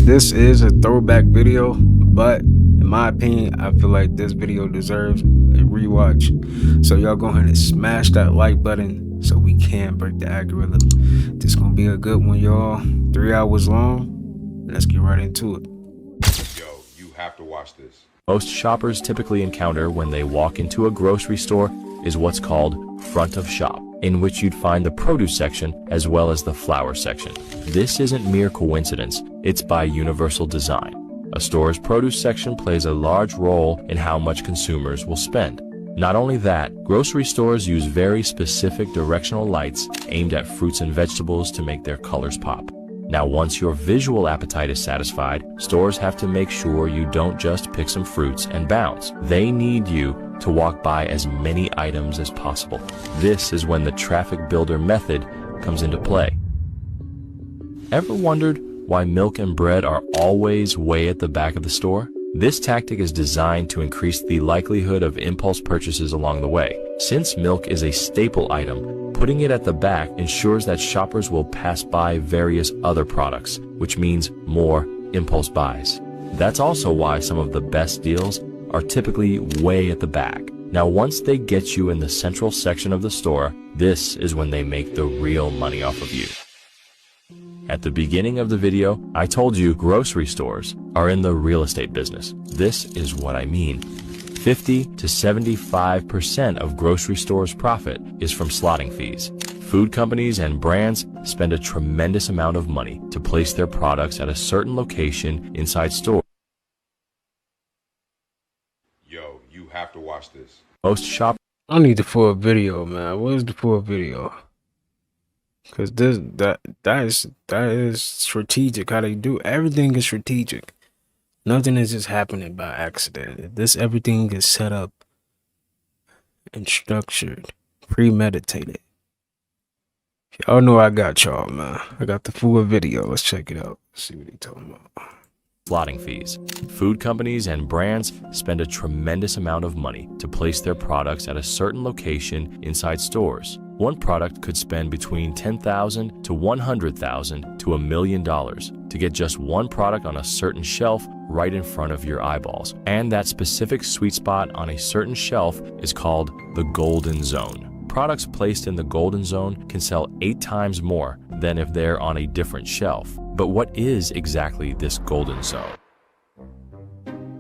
This is a throwback video, but in my opinion, I feel like this video deserves a rewatch. So y'all go ahead and smash that like button so we can break the algorithm. This gonna be a good one, y'all. 3 hours long. Let's get right into it. Yo, you have to watch this. Most shoppers typically encounter when they walk into a grocery store is what's called front of shop, in which you'd find the produce section as well as the flower section. This isn't mere coincidence, it's by universal design. A store's produce section plays a large role in how much consumers will spend. Not only that, grocery stores use very specific directional lights aimed at fruits and vegetables to make their colors pop. Now, once your visual appetite is satisfied, stores have to make sure you don't just pick some fruits and bounce. They need you to walk by as many items as possible. This is when the traffic builder method comes into play. Ever wondered why milk and bread are always way at the back of the store? This tactic is designed to increase the likelihood of impulse purchases along the way. Since milk is a staple item, putting it at the back ensures that shoppers will pass by various other products, which means more impulse buys. That's also why some of the best deals are typically way at the back. Now, once they get you in the central section of the store, this is when they make the real money off of you. At the beginning of the video, I told you grocery stores are in the real estate business. This is what I mean. 50 to 75% of grocery stores' profit is from slotting fees. Food companies and brands spend a tremendous amount of money to place their products at a certain location inside stores. Yo, you have to watch this. Most shoppers I need the full video, man. Where's the full video? Cause that is strategic. How they do everything is strategic. Nothing is just happening by accident. Everything is set up and structured, premeditated. Y'all know I got y'all, man. I got the full video. Let's check it out. Let's see what he talking about. slotting fees. Food companies and brands spend a tremendous amount of money to place their products at a certain location inside stores. One product could spend between $10,000 to $100,000 to $1 million to get just one product on a certain shelf right in front of your eyeballs. And that specific sweet spot on a certain shelf is called the golden zone. Products placed in the golden zone can sell 8 times more than if they're on a different shelf. But what is exactly this golden zone?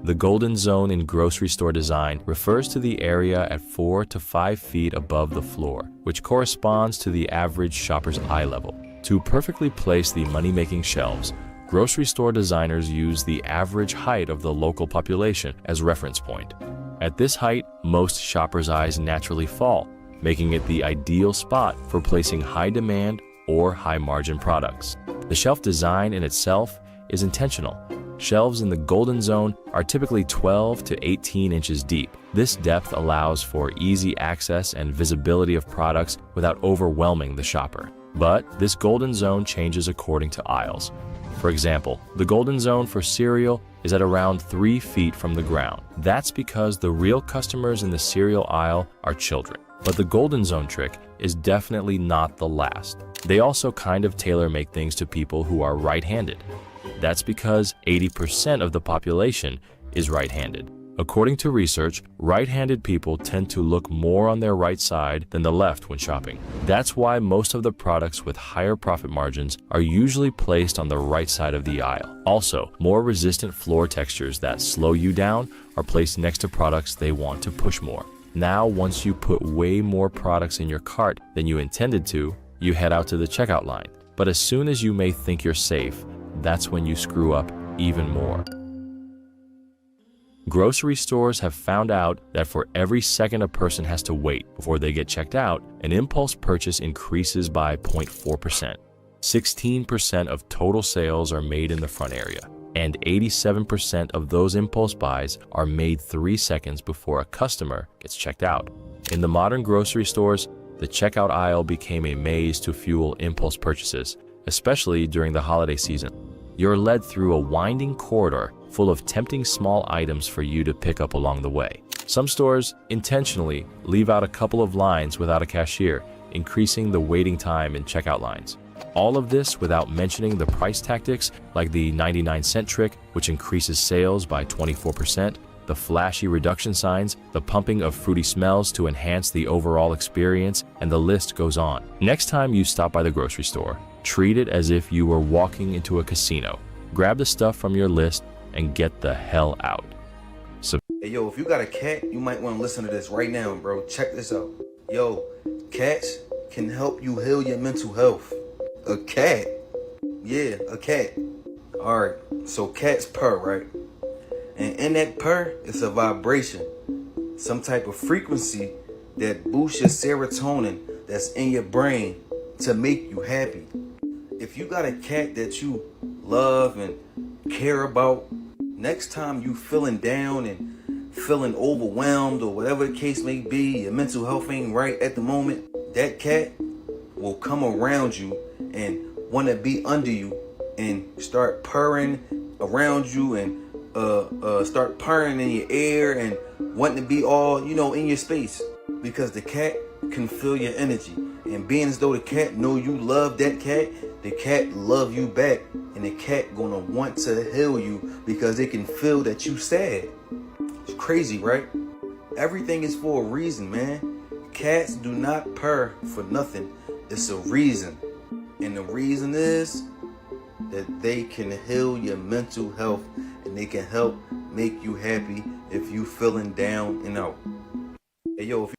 The golden zone in grocery store design refers to the area at 4 to 5 feet above the floor, which corresponds to the average shopper's eye level. To perfectly place the money-making shelves, grocery store designers use the average height of the local population as reference point. At this height, most shoppers' eyes naturally fall, making it the ideal spot for placing high-demand or high-margin products. The shelf design in itself is intentional. Shelves in the golden zone are typically 12 to 18 inches deep. This depth allows for easy access and visibility of products without overwhelming the shopper. But this golden zone changes according to aisles. For example, the golden zone for cereal is at around 3 feet from the ground. That's because the real customers in the cereal aisle are children. But the golden zone trick is definitely not the last. They also kind of tailor-make things to people who are right-handed. That's because 80% of the population is right-handed. According to research, right-handed people tend to look more on their right side than the left when shopping. That's why most of the products with higher profit margins are usually placed on the right side of the aisle. Also, more resistant floor textures that slow you down are placed next to products they want to push more. Now, once you put way more products in your cart than you intended to, you head out to the checkout line. But as soon as you may think you're safe, that's when you screw up even more. Grocery stores have found out that for every second a person has to wait before they get checked out, an impulse purchase increases by 0.4%. 16% of total sales are made in the front area, and 87% of those impulse buys are made 3 seconds before a customer gets checked out. In the modern grocery stores, the checkout aisle became a maze to fuel impulse purchases, especially during the holiday season. You're led through a winding corridor full of tempting small items for you to pick up along the way. Some stores intentionally leave out a couple of lines without a cashier, increasing the waiting time in checkout lines. All of this without mentioning the price tactics like the 99-cent trick, which increases sales by 24%, the flashy reduction signs, the pumping of fruity smells to enhance the overall experience, and the list goes on. Next time you stop by the grocery store, treat it as if you were walking into a casino. Grab the stuff from your list and get the hell out. Hey, yo, if you got a cat, you might want to listen to this right now, bro. Check this out. Yo, cats can help you heal your mental health. A cat? Yeah, a cat. Alright, so cats purr, right? And in that purr, it's a vibration. Some type of frequency that boosts your serotonin that's in your brain to make you happy. If you got a cat that you love and care about, next time you feeling down and feeling overwhelmed or whatever the case may be, your mental health ain't right at the moment, that cat will come around you and want to be under you and start purring around you and start purring in your ear and wanting to be all, in your space, because the cat can feel your energy. And being as though the cat know you love that cat, the cat love you back, and the cat gonna want to heal you because it can feel that you sad. It's crazy, right? Everything is for a reason, man. Cats do not purr for nothing. It's a reason. And the reason is that they can heal your mental health and they can help make you happy if you feeling down and out. Hey, yo,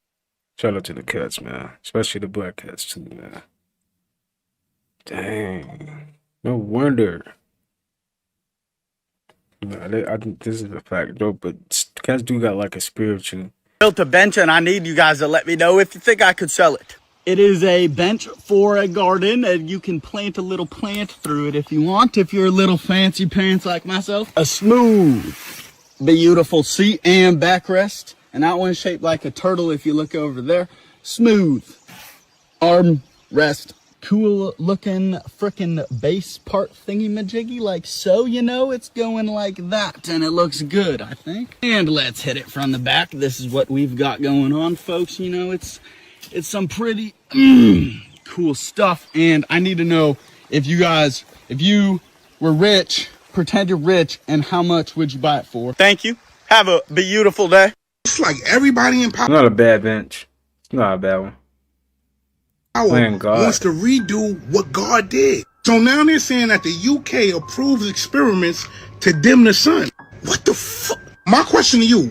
Shout out to the cats, man. Especially the black cats, too, man. Dang. No wonder. I think this is a fact, though, but cats do got like a spiritual. Built a bench and I need you guys to let me know if you think I could sell it. It is a bench for a garden and you can plant a little plant through it if you want, if you're a little fancy pants like myself. A smooth, beautiful seat and backrest. And that one's shaped like a turtle if you look over there. Smooth arm rest. Cool looking frickin' bass part thingy majiggy like so, it's going like that and it looks good, I think. And let's hit it from the back. This is what we've got going on, folks. It's some pretty cool stuff. And I need to know if you were rich, pretend you're rich, and how much would you buy it for? Thank you. Have a beautiful day. It's like everybody in power. Not a bad bench. It's not a bad one. Playing Gawd Wants to redo what God did. So now they're saying that the UK approves experiments to dim the sun. What the fuck? My question to you,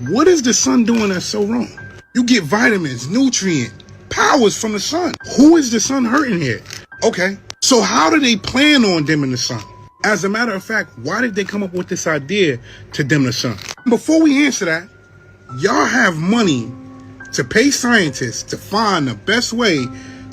what is the sun doing that's so wrong? You get vitamins, nutrient, powers from the sun. Who is the sun hurting here? Okay, so how do they plan on dimming the sun? As a matter of fact, why did they come up with this idea to dim the sun? Before we answer that, y'all have money to pay scientists to find the best way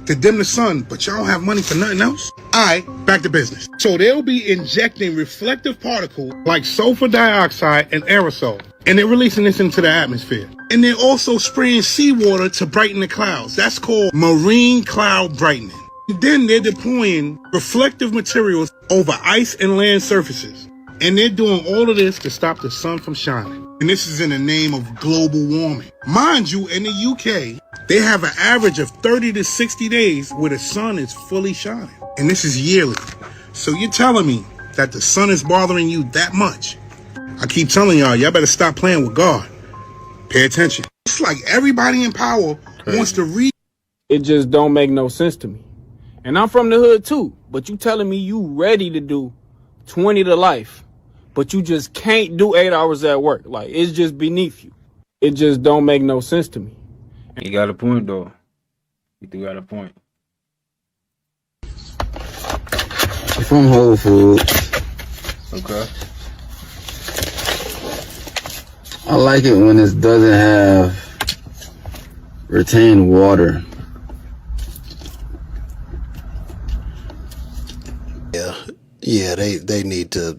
to dim the sun, but y'all don't have money for nothing else? Alright, back to business. So they'll be injecting reflective particles like sulfur dioxide and aerosol, and they're releasing this into the atmosphere. And they're also spraying seawater to brighten the clouds. That's called marine cloud brightening. And then they're deploying reflective materials over ice and land surfaces. And they're doing all of this to stop the sun from shining. And this is in the name of global warming. Mind you, in the UK, they have an average of 30 to 60 days where the sun is fully shining. And this is yearly. So you're telling me that the sun is bothering you that much? I keep telling y'all better stop playing with God. Pay attention. It's like everybody in power wants to read. It just don't make no sense to me. And I'm from the hood too, but you telling me you ready to do 20 to life, but you just can't do 8 hours at work. Like, it's just beneath you. It just don't make no sense to me. You got a point, though. You do got a point. From Whole Foods. Okay. I like it when it doesn't have retained water. Yeah, they need to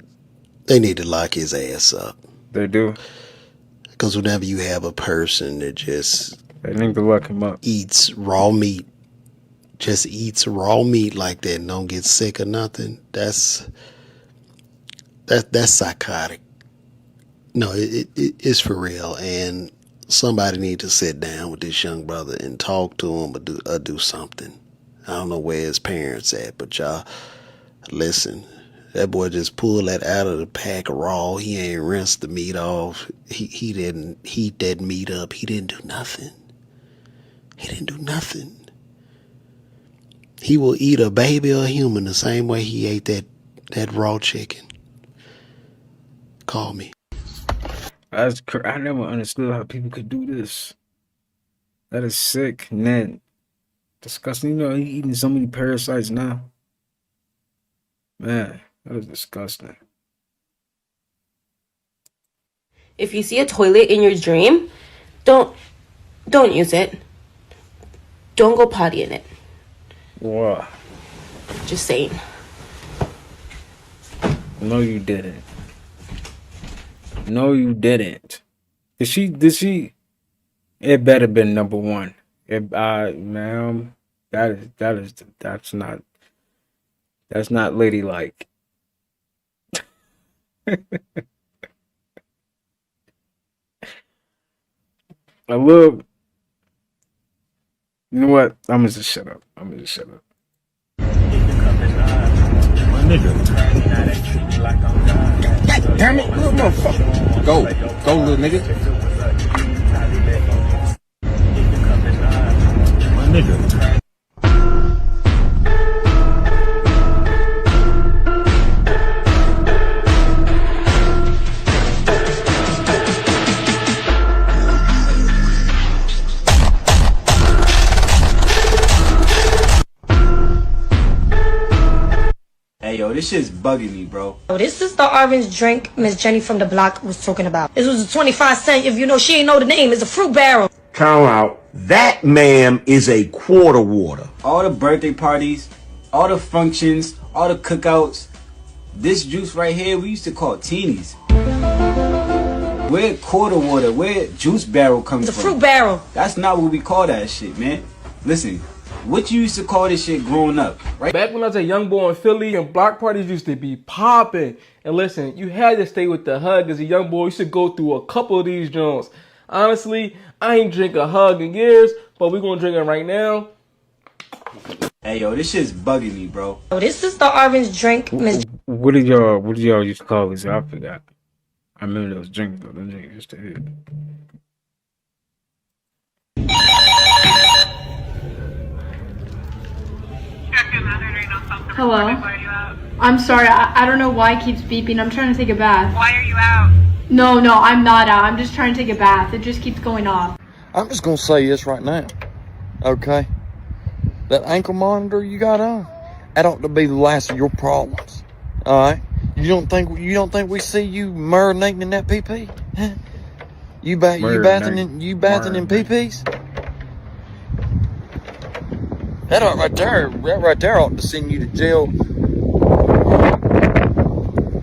lock his ass up. They do. Because whenever you have a person that just They need to lock him up. eats raw meat like that and don't get sick or nothing, that's psychotic. No, it's for real, and somebody need to sit down with this young brother and talk to him or do something. I don't know where his parents at, but y'all, listen. That boy just pulled that out of the pack raw. He ain't rinsed the meat off. He didn't heat that meat up. He didn't do nothing. He didn't do nothing. He will eat a baby or a human the same way he ate that raw chicken. Call me. I never understood how people could do this. That is sick and then disgusting. You know, he eating so many parasites now. Man, that is disgusting. If you see a toilet in your dream, don't use it. Don't go potty in it. Wow. Just saying. No, you didn't. No, you didn't. Did she? It better been number one. Ma'am, that's not ladylike. I love. You know what? I'm gonna just shut up. Damn it, little motherfucker. Go, little nigga. My nigga. Hey, yo, this shit's bugging me, bro. Oh, this is the orange drink Miss Jenny from the block was talking about. This was a 25-cent. If you know she ain't know the name, it's a fruit barrel. Count out. That, ma'am, is a quarter water. All the birthday parties, all the functions, all the cookouts. This juice right here, we used to call teenies. Where quarter water, where juice barrel comes from? It's a fruit barrel. That's not what we call that shit, man. Listen, what you used to call this shit growing up, right? Back when I was a young boy in Philly and block parties used to be popping. And listen, you had to stay with the hug as a young boy. You used to go through a couple of these joints. Honestly, I ain't drink a hug in years, but we gonna drink it right now. Hey, yo, this shit's bugging me, bro. Oh, this is the orange drink Miss. What did y'all used to call this? I forgot. I remember those drinks though. Them drinks used to hit. Hello? I'm sorry, I don't know why it keeps beeping. I'm trying to take a bath. Why are you out? No, I'm not out. I'm just trying to take a bath. It just keeps going off. I'm just going to say this right now, okay? That ankle monitor you got on, that ought to be the last of your problems, all right? You don't think we see you marinating in that pee-pee? Huh? You bathing in pee-pees? That right there ought to send you to jail.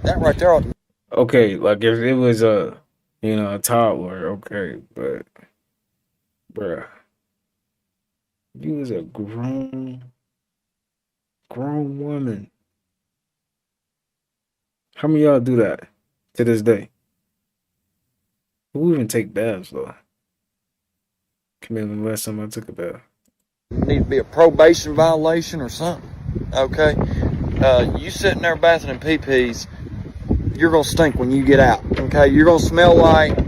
That right there ought to... Okay, like if it was a toddler, okay, but bruh, you was a grown woman. How many of y'all do that to this day? Who even take baths though? Come in the last time I took a bath. Need to be a probation violation or something, okay? You sitting there bathing in pee-pees, you're gonna stink when you get out, okay? You're gonna smell like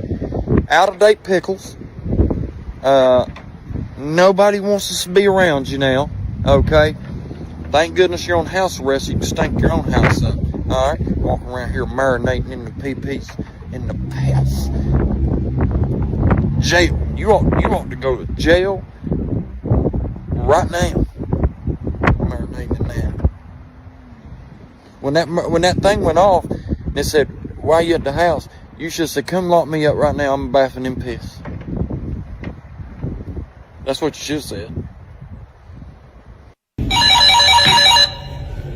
out-of-date pickles. Nobody wants us to be around you now, okay? Thank goodness you're on house arrest, so you can stink your own house up, all right? Walking around here marinating in the pee-pees in the past. Jail. You ought to go to jail right now. Marinating in that. When that thing went off, and it said, "Why are you at the house?" You should say, "Come lock me up right now. I'm bathing in piss." That's what you should have said.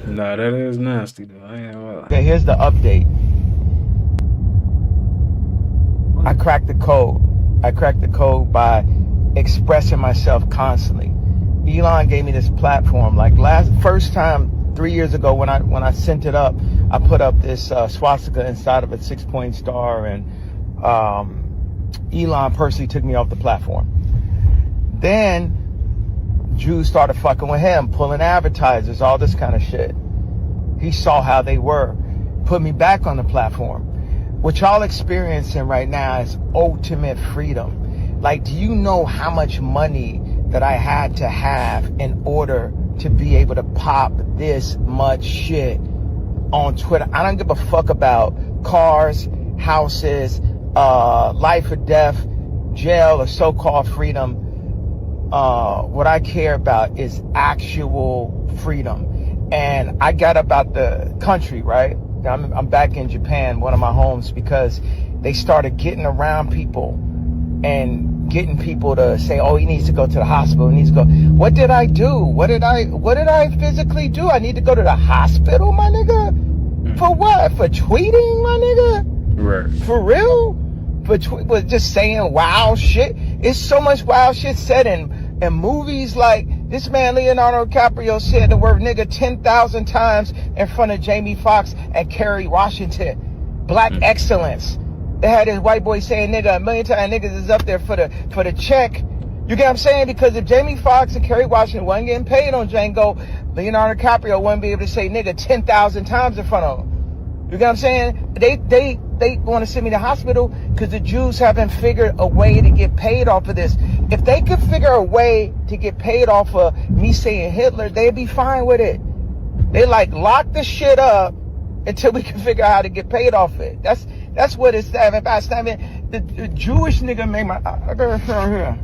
Nah, that is nasty though. I ain't gonna lie. Okay, here's the update. I cracked the code. I cracked the code by expressing myself constantly. Elon gave me this platform. Like first time 3 years ago when I sent it up, I put up this swastika inside of a 6-point star, and Elon personally took me off the platform. Then Jews started fucking with him, pulling advertisers, all this kind of shit. He saw how they were, put me back on the platform. What y'all experiencing right now is ultimate freedom. Like, do you know how much money that I had to have in order to be able to pop this much shit on Twitter? I don't give a fuck about cars, houses, life or death, jail, or so-called freedom. What I care about is actual freedom. And I got up out the country, right? I'm back in Japan, one of my homes, because they started getting around people and getting people to say, oh, he needs to go to the hospital. He needs to go. What did I do? What did I physically do? I need to go to the hospital, my nigga? For what? For tweeting, my nigga? Right. For real? For just saying wild shit? It's so much wild shit said in movies. Like, this man Leonardo DiCaprio said the word nigga 10,000 times in front of Jamie Foxx and Kerry Washington. Black excellence. They had this white boy saying nigga a million times. Niggas is up there for the check. You get what I'm saying? Because if Jamie Foxx and Kerry Washington wasn't getting paid on Django, Leonardo DiCaprio wouldn't be able to say nigga 10,000 times in front of him. You get what I'm saying? They want to send me to the hospital because the Jews haven't figured a way to get paid off of this. If they could figure a way to get paid off of me saying Hitler, they'd be fine with it. They like lock the shit up until we can figure out how to get paid off it. That's what it's about. The Jewish nigga made my. I got it right here.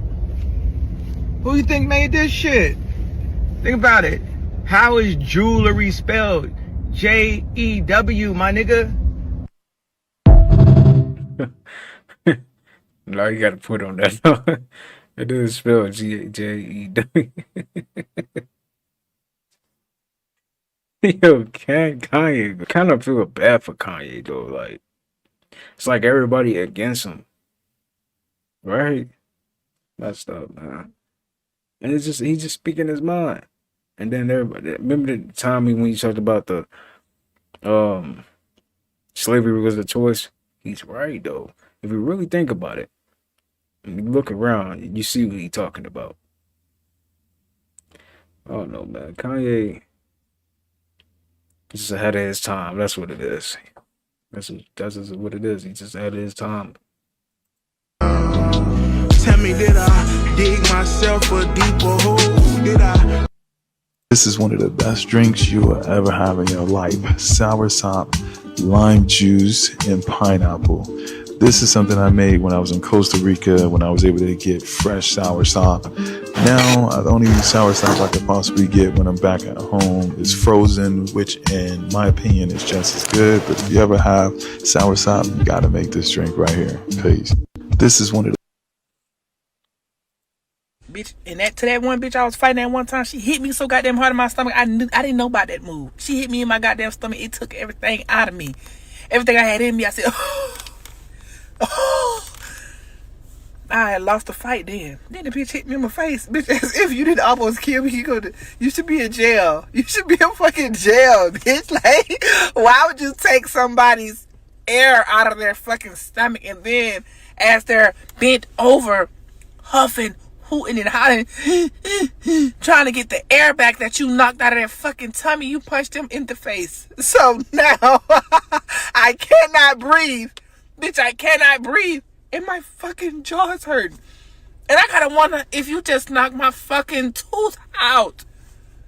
Who you think made this shit? Think about it. How is jewelry spelled? J-E-W, my nigga. No, you gotta put on that. It does spell J-E-W. Yo, Kanye, kind of feel bad for Kanye though. Like, it's like everybody against him, right? Messed up, man. And it's just he's just speaking his mind. And then everybody, remember the time when you talked about the slavery was a choice? He's right though. If you really think about it, and you look around, you see what he's talking about. I don't know, man. Kanye is just ahead of his time. That's what it is. That's just what it is. He's just ahead of his time. Tell me, did I dig myself a deeper hole? Did I? This is one of the best drinks you will ever have in your life. Soursop, lime juice, and pineapple. This is something I made when I was in Costa Rica, when I was able to get fresh soursop. Now, the only soursop I could possibly get when I'm back at home is frozen, which in my opinion is just as good. But if you ever have soursop, you gotta make this drink right here. Peace. This is one of the Bitch, and to that one bitch I was fighting that one time, she hit me so goddamn hard in my stomach. I didn't know about that move. She hit me in my goddamn stomach. It took everything out of me. Everything I had in me, I said, oh. I had lost the fight then. Then the bitch hit me in my face. Bitch, as if you didn't almost kill me. You should be in jail. You should be in fucking jail, bitch. Like, why would you take somebody's air out of their fucking stomach and then as they're bent over, huffing, hooting and hollering, trying to get the air back that you knocked out of their fucking tummy, you punched them in the face. So now I cannot breathe. Bitch, I cannot breathe. And my fucking jaw's hurting. And I gotta wonder if you just knocked my fucking tooth out.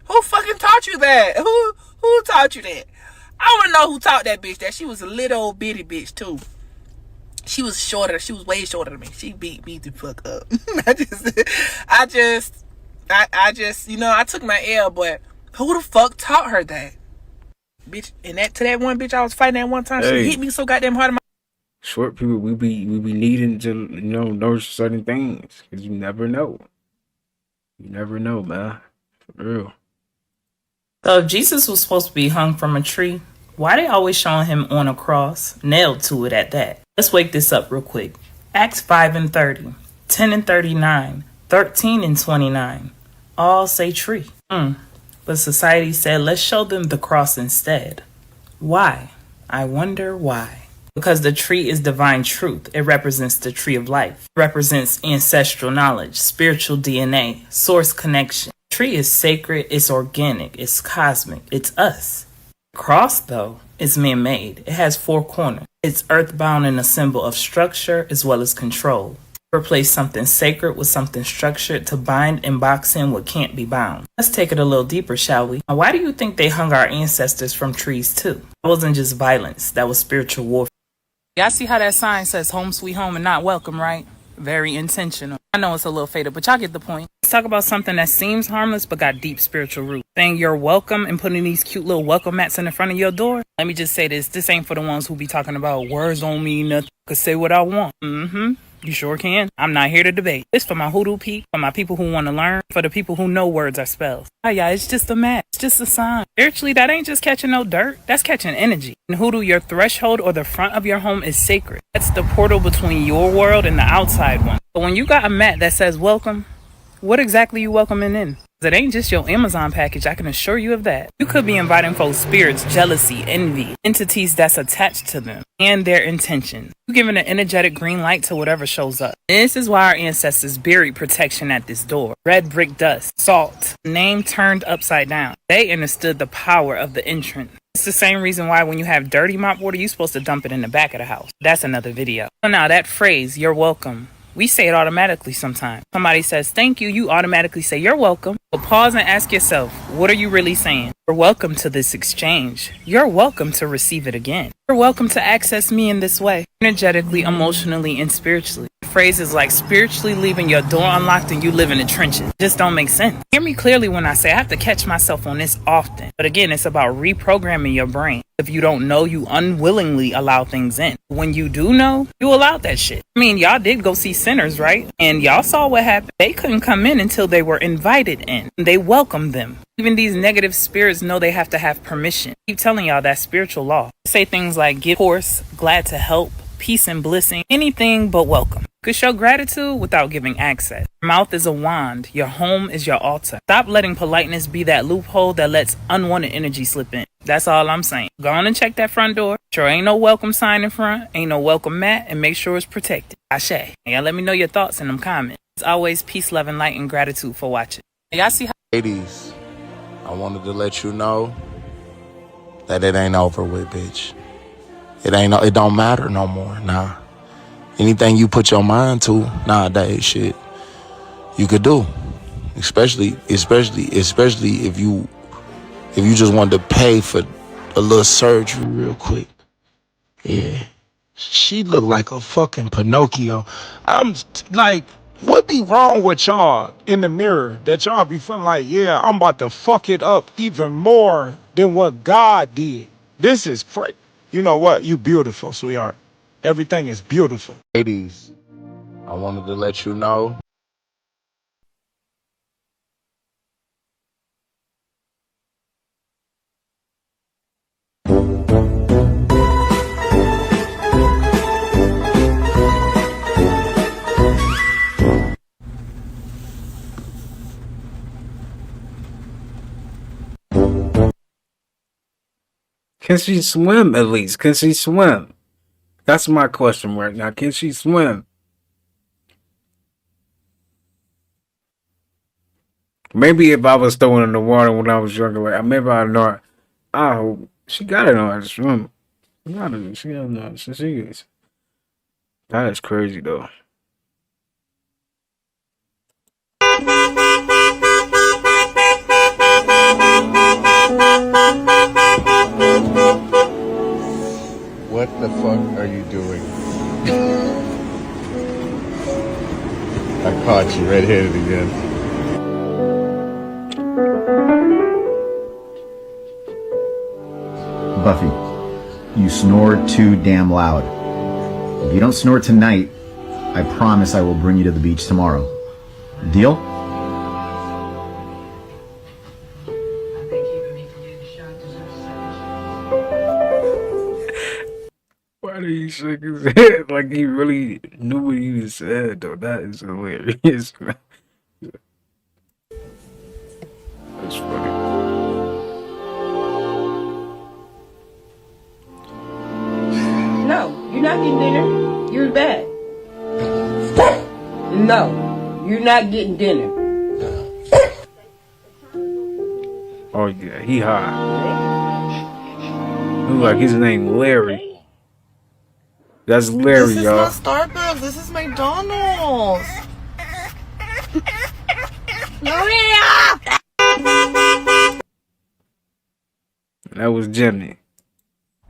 Who fucking taught you that? Who taught you that? I wanna know who taught that bitch that. She was a little old bitty bitch too. She was shorter. She was way shorter than me. She beat me the fuck up. I just, you know, I took my L, but who the fuck taught her that? Bitch, and to that one bitch I was fighting that one time, she hit me so goddamn hard in my... Short people, we be needing to, you know certain things. Because you never know. You never know, man. For real. So if Jesus was supposed to be hung from a tree, why they always showing him on a cross, nailed to it at that? Let's wake this up real quick. Acts 5 and 30, 10 and 39, 13 and 29, all say tree. But society said, let's show them the cross instead. Why? I wonder why. Because the tree is divine truth. It represents the tree of life. It represents ancestral knowledge, spiritual DNA, source connection. Tree is sacred, it's organic, it's cosmic, it's us. Cross, though, is man-made. It has 4 corners. It's earthbound and a symbol of structure as well as control. Replace something sacred with something structured to bind and box in what can't be bound. Let's take it a little deeper, shall we? Now, why do you think they hung our ancestors from trees too? That wasn't just violence, that was spiritual warfare. Y'all see how that sign says home sweet home and not welcome, right? Very intentional. I know it's a little faded, but y'all get the point. Let's talk about something that seems harmless but got deep spiritual roots. Saying you're welcome and putting these cute little welcome mats in the front of your door. Let me just say this ain't for the ones who be talking about words don't mean nothing. I could say what I want. You sure can. I'm not here to debate. It's for my hoodoo peep, for my people who want to learn, for the people who know words are spells. Yeah, it's just a mat. It's just a sign. Spiritually, that ain't just catching no dirt. That's catching energy. In hoodoo, your threshold or the front of your home is sacred. That's the portal between your world and the outside one. But when you got a mat that says welcome, what exactly you welcoming in? It ain't just your Amazon package, I can assure you of that. You could be inviting folks' spirits, jealousy, envy, entities that's attached to them, and their intentions. You giving an energetic green light to whatever shows up. This is why our ancestors buried protection at this door. Red brick dust, salt, name turned upside down. They understood the power of the entrance. It's the same reason why when you have dirty mop water, you're supposed to dump it in the back of the house. That's another video. So now that phrase, you're welcome, we say it automatically sometimes. Somebody says thank you, you automatically say you're welcome. But pause and ask yourself, what are you really saying? You're welcome to this exchange. You're welcome to receive it again. You're welcome to access me in this way, energetically, emotionally, and spiritually. Phrases like spiritually leaving your door unlocked and you live in the trenches just don't make sense. Hear me clearly when I say I have to catch myself on this often. But again, it's about reprogramming your brain. If you don't know, you unwillingly allow things in. When you do know, you allow that shit. I mean, y'all did go see Sinners, right? And y'all saw what happened. They couldn't come in until they were invited in. They welcomed them. Even these negative spirits know they have to have permission. I keep telling y'all that spiritual law. Say things like give course, glad to help, peace and blessing, anything but welcome. You could show gratitude without giving access. Your mouth is a wand. Your home is your altar. Stop letting politeness be that loophole that lets unwanted energy slip in. That's all I'm saying. Go on and check that front door. Sure ain't no welcome sign in front, ain't no welcome mat, and make sure it's protected. Ashe. And y'all let me know your thoughts in them comments. As always, peace, love, and light, and gratitude for watching. Y'all see how... Ladies, I wanted to let you know that it ain't over with, bitch. It don't matter no more, nah. Anything you put your mind to nowadays, shit, you could do. Especially if you just wanted to pay for a little surgery real quick. Yeah. She look like a fucking Pinocchio. I'm like, what be wrong with y'all in the mirror that y'all be feeling like, yeah, I'm about to fuck it up even more than what God did. This is crazy. You know what? You beautiful, sweetheart. Everything is beautiful. Ladies, I wanted to let you know. Can she swim at least? Can she swim? That's my question right now. Can she swim? Maybe if I was throwing in the water when I was younger, like maybe I know. Oh, she gotta know how to swim. She gotta know. That is crazy though. What the fuck are you doing? I caught you red-handed again. Buffy, you snore too damn loud. If you don't snore tonight, I promise I will bring you to the beach tomorrow. Deal? Why did he shake his head like he really knew what he just said though? That is hilarious. That's funny. No, you're not getting dinner. You're in bed. No, you're not getting dinner. Oh yeah, he high. Look like his name Larry. That's Larry, This is y'all. not Starbucks. This is McDonald's. Maria! That was Jimmy.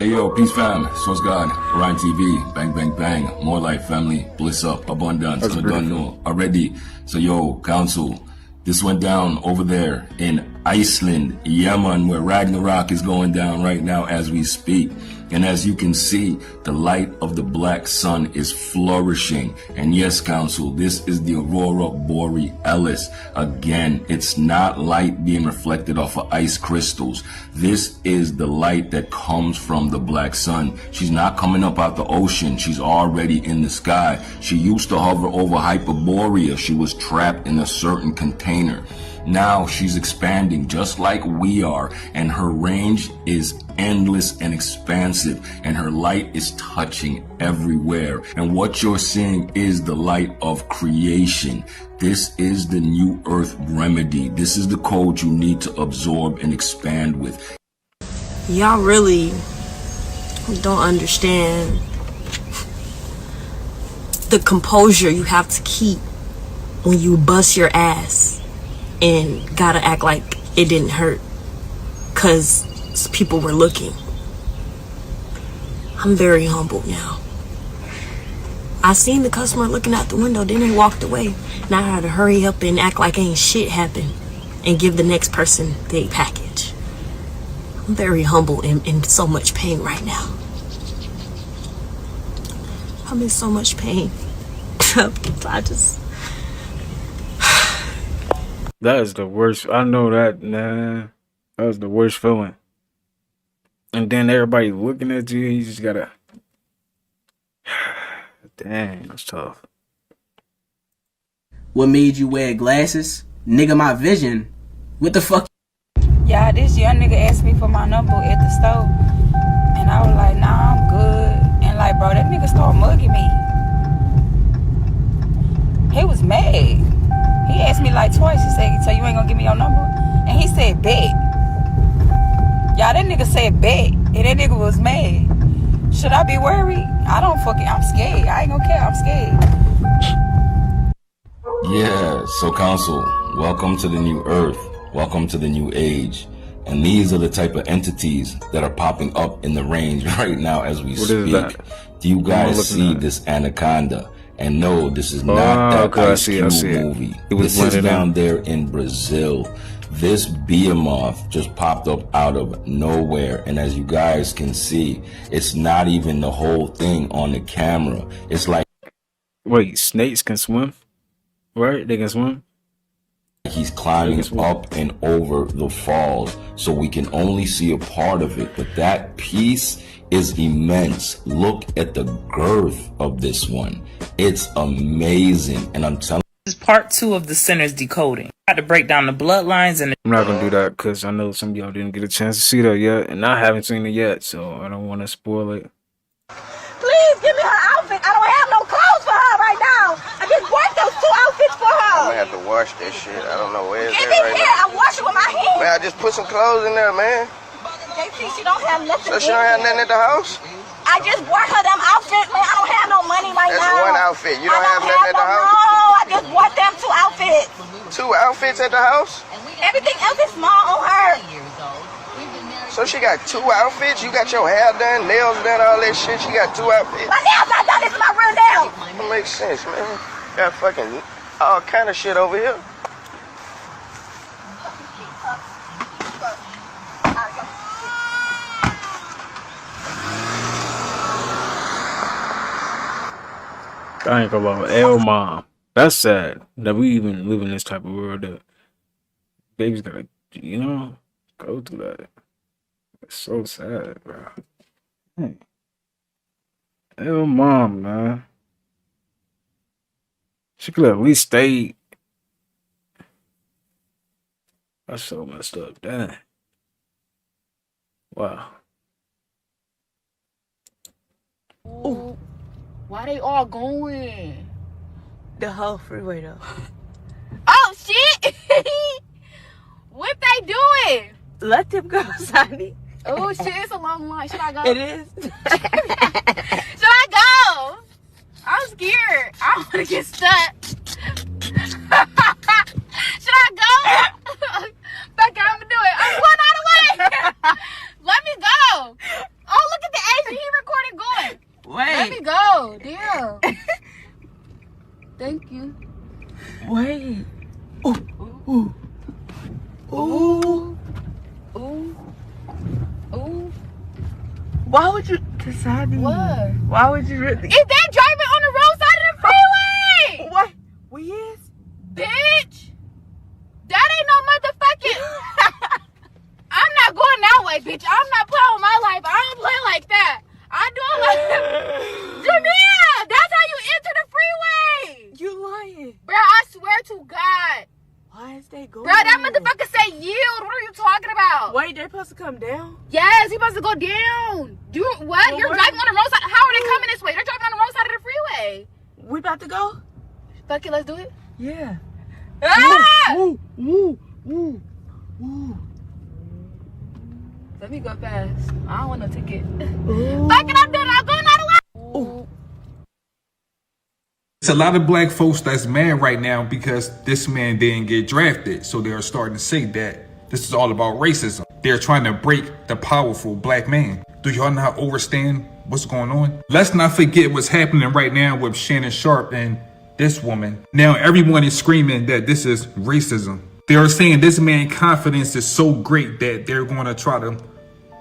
Hey yo, peace fam, source God, Ryan TV, bang bang bang, more life family, bliss up, abundance, no, already. So yo, council, this went down over there in Iceland, Yemen, where Ragnarok is going down right now as we speak. And as you can see, the light of the black sun is flourishing. And yes, council, this is the aurora borealis. Again, it's not light being reflected off of ice crystals. This is the light that comes from the black sun. She's not coming up out the ocean. She's already in the sky. She used to hover over Hyperborea. She was trapped in a certain container. Now she's expanding just like we are, and her range is endless and expansive, and her light is touching everywhere. And what you're seeing is the light of creation. This is the new earth remedy. This is the code you need to absorb and expand with. Y'all really don't understand the composure you have to keep when you bust your ass and gotta act like it didn't hurt because people were looking. I'm very humble now. I seen the customer looking out the window, then they walked away. Now I had to hurry up and act like ain't shit happened and give the next person their package. I'm very humble and in so much pain right now. I'm in so much pain. I just... That is the worst. I know that, nah. That was the worst feeling. And then everybody looking at you, you just gotta... Dang, that's tough. What made you wear glasses? Nigga, my vision. What the fuck? Yeah, this young nigga asked me for my number at the store. And I was like, nah, I'm good. And like, bro, that nigga started mugging me. He was mad. He asked me like twice. He said, so you ain't gonna give me your number? And he said, bet. Y'all, that nigga said, bet. And that nigga was mad. Should I be worried? I'm scared. I ain't gonna care. I'm scared. Yeah, so council, welcome to the new earth. Welcome to the new age. And these are the type of entities that are popping up in the range right now as we speak. Do you guys see this anaconda? And no, this is not that Ice Cube movie. This is down there in Brazil. This behemoth just popped up out of nowhere. And as you guys can see, it's not even the whole thing on the camera. It's like... Wait, snakes can swim? Right? They can swim? He's climbing up and over the falls, so we can only see a part of it. But that piece is immense. Look at the girth of this one. It's amazing. And I'm telling you, This is part 2 of the Sinner's Decoding. I had to break down the bloodlines and I'm not gonna do that because I know some of y'all didn't get a chance to see that yet, and I haven't seen it yet, so I don't want to spoil it. Please give me her outfit. I don't have no clothes for her right now. I just bought those 2 outfits for her. I'm gonna have to wash that shit. I don't know where it's Give at me right here. now. I wash it with my hands. Man, I just put some clothes in there, man. JC, she don't have nothing. So she don't have nothing at the house? I just bought her them outfits, man. I don't have no money right That's now. one outfit. You don't have nothing at the house? No, I just bought them 2 outfits. 2 outfits at the house? Everything else is small on her. So she got 2 outfits? You got your hair done, nails done, all that shit. She got 2 outfits? My nails not done. This is my real nails. That makes sense, man. Got fucking all kind of shit over here. I ain't gonna lie. L mom. That's sad that we even live in this type of world that babies gotta, go through that. It's so sad, bro. Hey. L mom, man. She could have at least stayed. That's so messed up. Damn. Wow. Ooh, why they all going? The whole freeway though. Oh shit! What they doing? Let them go, Sonny. Oh shit, it's a long line. Should I go? It is. Should I go? I'm scared. I don't want to get stuck. Should I go? Fuck it, I'm gonna do it. I'm going all the way. Let me go. Oh, look at the Asian. He recorded going. Wait. Let me go. Damn. Thank you. Wait. Ooh. Ooh. Ooh. Ooh. Why would you decide? What? Why would you really? Is they driving on the wrong side of the freeway? What? We is? Bitch. That ain't no motherfucking. I'm not going that way, bitch. I'm not playing with my life. I don't play like that. I do it like Jamia, that's how you enter the freeway. You lying. Bro, I swear to God. Why is they going? Bro, that motherfucker say yield. What are you talking about? Wait, they're supposed to come down? Yes, he supposed to go down. What? Well, You're driving on the wrong side. How are they coming this way? They're driving on the wrong side of the freeway. We about to go? Fuck it, let's do it. Yeah. Ah! Woo, woo, woo, woo. Let me go fast. I don't want no ticket. Fuck it, I'm doing it. I'm going all the way. Ooh. It's a lot of black folks that's mad right now because this man didn't get drafted. So they're starting to say that this is all about racism. They're trying to break the powerful black man. Do y'all not understand what's going on? Let's not forget what's happening right now with Shannon Sharp and this woman. Now everyone is screaming that this is racism. They are saying this man's confidence is so great that they're going to try to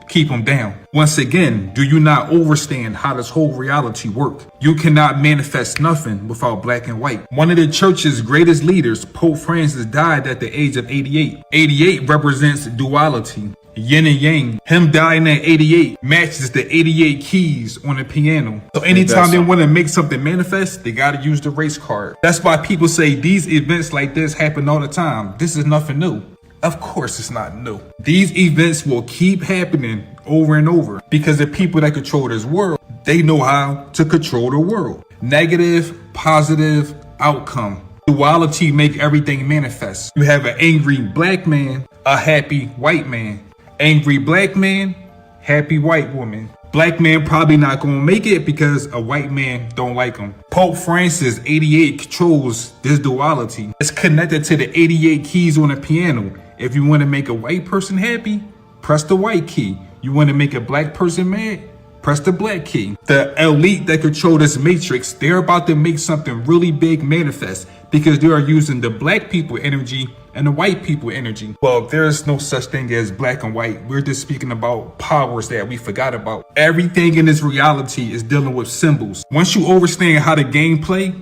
keep him down. Once again, do you not understand how this whole reality works? You cannot manifest nothing without black and white. One of the church's greatest leaders, Pope Francis, died at the age of 88. 88 represents duality, yin and yang. Him dying at 88 matches the 88 keys on the piano. So anytime they want to make something manifest, they got to use the race card. That's why people say these events like this happen all the time. This is nothing new. Of course it's not new. These events will keep happening over and over because the people that control this world, they know how to control the world. Negative, positive outcome. Duality make everything manifest. You have an angry black man, a happy white man. Angry black man, happy white woman. Black man probably not gonna make it because a white man don't like him. Pope Francis 88 controls this duality. It's connected to the 88 keys on the piano. If you want to make a white person happy, press the white key. You want to make a black person mad, press the black key. The elite that control this matrix, they're about to make something really big manifest because they are using the black people energy and the white people energy. Well, there's no such thing as black and white. We're just speaking about powers that we forgot about. Everything in this reality is dealing with symbols. Once you understand how the game play,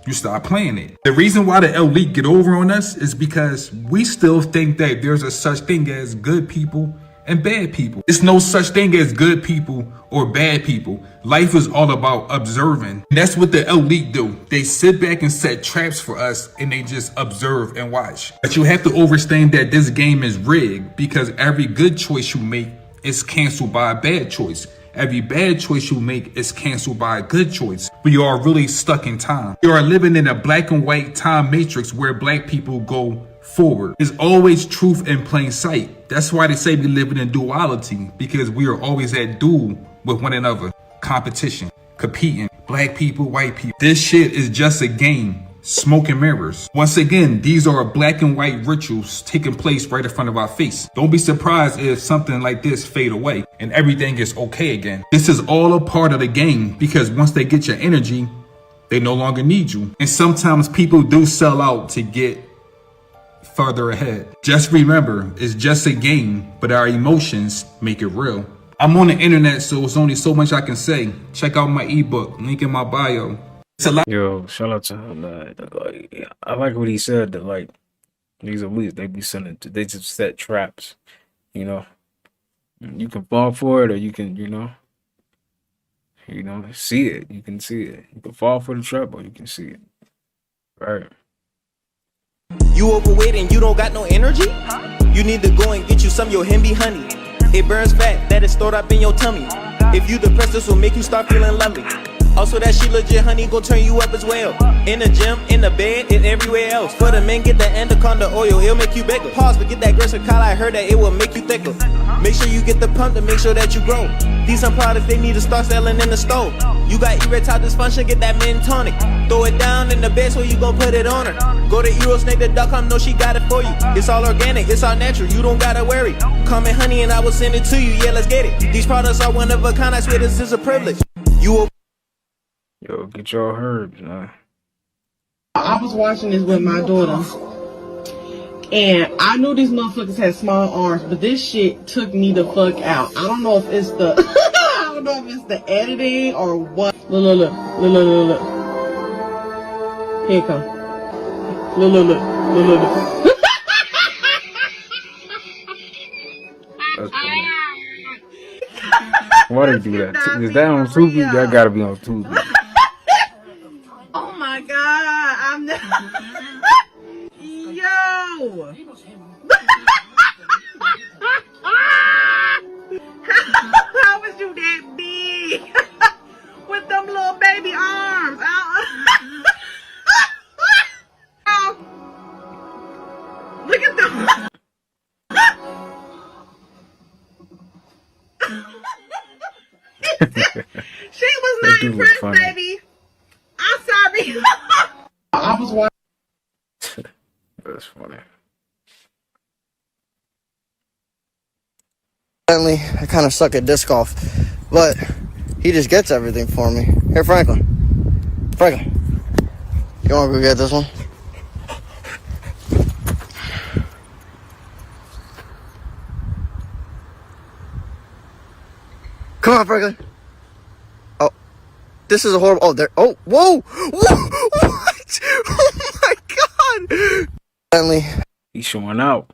you start playing it. The reason why the elite get over on us is because we still think that there's a such thing as good people and bad people. It's no such thing as good people or bad people. Life is all about observing. And that's what the elite do. They sit back and set traps for us and they just observe and watch. But you have to understand that this game is rigged because every good choice you make is canceled by a bad choice. Every bad choice you make is canceled by a good choice. We are really stuck in time. We are living in a black and white time matrix where black people go forward. There's always truth in plain sight. That's why they say we live in duality, because we are always at duel with one another. Competition, competing, black people, white people. This shit is just a game. Smoke and mirrors. Once again, these are black and white rituals taking place right in front of our face. Don't be surprised if something like this fade away and everything is okay again. This is all a part of the game because once they get your energy, they no longer need you. And sometimes people do sell out to get further ahead. Just remember, it's just a game, but our emotions make it real. I'm on the internet, so it's only so much I can say. Check out my ebook, link in my bio. Yo, shout out to him. Like, I like what he said that like these elites, they be sending, they just set traps. You know, you can fall for it, or you can, you know, see it. You can see it. You can fall for the trap, or you can see it. Right. You overweight and you don't got no energy? You need to go and get you some your Hemby honey. It burns fat that is stored up in your tummy. If you depressed, this will make you start feeling lovely. Also that she legit, honey, gon' turn you up as well. In the gym, in the bed, and everywhere else. For the men, get the anaconda oil, it'll make you bigger. Pause, but get that Grisicala, I heard that it will make you thicker. Make sure you get the pump to make sure that you grow. These some products they need to start selling in the store. You got erectile dysfunction, get that men tonic. Throw it down in the bed so you gon' put it on her. Go to Eurosnake.com, know she got it for you. It's all organic, it's all natural, you don't gotta worry. Come in, honey, and I will send it to you, yeah, let's get it. These products are one of a kind, I swear this is a privilege. You Yo, get your herbs, man. I was watching this with my daughter, and I knew these motherfuckers had small arms, but this shit took me the fuck out. I don't know if it's the I don't know if it's the editing or what. Look. Here it come. Look. That's funny. Why they do that? Is that on Tubi? That gotta be on Tubi. Oh my god, I'm not. Yo! How was you that big? With them little baby arms. Look at them. She was not impressed, baby. I'm sorry. I was watching. That's funny. Apparently, I kind of suck at disc golf, but he just gets everything for me. Here, Franklin, you want to go get this one? Come on, Franklin. Oh, this is a horrible. Oh, there. Oh, whoa! What? Oh my God! Apparently, he's showing out.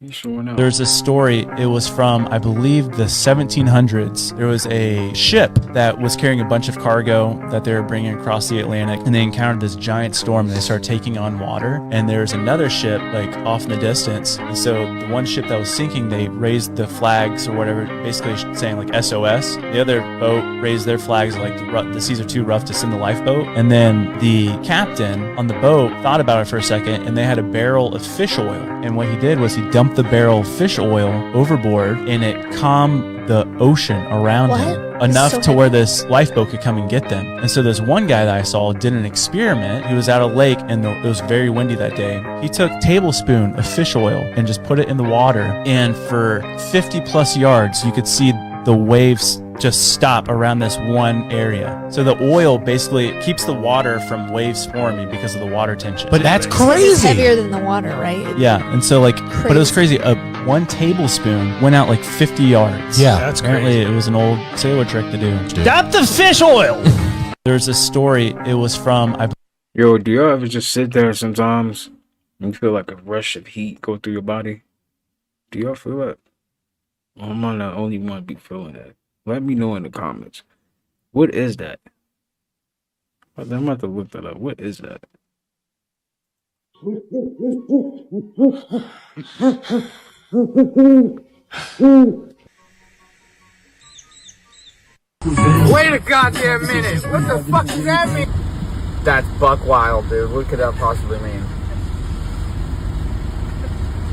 There's a story, it was from, I believe, the 1700s. There was a ship that was carrying a bunch of cargo that they were bringing across the Atlantic, and they encountered this giant storm, and they started taking on water, and there's another ship, like, off in the distance, and so the one ship that was sinking, they raised the flags or whatever, basically saying, like, SOS. The other boat raised their flags, like, the seas are too rough to send the lifeboat, and then the captain on the boat thought about it for a second, and they had a barrel of fish oil, and what he did was he dumped the barrel of fish oil overboard, and it calmed the ocean around him enough to where this lifeboat could come and get them. And so this one guy that I saw did an experiment. He was at a lake, and it was very windy that day. He took a tablespoon of fish oil and just put it in the water, and for 50 plus yards you could see the waves just stop around this one area. So the oil basically keeps the water from waves forming because of the water tension. But that's It's crazy. heavier than the water, right? Yeah, and so like, but it was crazy. 1 tablespoon went out like 50 yards. Yeah, that's apparently it was an old sailor trick to do. Stop the fish oil. There's a story. It was from. Yo, do y'all ever just sit there sometimes and you feel like a rush of heat go through your body? Do y'all feel that? I'm not the only one be feeling that. Let me know in the comments. What is that? I'm about to look that up. What is that? Wait a goddamn minute! What the fuck does that mean? That's buck wild, dude. What could that possibly mean?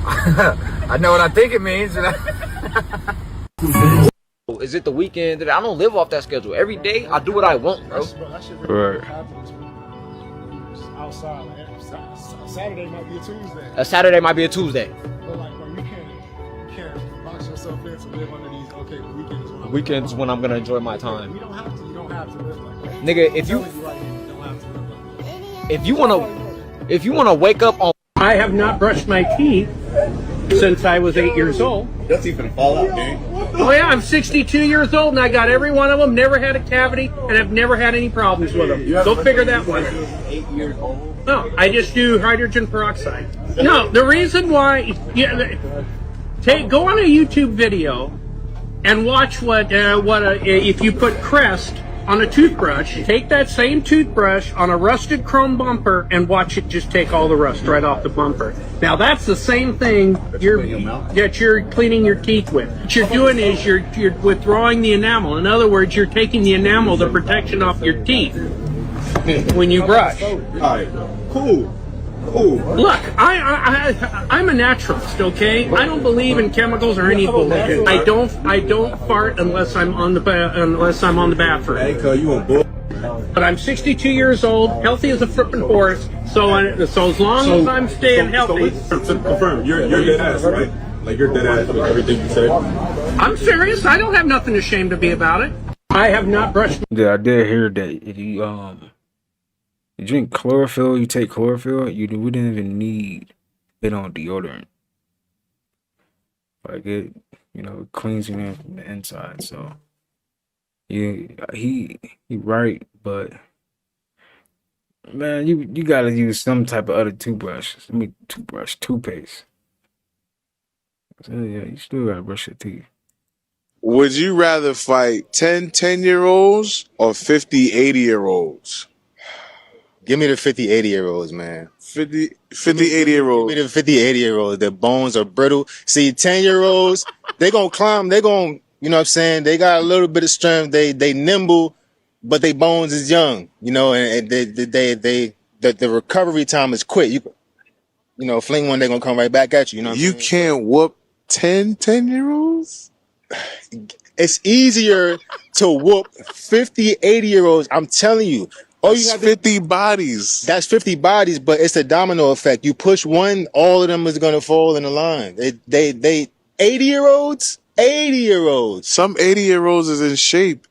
I know what I think it means. Is it the weekend? I don't live off that schedule. Every day, I do what I want, bro. Right. Outside, like, Saturday might be a Tuesday. A Saturday might be a Tuesday. But like, bro, you can't box yourself in to live under these. Okay, the weekends. Weekends when I'm gonna enjoy my time. You don't have to. You don't have to live like that. Nigga, if you wanna wake up on. I have not brushed my teeth since I was 8 years old. That's even fall out, dude. Oh yeah, I'm 62 years old and I got every one of them, never had a cavity, and I've never had any problems with them. Go figure that one out. 8 years old. No, I just do hydrogen peroxide. No, the reason why, go on a YouTube video and watch what if you put Crest on a toothbrush, take that same toothbrush on a rusted chrome bumper and watch it just take all the rust right off the bumper. Now that's the same thing that you're cleaning your teeth with. What you're doing is you're withdrawing the enamel. In other words, you're taking the enamel, the protection off your teeth when you brush. All right, cool. Look, I'm a naturalist, okay? I don't believe in chemicals or any bullshit. I don't fart unless I'm on the bathroom. Hey, cuz you on bull. But I'm 62 years old, healthy as a flippin' horse. So as long as I'm staying healthy. So confirm, you're dead ass, right? Like you're dead ass with everything you said. I'm serious. I don't have nothing ashamed to be about it. I have not brushed. Yeah, I did hear that. If you drink chlorophyll, you take chlorophyll, you wouldn't even need it on deodorant. Like it, cleans you in from the inside. So yeah, he right, but man, you gotta use some type of other toothbrush. Toothpaste. So yeah, you still gotta brush your teeth. Would you rather fight 10-year-olds or 50 80-year-olds? Give me the 50 80-year-olds, man. 50 80-year-olds. Give me the 50 80-year-olds. Their bones are brittle. See, 10-year-olds, they gonna climb. They gonna, you know what I'm saying? They got a little bit of strength. They nimble, but their bones is young. And the recovery time is quick. You fling one, they gonna come right back at you. You can't whoop 10-year-olds? It's easier to whoop 50 80-year-olds. I'm telling you. That's 50 bodies. That's 50 bodies, but it's the domino effect. You push one, all of them is gonna fall in the line. They 80-year-olds? 80-year-olds. Some 80-year-olds is in shape.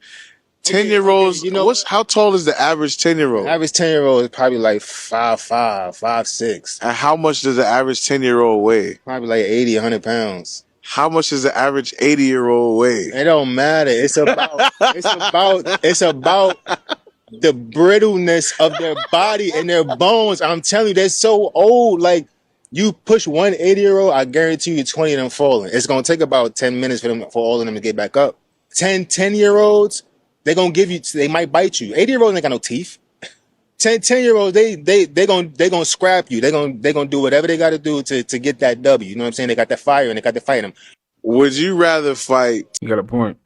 10-year-olds, how tall is the average 10-year-old? Average 10-year-old is probably like 5'5", 5'6". And how much does the average 10-year-old weigh? Probably like 80, 100 pounds. How much does the average 80-year-old weigh? It don't matter. It's about the brittleness of their body and their bones. I'm telling you, they're so old. Like, you push one 80-year-old, I guarantee you 20 of them falling. It's going to take about 10 minutes for all of them to get back up. 10-year-olds, they might bite you. 80-year-olds ain't got no teeth. 10-year-olds, they gonna scrap you. They gonna do whatever they got to do to get that W. You know what I'm saying? They got that fire and they got to fight them. Would you rather fight? You got a point.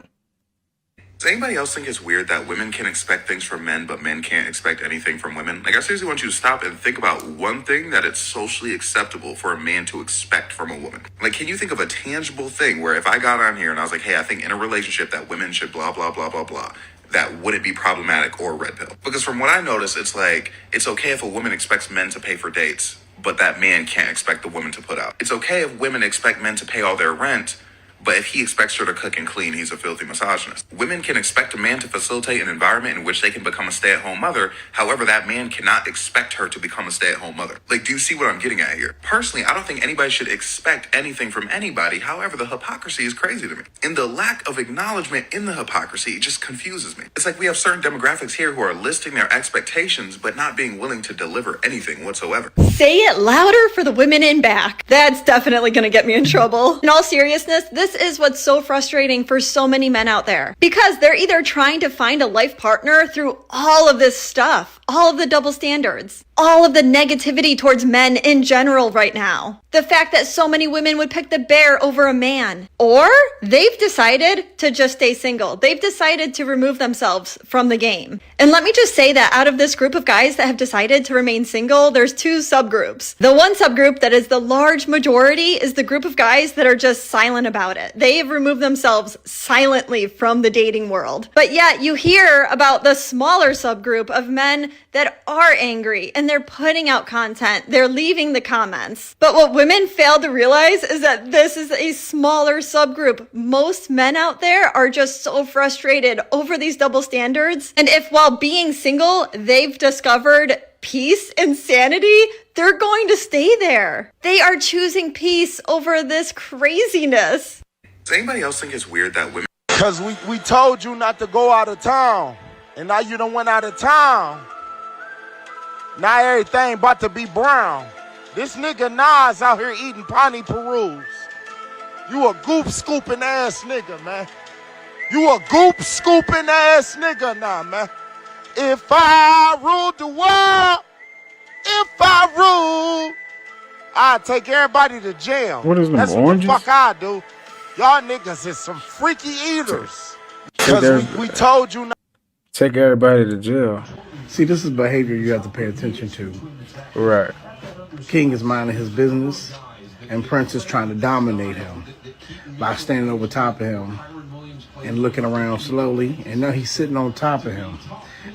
Does anybody else think it's weird that women can expect things from men, but men can't expect anything from women? Like, I seriously want you to stop and think about one thing that it's socially acceptable for a man to expect from a woman. Like, can you think of a tangible thing where if I got on here and I was like, hey, I think in a relationship that women should blah, blah, blah, blah, blah, that wouldn't be problematic or red pill? Because from what I notice, it's like, it's okay if a woman expects men to pay for dates, but that man can't expect the woman to put out. It's okay if women expect men to pay all their rent, but if he expects her to cook and clean, he's a filthy misogynist. Women can expect a man to facilitate an environment in which they can become a stay-at-home mother. However, that man cannot expect her to become a stay-at-home mother. Like, do you see what I'm getting at here? Personally, I don't think anybody should expect anything from anybody. However, the hypocrisy is crazy to me. And the lack of acknowledgement in the hypocrisy just confuses me. It's like we have certain demographics here who are listing their expectations, but not being willing to deliver anything whatsoever. Say it louder for the women in back. That's definitely gonna get me in trouble. In all seriousness, this is what's so frustrating for so many men out there, because they're either trying to find a life partner through all of this stuff, all of the double standards, all of the negativity towards men in general right now. The fact that so many women would pick the bear over a man. Or they've decided to just stay single. They've decided to remove themselves from the game. And let me just say that out of this group of guys that have decided to remain single, there's two subgroups. The one subgroup that is the large majority is the group of guys that are just silent about it. They have removed themselves silently from the dating world. But yet you hear about the smaller subgroup of men that are angry and they're putting out content. They're leaving the comments. But what women fail to realize is that this is a smaller subgroup. Most men out there are just so frustrated over these double standards. And if while being single, they've discovered peace and sanity, they're going to stay there. They are choosing peace over this craziness. Does anybody else think it's weird that women... Because we told you not to go out of town, and now you done went out of town. Now everything about to be brown. This nigga Nas out here eating Pani Perus. You a goop scooping ass nigga, man. You a goop scooping ass nigga now, man. If I ruled the world, if I ruled, I'd take everybody to jail. What is them, That's oranges? what the fuck I do. Y'all niggas is some freaky eaters. Take Because we told you not. Take everybody to jail. See, this is behavior you have to pay attention to. Right. King is minding his business, and Prince is trying to dominate him by standing over top of him and looking around slowly, and now he's sitting on top of him.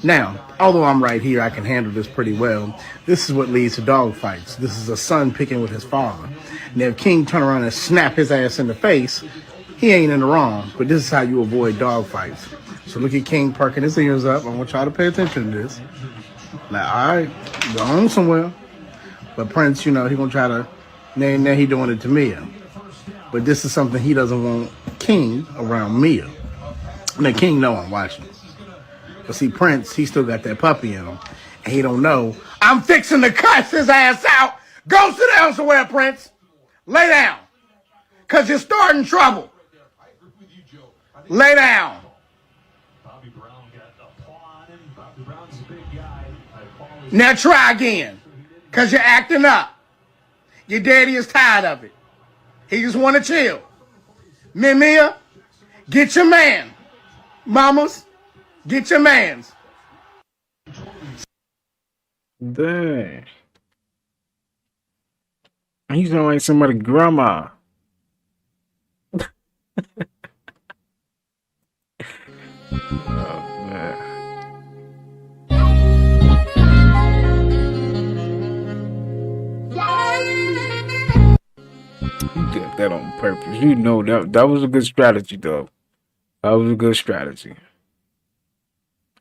Now, although I'm right here, I can handle this pretty well. This is what leads to dog fights. This is a son picking with his father. Now, if King turn around and snap his ass in the face, he ain't in the wrong, but this is how you avoid dog fights. So look at King perking his ears up. I want y'all to pay attention to this. Now, all right, go on somewhere. But Prince, you know, he gonna try to, now he doing it to Mia. But this is something he doesn't want King around Mia. Now, King know I'm watching. But see, Prince, he still got that puppy in him. And he don't know, I'm fixing to cuss his ass out. Go sit down somewhere, Prince. Lay down. Because you're starting trouble. Lay down. Now try again. Because you're acting up. Your daddy is tired of it. He just want to chill. Mia, get your man. Mamas, get your mans. Dang. You sound like somebody's grandma. Oh, man. You did that on purpose. You know that was a good strategy, though. That was a good strategy.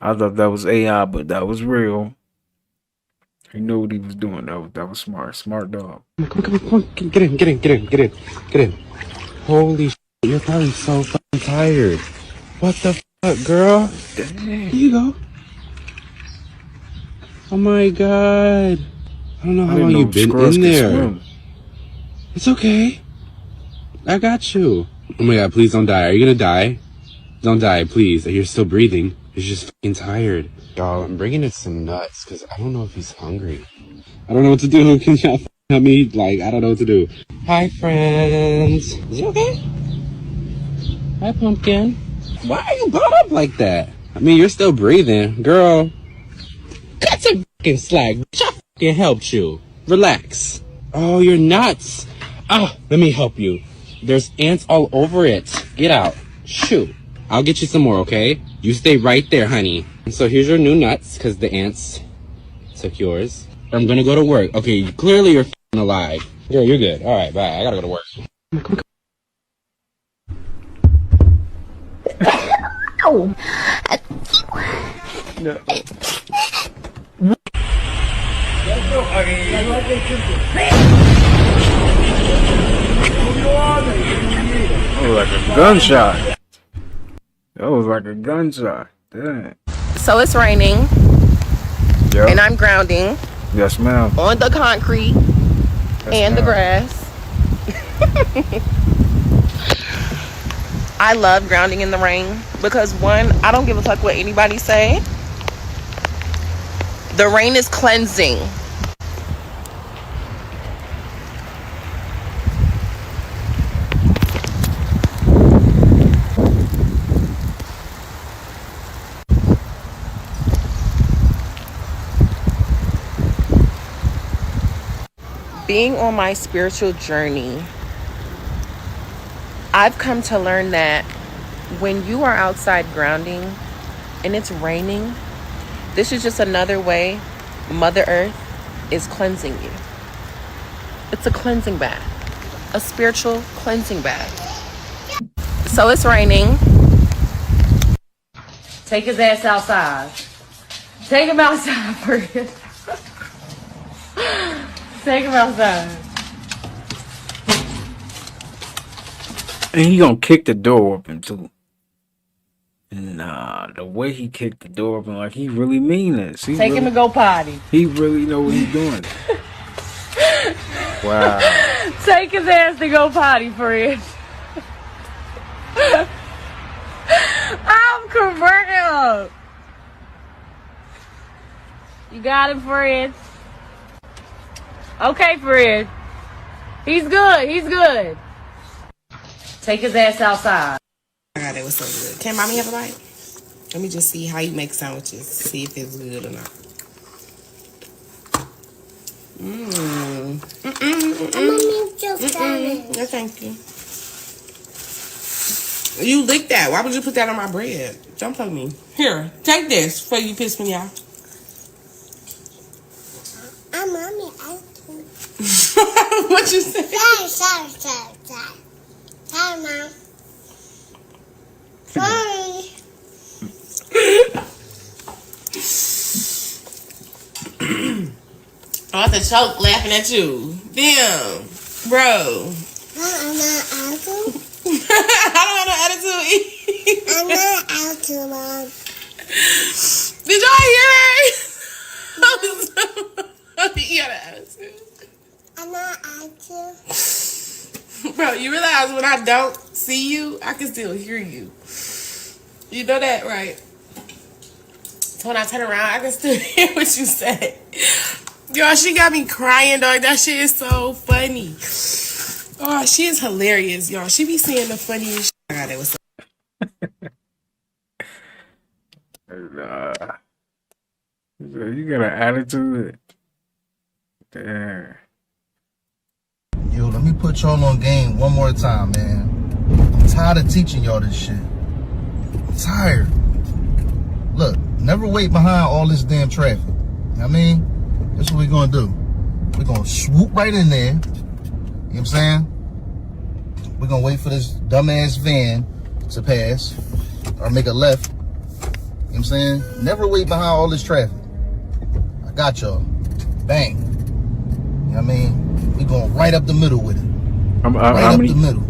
I thought that was AI, but that was real. He knew what he was doing. That was smart. Smart dog. Come on. Get in. Holy shit, you're probably so fucking tired. What the fuck, girl? Dang. Here you go. Oh my god. I don't know how long you've been in there. It's okay. I got you. Oh my god, please don't die. Are you gonna die? Don't die, please. You're still breathing. You're just fucking tired. Y'all, I'm bringing in some nuts because I don't know if he's hungry. I don't know what to do. Can y'all help me? Like, I don't know what to do. Hi, friends. Is he okay? Hi, Pumpkin. Why are you brought up like that? I mean, you're still breathing. Girl, cut some fucking slack. Bitch, I fucking helped you. Relax. Oh, you're nuts. Ah, let me help you. There's ants all over it. Get out. Shoot. I'll get you some more, okay? You stay right there, honey. So here's your new nuts, because the ants took yours. I'm gonna go to work. Okay, clearly you're f***ing alive. Girl, you're good. Alright, bye. I gotta go to work. Come Ow! No. Oh, like a gunshot. That was like a gunshot. Dang. So it's raining. Yep. And I'm grounding. Yes, ma'am. On the concrete and the grass. I love grounding in the rain because one, I don't give a fuck what anybody say. The rain is cleansing. Being on my spiritual journey, I've come to learn that when you are outside grounding and it's raining, this is just another way Mother Earth is cleansing you. It's a cleansing bath, a spiritual cleansing bath. So it's raining. Take his ass outside. Take him outside first. Take him outside. And he gonna kick the door open too. Nah, the way he kicked the door open, like he really mean this. Take him to go potty. He really know what he's doing. Wow. Take his ass to go potty, friend. I'm converted. You got it, Fred. Okay, Fred. He's good. He's good. Take his ass outside. Oh my God, that was so good. Can mommy have a bite? Let me just see how you make sandwiches. See if it's good or not. No, thank you. You licked that. Why would you put that on my bread? Don't play me. Here, take this before you piss me off. Mommy, What you say? Sorry, Mom. Sorry. I have to choke laughing at you. Damn, bro. I'm not attitude. I don't have no attitude. I'm not attitude, Mom. Did y'all hear her? You got an attitude. I'm not attitude. Bro, you realize when I don't see you, I can still hear you. You know that, right? So when I turn around, I can still hear what you say. Y'all, she got me crying, dog. That shit is so funny. Oh, she is hilarious, y'all. She be saying the funniest shit. Oh, God, that was so You got an attitude. Damn. Yo, let me put y'all on game one more time, man. I'm tired of teaching y'all this shit. I'm tired. Look, never wait behind all this damn traffic. You know what I mean? That's what we're gonna do. We're gonna swoop right in there. You know what I'm saying? We're gonna wait for this dumbass van to pass or make a left. You know what I'm saying? Never wait behind all this traffic. I got y'all. Bang. You know what I mean? We going right up the middle with it. Right up the middle.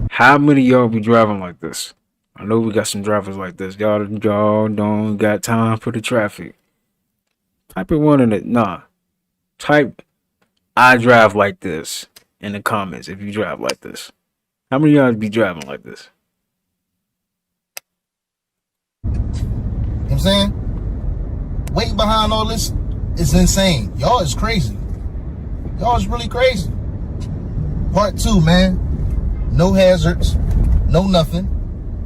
How many of y'all be driving like this? I know we got some drivers like this. Y'all don't got time for the traffic. Type in one in it. Nah. Type I drive like this in the comments if you drive like this. How many of y'all be driving like this? You know what I'm saying? Waiting behind all this is insane. Y'all is crazy. Y'all is really crazy. Part 2, man. No hazards. No nothing.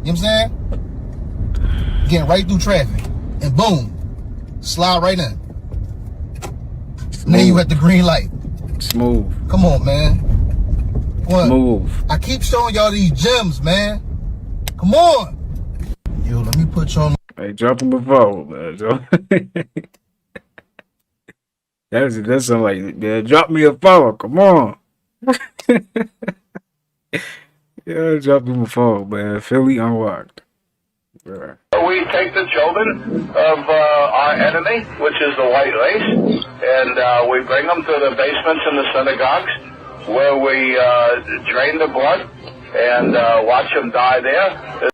You know what I'm saying? Getting right through traffic. And boom. Slide right in. Now you at the green light. Smooth. Come on, man. What? Smooth. I keep showing y'all these gems, man. Come on. Yo, let me put y'all on. Hey, drop him a follow, man. That's something like, yeah, drop me a follow. Come on. Yeah, drop him a follow, man. Philly Unlocked. Yeah. We take the children of our enemy, which is the white race, and we bring them to the basements in the synagogues where we drain the blood and watch them die there.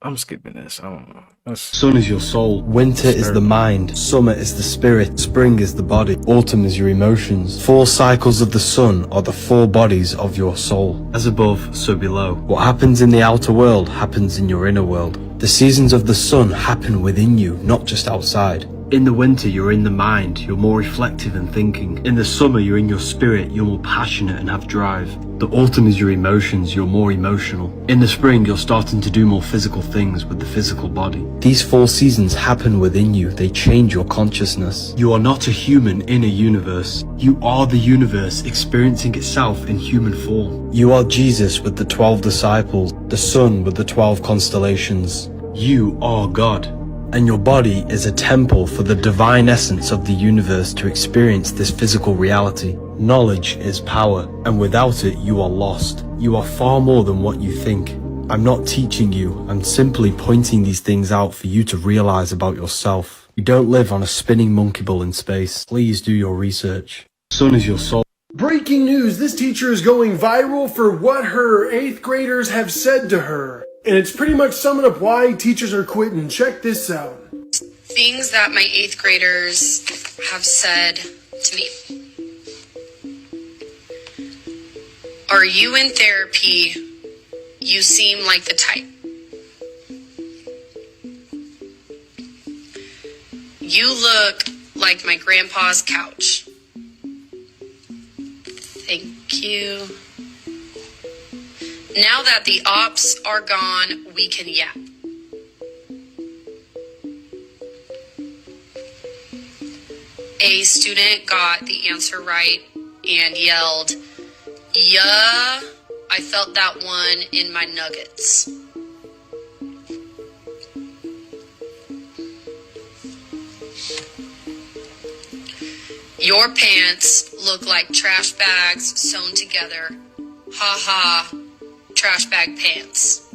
I'm skipping this. I don't know. Sun is your soul. Winter is the mind. Summer is the spirit. Spring is the body. Autumn is your emotions. 4 cycles of the sun are the 4 bodies of your soul. As above, so below. What happens in the outer world happens in your inner world. The seasons of the sun happen within you, not just outside. In the winter, you're in the mind, you're more reflective and thinking. In the summer, you're in your spirit, you're more passionate and have drive. The autumn is your emotions, you're more emotional. In the spring, you're starting to do more physical things with the physical body. These 4 seasons happen within you, they change your consciousness. You are not a human in a universe. You are the universe experiencing itself in human form. You are Jesus with the 12 disciples, the sun with the 12 constellations. You are God. And your body is a temple for the divine essence of the universe to experience this physical reality. Knowledge is power, and without it you are lost. You are far more than what you think. I'm not teaching you, I'm simply pointing these things out for you to realize about yourself. You don't live on a spinning monkey ball in space. Please do your research. Sun is your soul. Breaking news, this teacher is going viral for what her 8th graders have said to her. And it's pretty much summing up why teachers are quitting. Check this out. Things that my 8th graders have said to me. Are you in therapy? You seem like the type. You look like my grandpa's couch. Thank you. Now that the ops are gone, we can yap. A student got the answer right and yelled, "Yeah, I felt that one in my nuggets." Your pants look like trash bags sewn together. Ha ha, trash bag pants.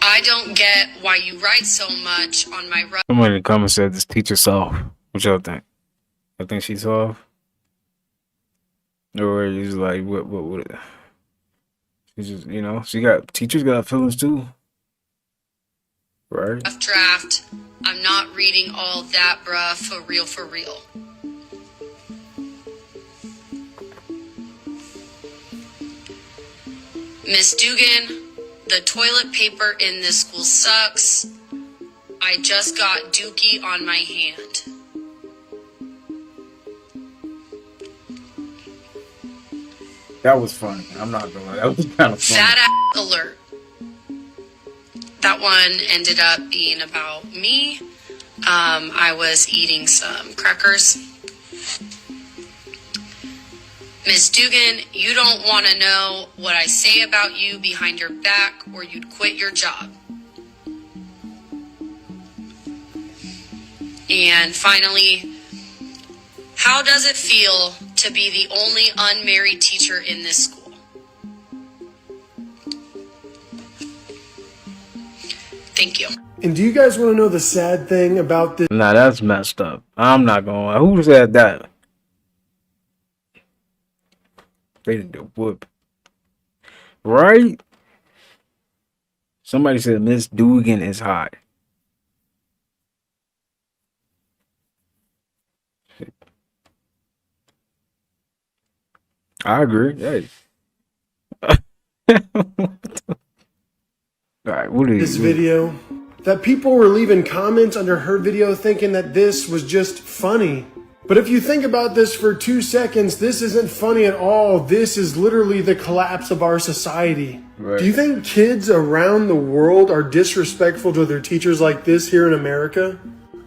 I don't get why you write so much on my Somebody in the comments said this teacher soft. What y'all think? I think she's soft. Or is like what? She's just, you know, teachers got feelings too. Right? rough draft. I'm not reading all that, bruh, for real, for real. Miss Dugan, the toilet paper in this school sucks. I just got dookie on my hand. That was funny. I'm not gonna lie. That was kind of funny. Fat ass alert. That one ended up being about me. I was eating some crackers. Miss Dugan, you don't want to know what I say about you behind your back or you'd quit your job. And finally, how does it feel to be the only unmarried teacher in this school? Thank you. And do you guys want to know the sad thing about this? Nah, that's messed up. I'm not gonna lie. Who said that? They didn't do whoop. Right? Somebody said Miss Dugan is hot. I agree. Hey. Alright, what is this video? That people were leaving comments under her video thinking that this was just funny. But if you think about this for 2 seconds, this isn't funny at all. This is literally the collapse of our society. Right. Do you think kids around the world are disrespectful to their teachers like this here in America?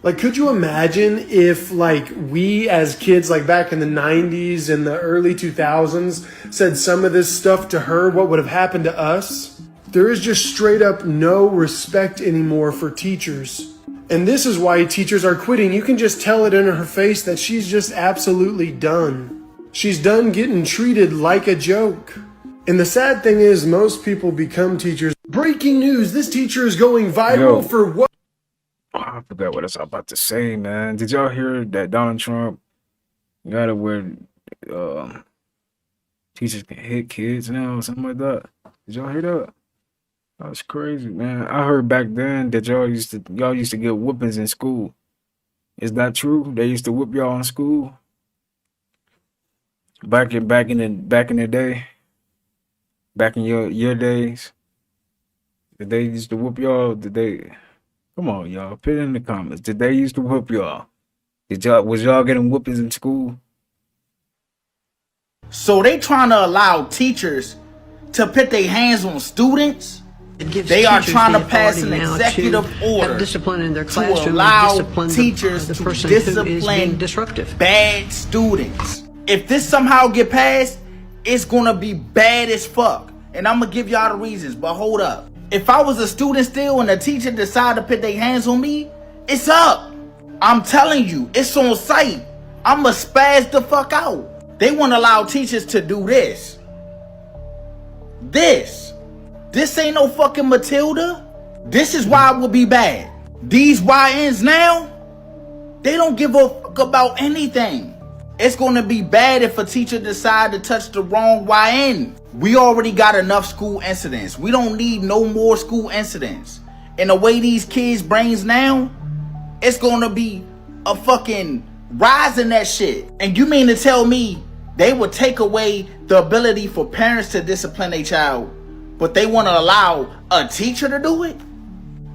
Like, could you imagine if, like, we as kids, like back in the 90s and the early 2000s, said some of this stuff to her, what would have happened to us? There is just straight up no respect anymore for teachers. And this is why teachers are quitting. You can just tell it in her face that she's just absolutely done. She's done getting treated like a joke. And the sad thing is, most people become teachers. Breaking news, this teacher is going viral for what? Oh, I forgot what I was about to say, man. Did y'all hear that Donald Trump got it where teachers can hit kids now or something like that? Did y'all hear that? That's crazy, man. I heard back then that y'all used to get whoopings in school. Is that true? They used to whoop y'all in school? Back in the day? Back in your days? Did they used to whoop y'all? Did they? Come on, y'all. Put it in the comments. Did they used to whoop y'all? Was y'all getting whoopings in school? So they trying to allow teachers to put their hands on students? They are trying to pass an executive order to allow teachers to discipline bad students. If this somehow get passed, it's gonna be bad as fuck. And I'm gonna give y'all the reasons, but hold up. If I was a student still and a teacher decided to put their hands on me, it's up. I'm telling you, it's on site. I'ma spaz the fuck out. They wanna allow teachers to do this. This ain't no fucking Matilda. This is why it will be bad. These YNs now, they don't give a fuck about anything. It's gonna be bad if a teacher decide to touch the wrong YN. We already got enough school incidents. We don't need no more school incidents. And the way these kids' brains now, it's gonna be a fucking rise in that shit. And you mean to tell me they would take away the ability for parents to discipline their child but they want to allow a teacher to do it?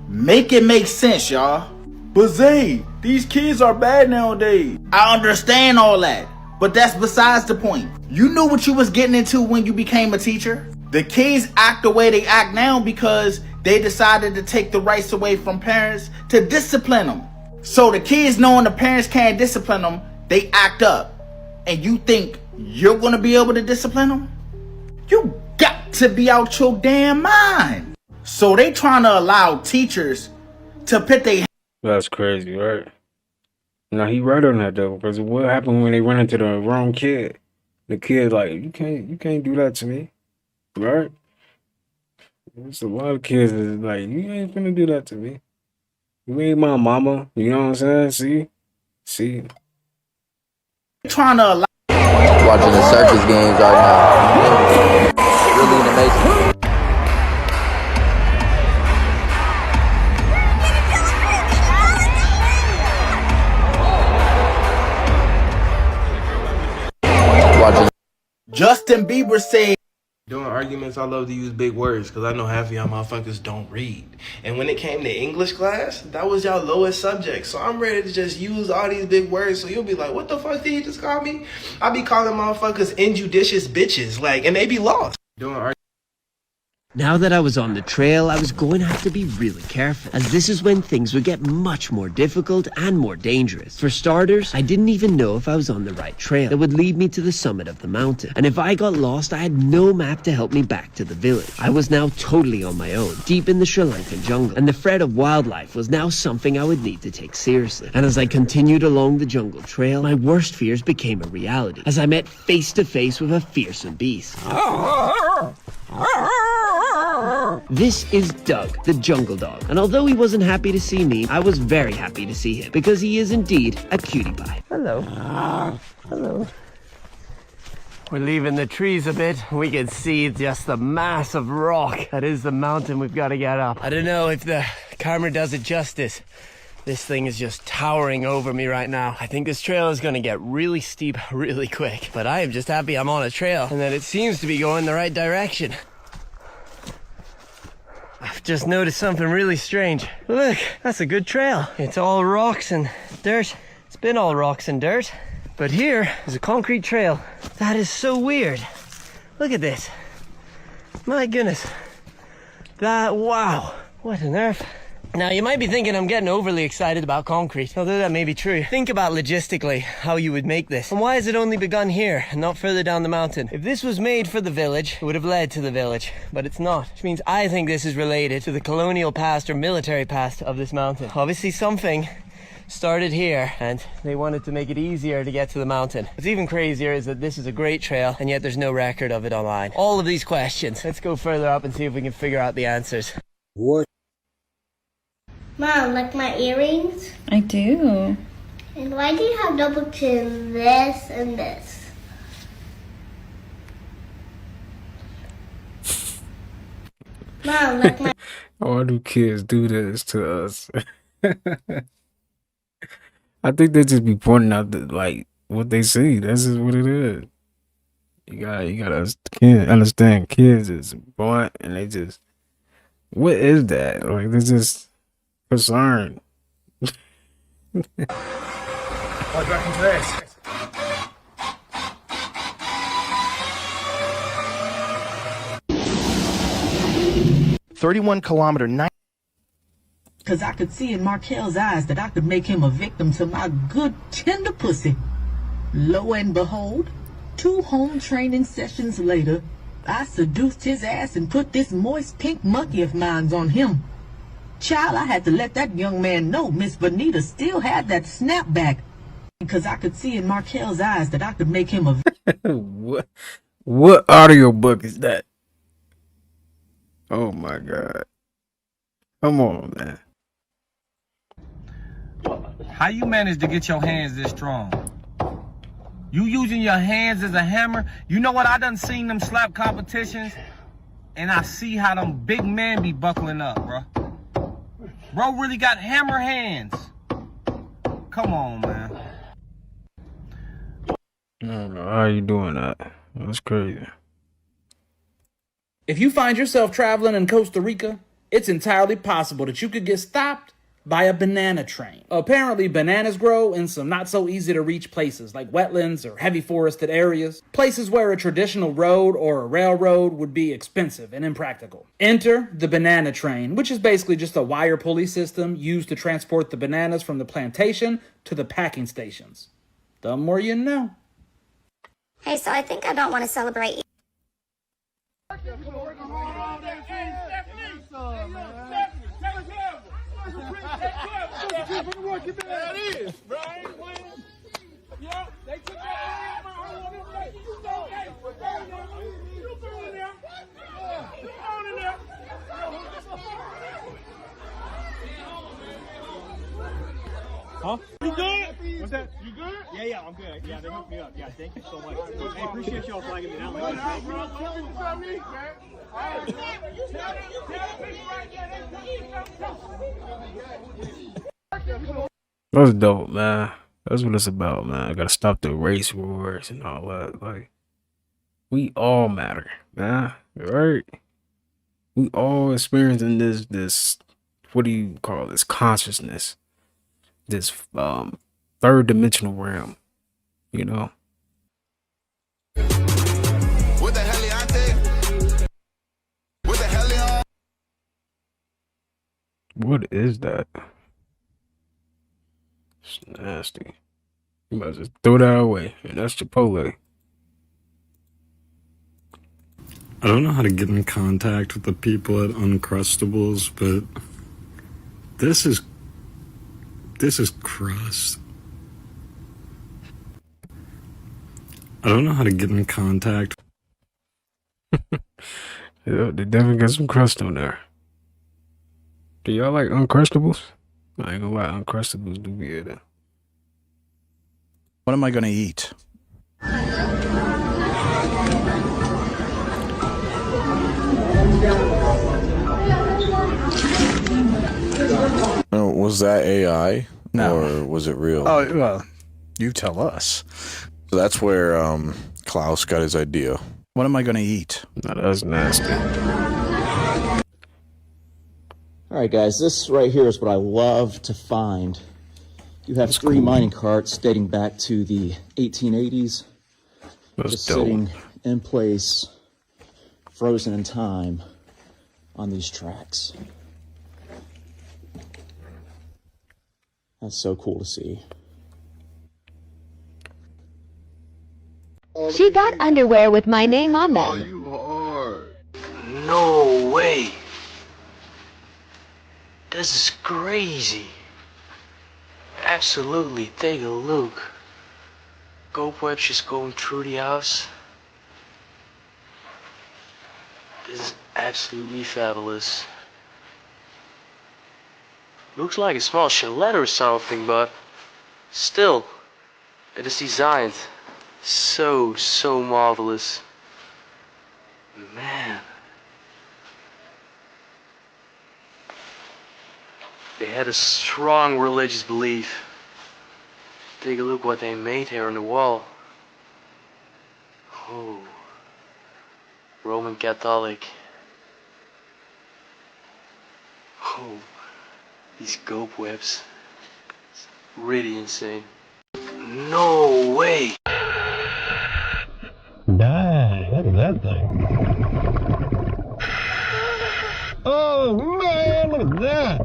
Make it make sense, y'all. But Zay, these kids are bad nowadays. I understand all that, but that's besides the point. You knew what you was getting into when you became a teacher. The kids act the way they act now because they decided to take the rights away from parents to discipline them. So the kids, knowing the parents can't discipline them, they act up. And you think you're going to be able to discipline them? You got to be out your damn mind. So they trying to allow teachers to put their... That's crazy, right? Now he right on that though, because what happened when they run into the wrong kid? The kid like, you can't do that to me, right? There's a lot of kids that's like, you ain't gonna do that to me. You ain't my mama. You know what I'm saying? See. Trying to allow... Watching the circus games right now. Really amazing. Justin Bieber said, during arguments, I love to use big words because I know half of y'all motherfuckers don't read. And when it came to English class, that was y'all lowest subject. So I'm ready to just use all these big words. So you'll be like, what the fuck did he just call me? I be calling motherfuckers injudicious bitches, like, and they be lost. Now that I was on the trail, I was going to have to be really careful, as this is when things would get much more difficult and more dangerous. For starters, I didn't even know if I was on the right trail that would lead me to the summit of the mountain. And if I got lost, I had no map to help me back to the village. I was now totally on my own, deep in the Sri Lankan jungle, and the threat of wildlife was now something I would need to take seriously. And as I continued along the jungle trail, my worst fears became a reality, as I met face to face with a fearsome beast. This is Doug, the jungle dog, and although he wasn't happy to see me, I was very happy to see him, because he is indeed a cutie pie. Hello. Hello. We're leaving the trees a bit. We can see just the mass of rock that is the mountain we've got to get up. I don't know if the camera does it justice. This thing is just towering over me right now. I think this trail is going to get really steep really quick, but I am just happy I'm on a trail and that it seems to be going the right direction. I've just noticed something really strange. Look, that's a good trail. It's all rocks and dirt. It's been all rocks and dirt. But here is a concrete trail. That is so weird. Look at this. My goodness. Wow. What on earth? Now, you might be thinking I'm getting overly excited about concrete, although that may be true. Think about logistically how you would make this. And why has it only begun here and not further down the mountain? If this was made for the village, it would have led to the village, but it's not. Which means I think this is related to the colonial past or military past of this mountain. Obviously something started here and they wanted to make it easier to get to the mountain. What's even crazier is that this is a great trail and yet there's no record of it online. All of these questions. Let's go further up and see if we can figure out the answers. What? Mom, like my earrings? I do. And why do you have double chin, this and this? Mom, like my... Why do kids do this to us? I think they just be pointing out like what they see. That's just what it is. You gotta understand kids is born and they just, what is that? Like they're just concerned. Oh, back into this. 31-kilometer night. Because I could see in Markel's eyes that I could make him a victim to my good, tender pussy. Lo and behold, 2 home training sessions later, I seduced his ass and put this moist pink monkey of mine on him. Child, I had to let that young man know Miss Bonita still had that snapback. Because I could see in Markel's eyes that I could make him a... What audio book is that? Oh my God. Come on, man. How you manage to get your hands this strong? You using your hands as a hammer? You know what? I done seen them slap competitions, and I see how them big men be buckling up, bro. Bro really got hammer hands. Come on, man. I don't know how you doing that. That's crazy. If you find yourself traveling in Costa Rica, it's entirely possible that you could get stopped by a banana train. Apparently, bananas grow in some not so easy to reach places like wetlands or heavy forested areas, places where a traditional road or a railroad would be expensive and impractical. Enter the banana train, which is basically just a wire pulley system used to transport the bananas from the plantation to the packing stations. The more you know. Hey, so I think I don't want to celebrate. Huh? You good? What's that? You good? Yeah, I'm good. Yeah, they hooked me up. Yeah, thank you so much. I appreciate y'all flagging me down like that. That's dope, man. That's what it's about, man. I gotta stop the race wars and all that. Like, we all matter, man. Right? We all experiencing this. What do you call this? Consciousness. This third dimensional realm, you know. What the hell, What the hell, What is that? It's nasty. You might just throw that away, and that's Chipotle. I don't know how to get in contact with the people at Uncrustables, but this is crust. I don't know how to get in contact. Yeah, they definitely got some crust on there. Do y'all like Uncrustables? I ain't gonna lie, Uncrustables do be there. What am I gonna eat? Was that AI? No. Or was it real? Oh, well, you tell us. So that's where Klaus got his idea. What am I going to eat? No, that's nasty. All right, guys, this right here is what I love to find. You have three mining carts dating back to the 1880s. That's just dope. sitting in place, frozen in time on these tracks. That's so cool to see. She got underwear with my name on them. Oh, you hard. No way. This is crazy. Absolutely, take a look. Cobwebs just going through the house. This is absolutely fabulous. Looks like a small chalet or something, but still, it is designed so marvelous. Man. They had a strong religious belief. Take a look what they made here on the wall. Oh. Roman Catholic. Oh. These cobwebs. It's really insane. No way! Dang, look at that thing. Oh man, look at that.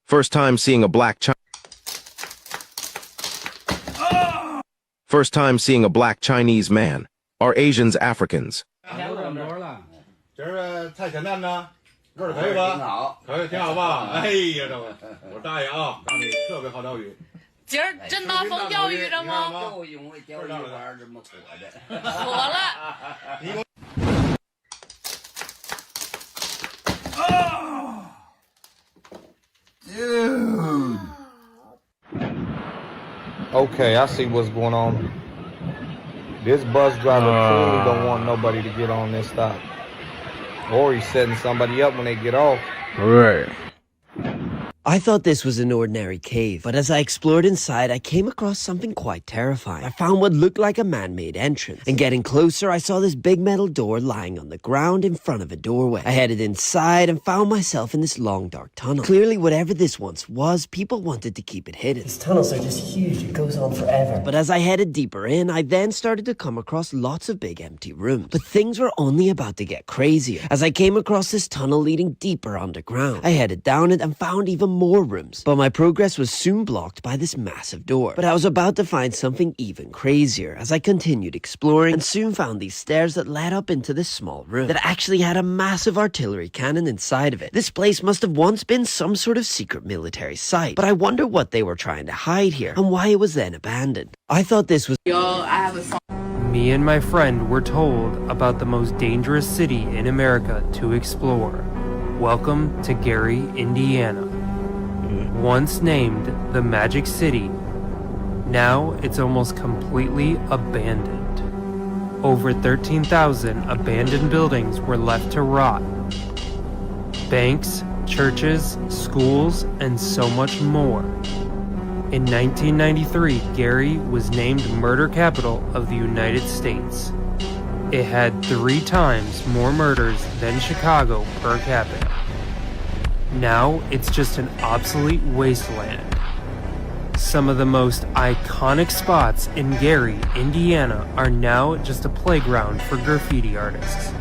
First time seeing a black First time seeing a black Chinese man. Are Asians Africans? 今儿菜咸蛋呢，味儿可以吧？挺好，可以，挺好吧？哎呀，这我大爷啊，大爷特别好钓鱼。今儿真大风钓鱼了吗？就因为钓鱼玩这么火的，火了。Dude. Okay, I see what's going on. This bus driver clearly don't want nobody to get on this stop. Or he's setting somebody up when they get off. Right. I thought this was an ordinary cave, but as I explored inside, I came across something quite terrifying. I found what looked like a man-made entrance, and getting closer, I saw this big metal door lying on the ground in front of a doorway. I headed inside and found myself in this long, dark tunnel. Clearly, whatever this once was, people wanted to keep it hidden. These tunnels are just huge, it goes on forever. But as I headed deeper in, I then started to come across lots of big empty rooms. But things were only about to get crazier. As I came across this tunnel leading deeper underground, I headed down it and found even more rooms, but my progress was soon blocked by this massive door. But I was about to find something even crazier as I continued exploring and soon found these stairs that led up into this small room that actually had a massive artillery cannon inside of it. This place must have once been some sort of secret military site, but I wonder what they were trying to hide here and why it was then abandoned. I thought this was... Me and my friend were told about the most dangerous city in America to explore. Welcome to Gary, Indiana. Once named the Magic City, now it's almost completely abandoned. Over 13,000 abandoned buildings were left to rot. Banks, churches, schools, and so much more. In 1993, Gary was named murder capital of the United States. It had 3 times more murders than Chicago per capita. Now it's just an obsolete wasteland. Some of the most iconic spots in Gary, Indiana are now just a playground for graffiti artists.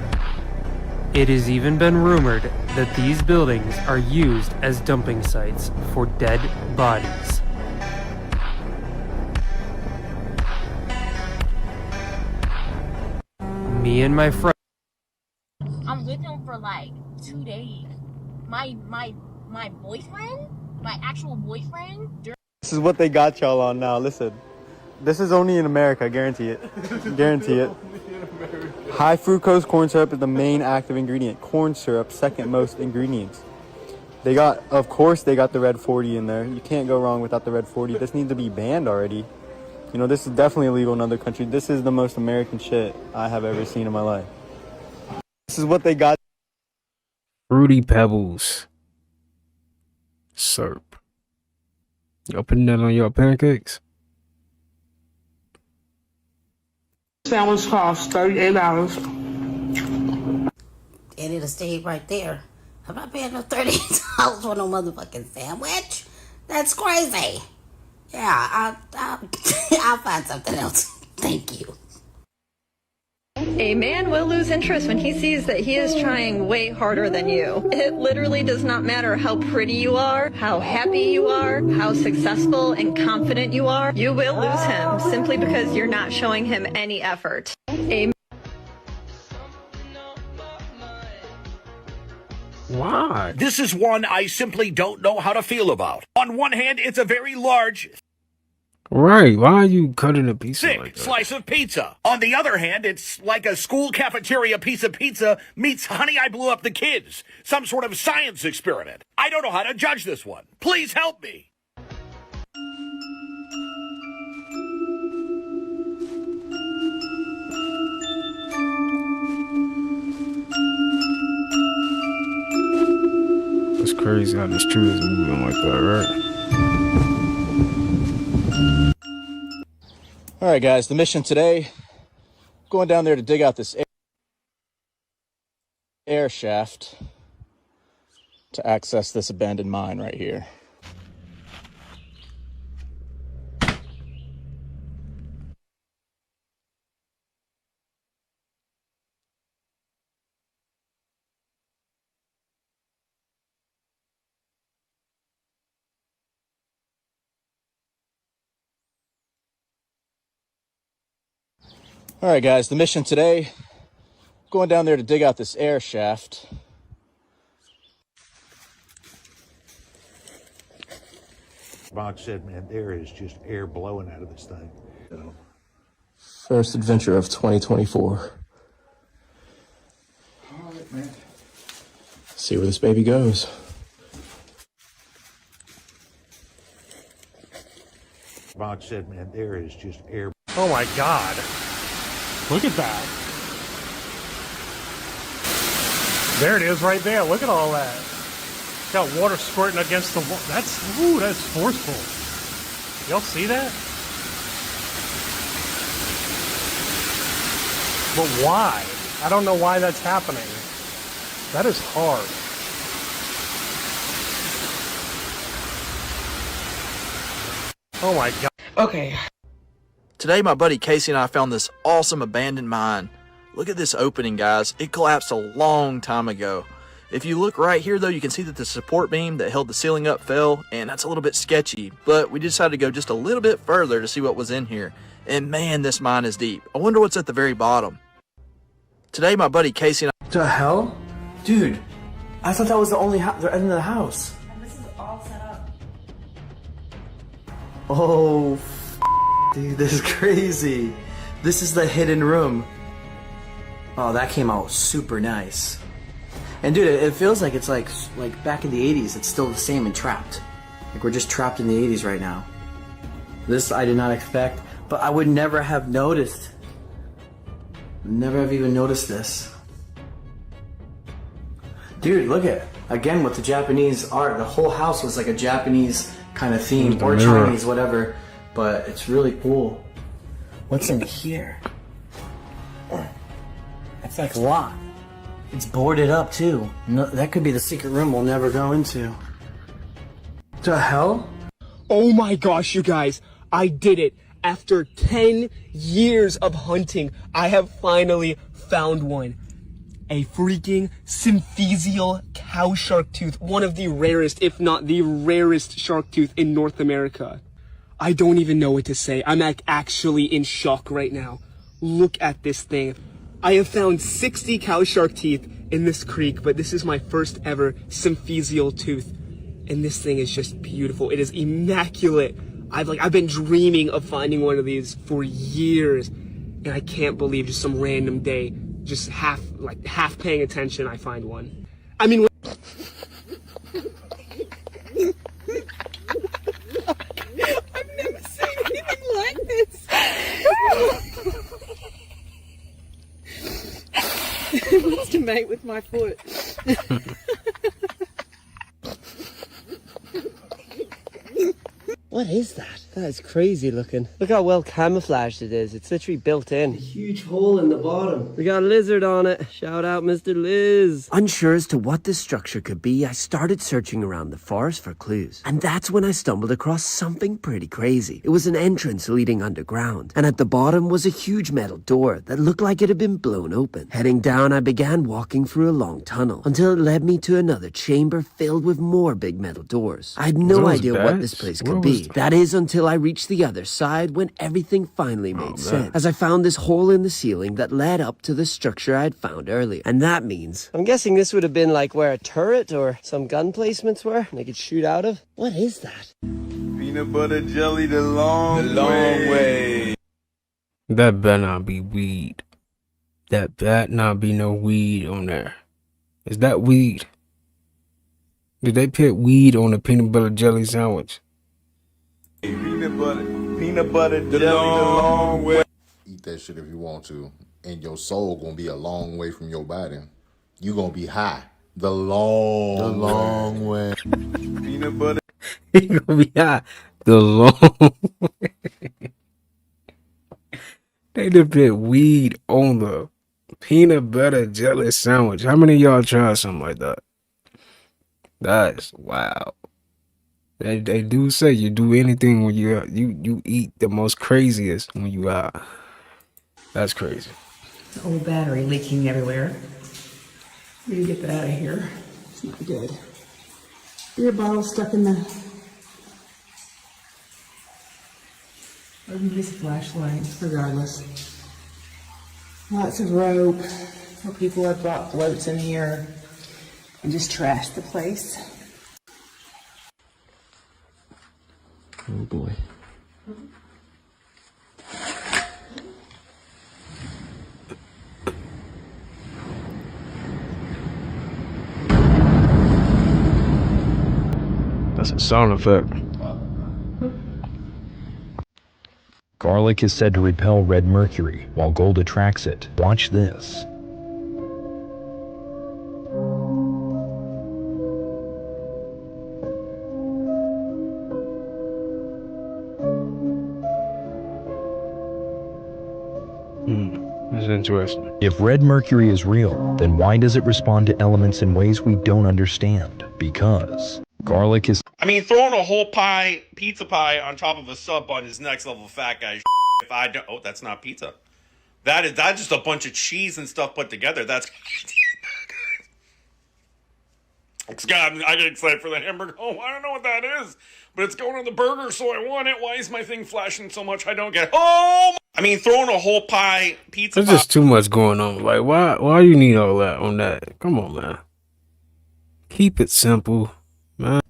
It has even been rumored that these buildings are used as dumping sites for dead bodies. Me and my friend... I'm with him for like 2 days. My boyfriend, my actual boyfriend. This is what they got y'all on now. Listen, this is only in America. I guarantee it. Guarantee it. High fructose corn syrup is the main active ingredient. Corn syrup, second most ingredients. Of course, they got the red 40 in there. You can't go wrong without the red 40. This needs to be banned already. You know, this is definitely illegal in other countries. This is the most American shit I have ever seen in my life. This is what they got. Fruity Pebbles. Syrup. Y'all putting that on your pancakes? Sandwich costs $38. And it'll stay right there. I'm not paying no $38 for no motherfucking sandwich. That's crazy. Yeah, I'll find something else. Thank you. A man will lose interest when he sees that he is trying way harder than you. It literally does not matter how pretty you are, how happy you are, how successful and confident you are. You will lose him simply because you're not showing him any effort. Why? This is one I simply don't know how to feel about. On one hand, it's a very large... Right, why are you cutting a piece thick like that? slice of pizza. On the other hand, it's like a school cafeteria piece of pizza meets Honey, I Blew Up the Kids. Some sort of science experiment. I don't know how to judge this one. Please help me. It's crazy how this tree is moving like that, right? All right, guys, the mission today, going down there to dig out this air shaft to access this abandoned mine right here. All right, guys, the mission today, going down there to dig out this air shaft. Box said, man, there is just air blowing out of this thing. First adventure of 2024. All right, man. See where this baby goes. Box said, man, there is just air. Oh my God. Look at that. There it is right there. Look at all that. Got water squirting against the wall. That's forceful. Y'all see that? But why? I don't know why that's happening. That is hard. Oh my god. Okay. Today my buddy Casey and I found this awesome abandoned mine. Look at this opening, guys. It collapsed a long time ago. If you look right here though, you can see that the support beam that held the ceiling up fell, and that's a little bit sketchy. But we decided to go just a little bit further to see what was in here. And man, this mine is deep. I wonder what's at the very bottom. Today my buddy Casey and I— The hell? Dude, I thought that was the only the end of the house. And this is all set up. Oh, dude, this is crazy. This is the hidden room. Oh, that came out super nice. And dude, it feels like it's like back in the 80s. It's still the same and trapped. Like we're just trapped in the 80s right now. This I did not expect, but I would never have noticed. Never have even noticed this. Dude, look at, again with the Japanese art, the whole house was like a Japanese kind of theme, or Chinese, whatever, but it's really cool. What's in here? It's like locked. It's boarded up too. No, that could be the secret room we'll never go into. The hell? Oh my gosh, you guys, I did it. After 10 years of hunting, I have finally found one. A freaking symphysial cow shark tooth, one of the rarest, if not the rarest shark tooth in North America. I don't even know what to say. I'm actually in shock right now. Look at this thing. I have found 60 cow shark teeth in this creek, but this is my first ever symphysial tooth. And this thing is just beautiful. It is immaculate. I've been dreaming of finding one of these for years, and I can't believe just some random day, just half paying attention, I find one. I mean, I've never seen anything like this. It wants to mate with my foot. What is that? That is crazy looking. Look how well camouflaged it is. It's literally built in. A huge hole in the bottom. We got a lizard on it. Shout out Mr. Liz. Unsure as to what this structure could be, I started searching around the forest for clues. And that's when I stumbled across something pretty crazy. It was an entrance leading underground. And at the bottom was a huge metal door that looked like it had been blown open. Heading down, I began walking through a long tunnel until it led me to another chamber filled with more big metal doors. I had no idea what this place could be. That is until I reached the other side when everything finally made sense. As I found this hole in the ceiling that led up to the structure I had found earlier. And that means, I'm guessing this would have been like where a turret or some gun placements were and they could shoot out of. What is that? Peanut butter jelly the long way. That better not be weed. That better not be no weed on there. Is that weed? Did they put weed on a peanut butter jelly sandwich? Peanut butter jelly the long way. Eat that shit if you want to, and your soul gonna be a long way from your body. You gonna be high the long way. Peanut butter. You gonna be high the long way. They done put weed on the peanut butter jelly sandwich. How many of y'all tried something like that? That's wow. They do say you do anything when you eat the most craziest when you are. That's crazy. The old battery leaking everywhere. We need to get that out of here. It's not good. Beer bottle stuck in the... I can use a flashlight, regardless. Lots of rope. More people have brought floats in here and just trashed the place. Oh boy. That's a sound effect. Garlic is said to repel red mercury, while gold attracts it. Watch this. interesting. If red mercury is real, then why does it respond to elements in ways we don't understand? Because garlic is... I mean, throwing a whole pizza pie on top of a sub bun is next level fat guy. If I don't, oh, that's not pizza. That's just a bunch of cheese and stuff put together. That's. God, I get excited for the hamburger. Oh, I don't know what that is, but it's going on the burger, so I want it. Why is my thing flashing so much? I don't get. Oh, I mean, throwing a whole pizza. There's just too much going on. Like, why you need all that on that? Come on, man. Keep it simple, man.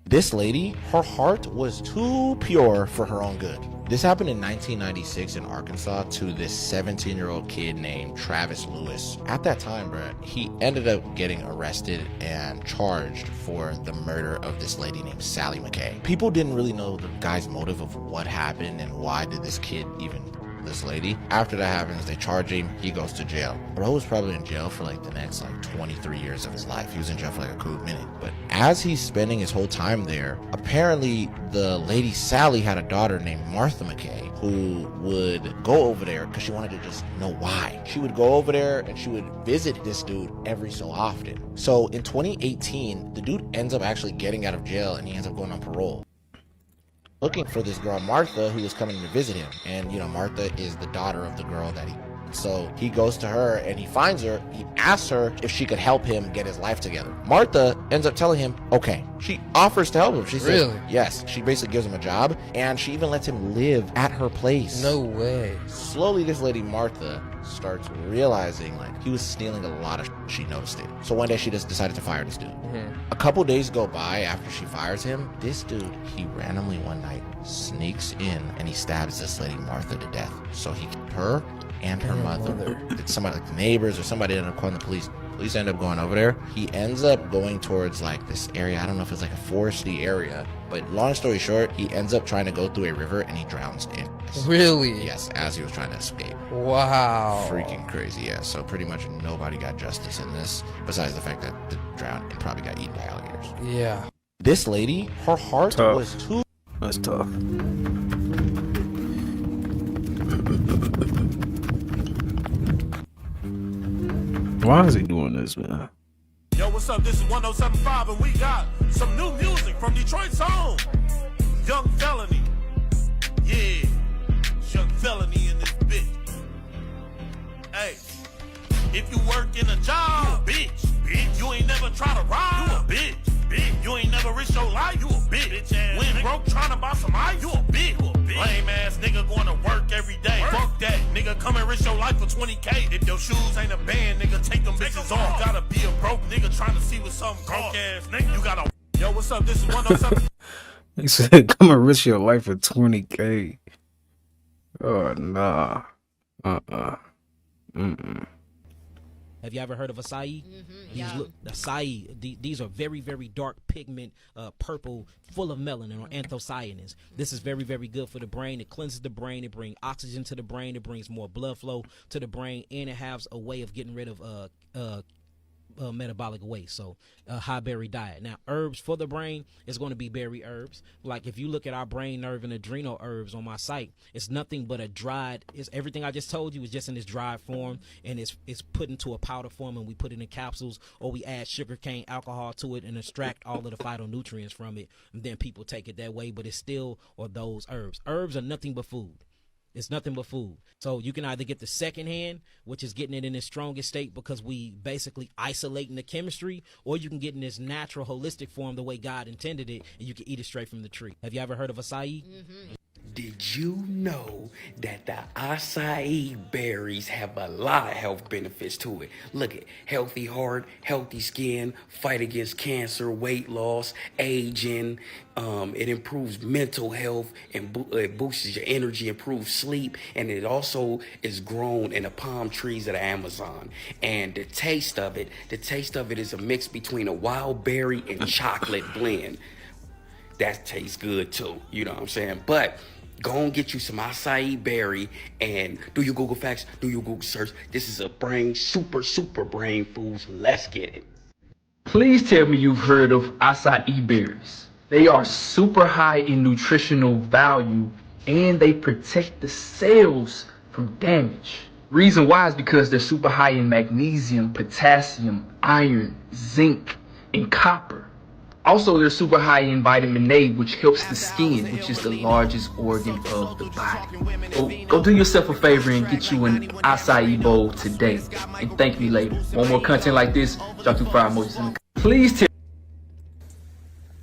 This lady, her heart was too pure for her own good. This happened in 1996 in Arkansas to this 17-year-old kid named Travis Lewis. At that time, bruh, he ended up getting arrested and charged for the murder of this lady named Sally McKay. People didn't really know the guy's motive of what happened and why did this kid even this lady. After that happens, they charge him, he goes to jail. Bro was probably in jail for like the next 23 years of his life. He was in jail for like a cool minute. But as he's spending his whole time there, apparently the lady Sally had a daughter named Martha McKay who would go over there because she wanted to just know why. She would go over there and she would visit this dude every so often. So in 2018, the dude ends up actually getting out of jail and he ends up going on parole, looking for this girl Martha who was coming to visit him. And you know, Martha is the daughter of the girl that so he goes to her and he finds her. He asks her if she could help him get his life together. Martha ends up telling him okay. She offers to help him. She says yes. She basically gives him a job and she even lets him live at her place. No way. Slowly this lady Martha starts realizing like he was stealing a lot of she noticed it. So one day she just decided to fire this dude. A couple days go by after she fires him. This dude, he randomly one night sneaks in and he stabs this lady Martha to death. So he killed her and her mother. It's somebody like the neighbors or somebody ended up calling the police. Police end up going over there. He ends up going towards like this area. I don't know if it's like a foresty area, but long story short, he ends up trying to go through a river and he drowns in. Really? Yes, as he was trying to escape. Wow. Freaking crazy, yeah. So pretty much nobody got justice in this, besides the fact that the drowned and probably got eaten by alligators. Yeah. This lady, her heart was too... That's tough. Why is he doing this, man? Yo, what's up? This is 1075 and we got some new music from Detroit's own Young Felony. Yeah, it's Young Felony in this bitch. Hey, if you work in a job, you a bitch. You ain't never try to rob, you a bitch. You ain't never risk your life, you a bitch. When broke trying to buy some ice, you a bitch. Lame ass nigga going to work every day. Fuck that, nigga, come and risk your life for 20K. If your shoes ain't a band, nigga, take them bitches off. Gotta be a broke nigga trying to see what something broke ass nigga. You gotta. Yo, what's up? This is 107. He said, come and risk your life for 20K. Oh, nah. Have you ever heard of acai? Acai, these are very, very dark pigment, purple, full of melanin or anthocyanins. This is very, very good for the brain. It cleanses the brain. It brings oxygen to the brain. It brings more blood flow to the brain, and it has a way of getting rid of metabolic waste. So high berry diet. Now herbs for the brain is going to be berry herbs. Like if you look at our brain, nerve, and adrenal herbs on my site, it's nothing but a dried, it's everything I just told you is just in this dried form, and it's put into a powder form, and we put it in capsules, or we add sugar cane alcohol to it and extract all of the phytonutrients from it, and then people take it that way. But it's still, or those herbs are nothing but food. It's nothing but food. So you can either get the second hand, which is getting it in its strongest state because we basically isolating the chemistry, or you can get in this natural, holistic form the way God intended it, and you can eat it straight from the tree. Have you ever heard of acai? Did you know that the acai berries have a lot of health benefits to it? Look at healthy heart, healthy skin, fight against cancer, weight loss, aging. It improves mental health and it boosts your energy, improves sleep, and it also is grown in the palm trees of the Amazon. And the taste of it is a mix between a wild berry and chocolate blend. That tastes good too, you know what I'm saying? But go and get you some acai berry and do your Google facts, do your Google search. This is a super brain foods. Let's get it. Please tell me you've heard of acai berries. They are super high in nutritional value and they protect the cells from damage. Reason why is because they're super high in magnesium, potassium, iron, zinc, and copper. Also, they're super high in vitamin A, which helps the skin, which is the largest organ of the body. Go do yourself a favor and get you an acai bowl today. And thank me later. Want more content like this? Drop 2 fire emojis in the Please tell.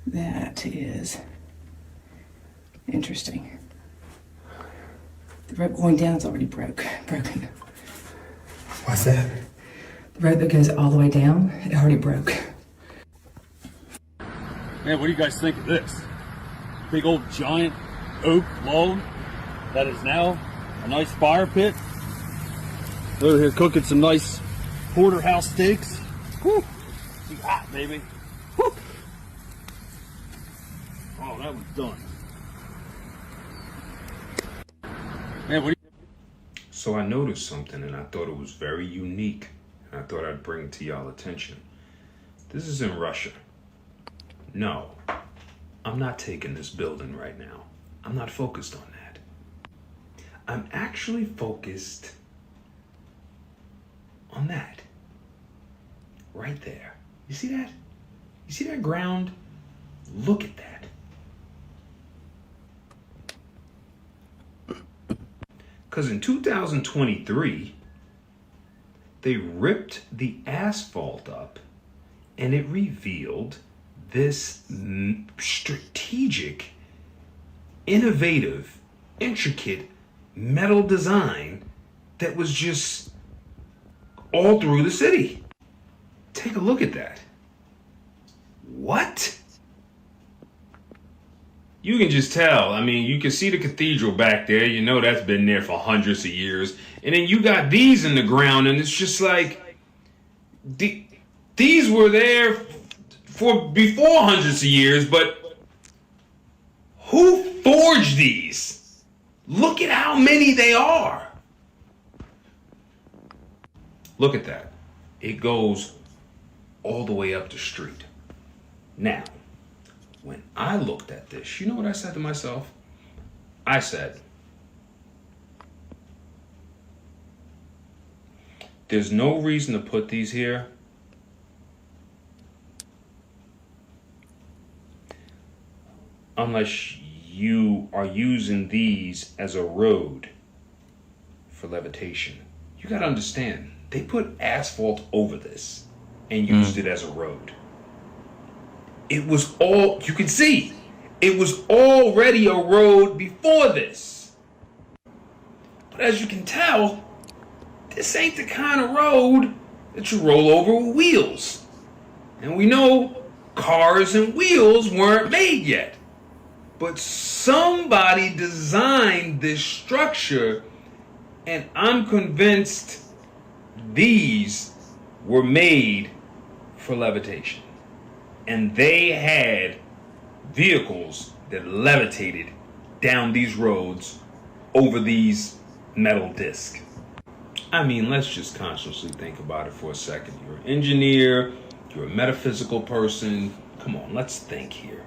That is interesting. The rope going down is already broken. What's that? The rope that goes all the way down, it already broke. Man, what do you guys think of this? Big old giant oak log that is now a nice fire pit. Over here cooking some nice porterhouse steaks. Whew. Too hot, baby. Whew. Oh, that was done. Man, what do you... So I noticed something and I thought it was very unique and I thought I'd bring it to y'all attention. This is in Russia. No, I'm not taking this building right now. I'm not focused on that. I'm actually focused on that. Right there. You see that? You see that ground? Look at that. Because in 2023, they ripped the asphalt up and it revealed this strategic, innovative, intricate metal design that was just all through the city. Take a look at that. What? You can just tell. I mean, you can see the cathedral back there. You know that's been there for hundreds of years. And then you got these in the ground, and it's just like, these were there for before hundreds of years, but who forged these? Look at how many they are. Look at that. It goes all the way up the street. Now, when I looked at this, you know what I said to myself? I said, there's no reason to put these here unless you are using these as a road for levitation. You gotta understand, they put asphalt over this and used it as a road. It was all, you can see, it was already a road before this. But as you can tell, this ain't the kind of road that you roll over with wheels. And we know cars and wheels weren't made yet. But somebody designed this structure, and I'm convinced these were made for levitation. And they had vehicles that levitated down these roads over these metal discs. I mean, let's just consciously think about it for a second. You're an engineer, you're a metaphysical person. Come on, let's think here.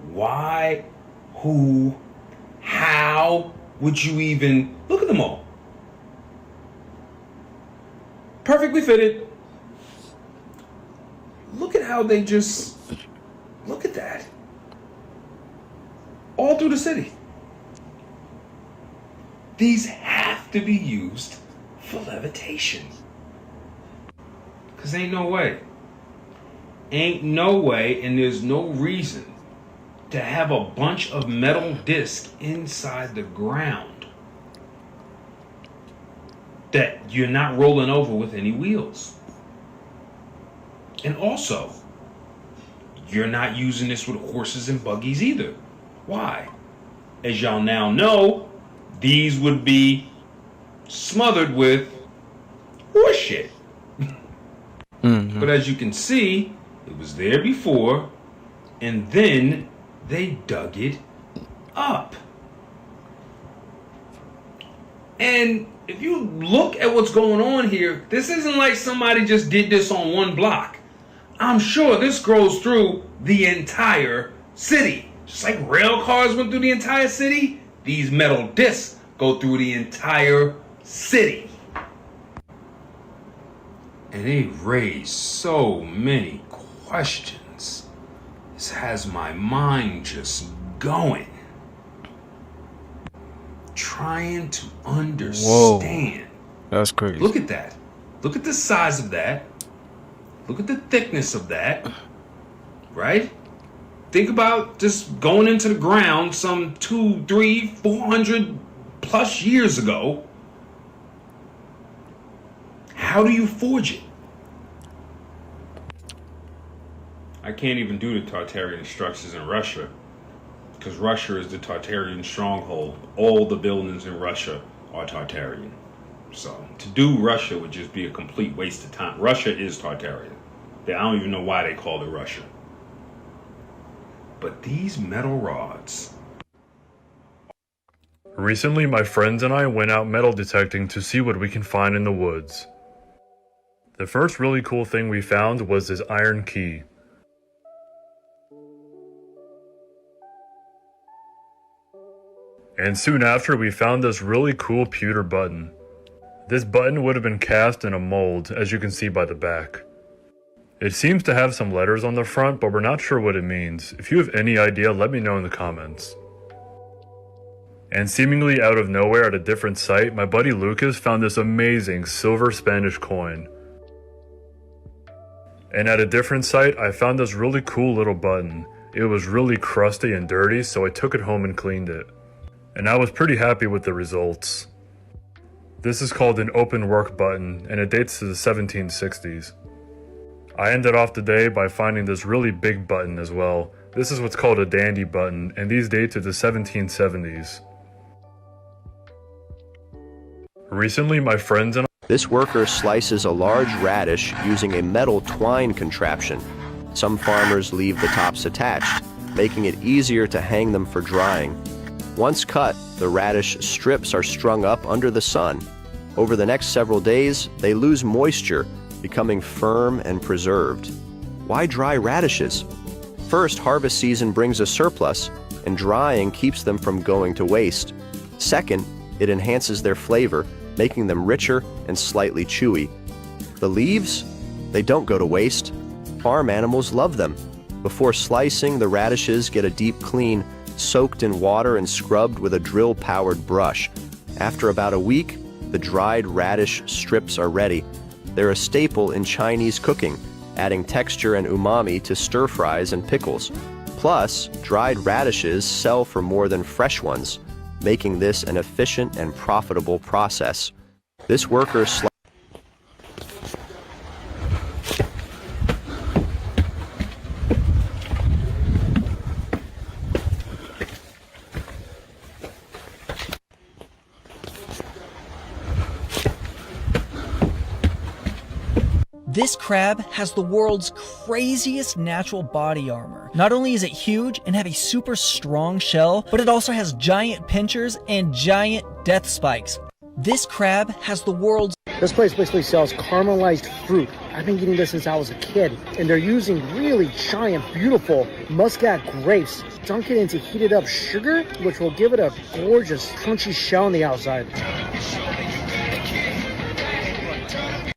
Why, who, how would you even look at them all? Perfectly fitted. Look at how they just, look at that. All through the city. These have to be used for levitation. Because ain't no way. Ain't no way, and there's no reason to have a bunch of metal discs inside the ground that you're not rolling over with any wheels. And also, you're not using this with horses and buggies either. Why? As y'all now know, these would be smothered with horse shit. But as you can see, it was there before, and then they dug it up. And if you look at what's going on here, this isn't like somebody just did this on one block. I'm sure this goes through the entire city. Just like rail cars went through the entire city, these metal discs go through the entire city. And they raise so many questions. This has my mind just going. Trying to understand. Whoa, that's crazy. Look at that. Look at the size of that. Look at the thickness of that. Right? Think about just going into the ground some 200, 300, 400 plus years ago. How do you forge it? I can't even do the Tartarian structures in Russia because Russia is the Tartarian stronghold. All the buildings in Russia are Tartarian. So to do Russia would just be a complete waste of time. Russia is Tartarian. I don't even know why they called it Russia. But these metal rods. Recently, my friends and I went out metal detecting to see what we can find in the woods. The first really cool thing we found was this iron key. And soon after, we found this really cool pewter button. This button would have been cast in a mold, as you can see by the back. It seems to have some letters on the front, but we're not sure what it means. If you have any idea, let me know in the comments. And seemingly out of nowhere at a different site, my buddy Lucas found this amazing silver Spanish coin. And at a different site, I found this really cool little button. It was really crusty and dirty, so I took it home and cleaned it. And I was pretty happy with the results. This is called an open work button, and it dates to the 1760s. I ended off the day by finding this really big button as well. This is what's called a dandy button, and these date to the 1770s. Recently, my friends and This worker slices a large radish using a metal twine contraption. Some farmers leave the tops attached, making it easier to hang them for drying. Once cut, the radish strips are strung up under the sun. Over the next several days, they lose moisture, becoming firm and preserved. Why dry radishes? First, harvest season brings a surplus, and drying keeps them from going to waste. Second, it enhances their flavor, making them richer and slightly chewy. The leaves? They don't go to waste. Farm animals love them. Before slicing, the radishes get a deep clean, soaked in water and scrubbed with a drill-powered brush. After about a week, the dried radish strips are ready. They're a staple in Chinese cooking, adding texture and umami to stir-fries and pickles. Plus, dried radishes sell for more than fresh ones, making this an efficient and profitable process. This worker This crab has the world's craziest natural body armor. Not only is it huge and have a super strong shell, but it also has giant pinchers and giant death spikes. This crab has the world's... This place basically sells caramelized fruit. I've been eating this since I was a kid, and they're using really giant, beautiful muscat grapes. Dunk it into heated up sugar, which will give it a gorgeous, crunchy shell on the outside.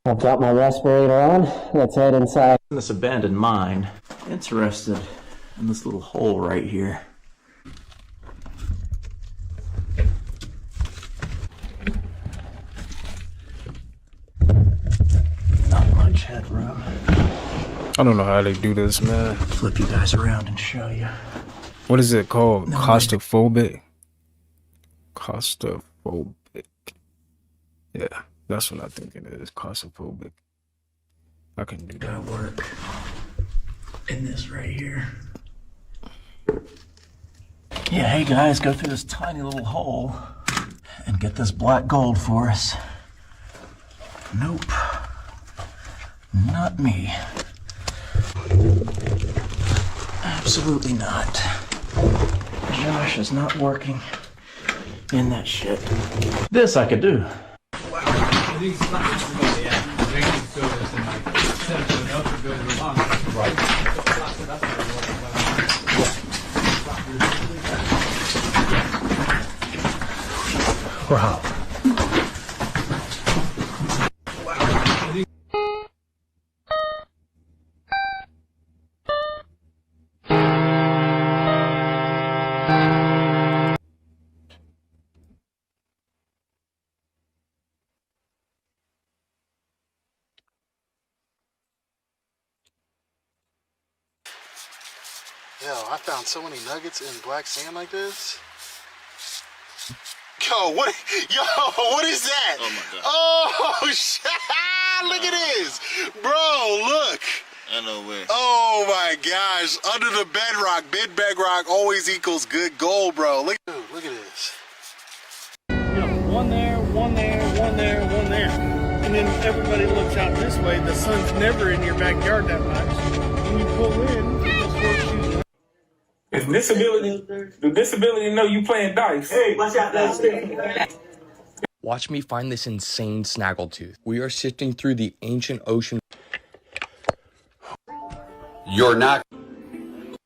I've got my respirator on. Let's head inside. This abandoned mine. Interested in this little hole right here. Not much headroom. I don't know how they do this, man. Flip you guys around and show you. What is it called? No, Claustrophobic? Claustrophobic. Yeah. That's what I think it is, claustrophobic. I can do that. Gotta work in this right here. Yeah, hey guys, go through this tiny little hole and get this black gold for us. Nope. Not me. Absolutely not. Josh is not working in that shit. This I could do. Wow. Yo, I found so many nuggets in black sand like this. Yo, what is that? Oh my god. Oh, shit. Look at this. Bro, look. I know where. Oh my gosh. Under the bedrock. Bedrock always equals good gold, bro. Look at this. You know, one there, one there, one there, one there. And then everybody looks out this way. The sun's never in your backyard that much. When you pull in, those horseshoes. Is disability, do disability know you playing dice? Hey, watch out now. Watch me find this insane snaggletooth. We are sifting through the ancient ocean. You're not.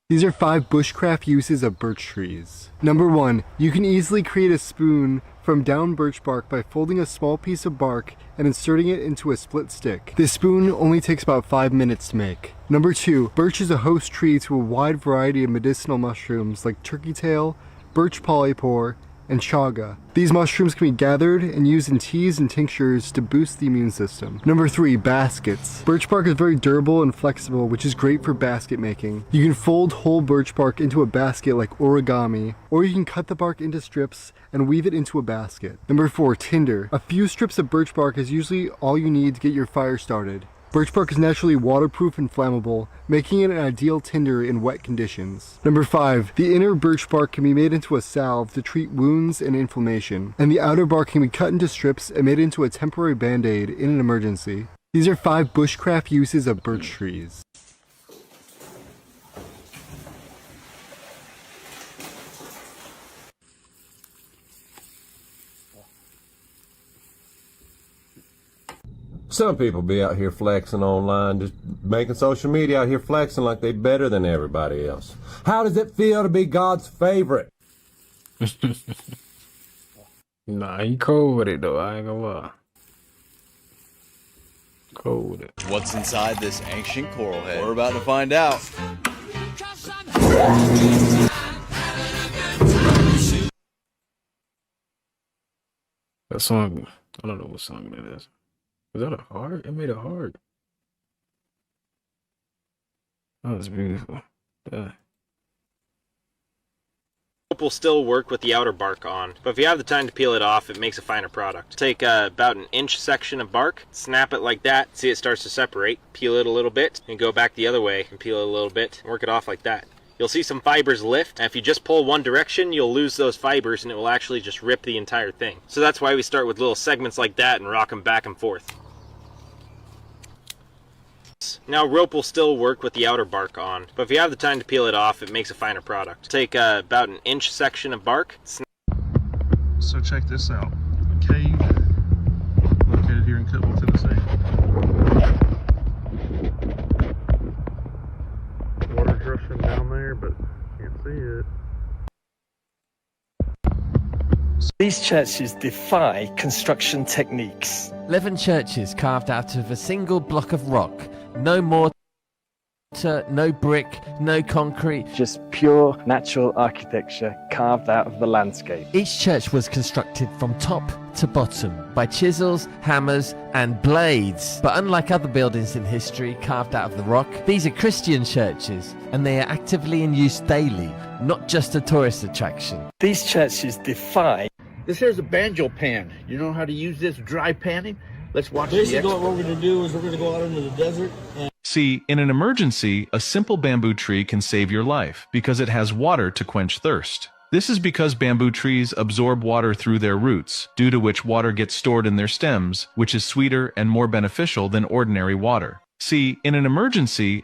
These are 5 bushcraft uses of birch trees. Number 1, you can easily create a spoon from down birch bark by folding a small piece of bark and inserting it into a split stick. This spoon only takes about 5 minutes to make. Number 2, birch is a host tree to a wide variety of medicinal mushrooms like turkey tail, birch polypore, and chaga. These mushrooms can be gathered and used in teas and tinctures to boost the immune system. Number 3, baskets. Birch bark is very durable and flexible, which is great for basket making. You can fold whole birch bark into a basket like origami, or you can cut the bark into strips and weave it into a basket. Number 4, tinder. A few strips of birch bark is usually all you need to get your fire started. Birch bark is naturally waterproof and flammable, making it an ideal tinder in wet conditions. Number 5, the inner birch bark can be made into a salve to treat wounds and inflammation, and the outer bark can be cut into strips and made into a temporary band-aid in an emergency. These are 5 bushcraft uses of birch trees. Some people be out here flexing online, just making social media out here flexing like they better than everybody else. How does it feel to be God's favorite? Nah, he cold with it though, I ain't gonna lie. Cold with it. What's inside this ancient coral head? We're about to find out. That song, I don't know what song that is. Was that a heart? It made a heart. That was beautiful. Yeah. Will still work with the outer bark on, but if you have the time to peel it off, it makes a finer product. Take about an inch section of bark, snap it like that, see it starts to separate, peel it a little bit, and go back the other way and peel it a little bit, and work it off like that. You'll see some fibers lift, and if you just pull one direction, you'll lose those fibers and it will actually just rip the entire thing. So that's why we start with little segments like that and rock them back and forth. Now rope will still work with the outer bark on, but if you have the time to peel it off, it makes a finer product. Take about an inch section of bark. So check this out. A cave located here in Cookville, Tennessee. Water's rushing down there, but can't see it. These churches defy construction techniques. 11 churches carved out of a single block of rock. No mortar, no brick, no concrete. Just pure natural architecture carved out of the landscape. Each church was constructed from top to bottom by chisels, hammers, and blades. But unlike other buildings in history carved out of the rock, these are Christian churches, and they are actively in use daily, not just a tourist attraction. These churches defy. This here's a banjo pan. You know how to use this dry panning? Let's watch Basically, what we're going to do is we're going to go out into the desert and See, in an emergency, a simple bamboo tree can save your life because it has water to quench thirst. This is because bamboo trees absorb water through their roots, due to which water gets stored in their stems, which is sweeter and more beneficial than ordinary water. See, in an emergency,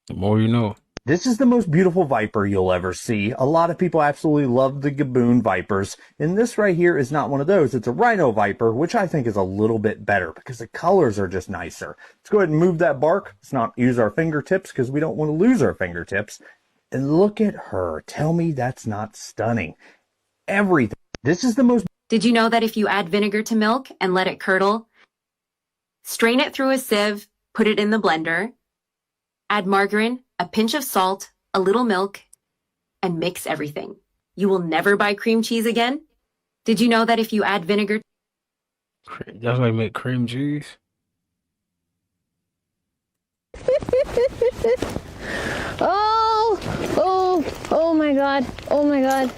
the more you know. This is the most beautiful viper you'll ever see. A lot of people absolutely love the gaboon vipers, and this right here is not one of those. It's a rhino viper, which I think is a little bit better because the colors are just nicer. Let's go ahead and move that bark. Let's not use our fingertips because we don't want to lose our fingertips. And look at her. Tell me that's not stunning. Everything. This is the most... Did you know that if you add vinegar to milk and let it curdle, strain it through a sieve, put it in the blender, add margarine, a pinch of salt, a little milk, and mix everything. You will never buy cream cheese again? Did you know that if you add vinegar... That's why I make cream cheese. Oh my God. Oh my God.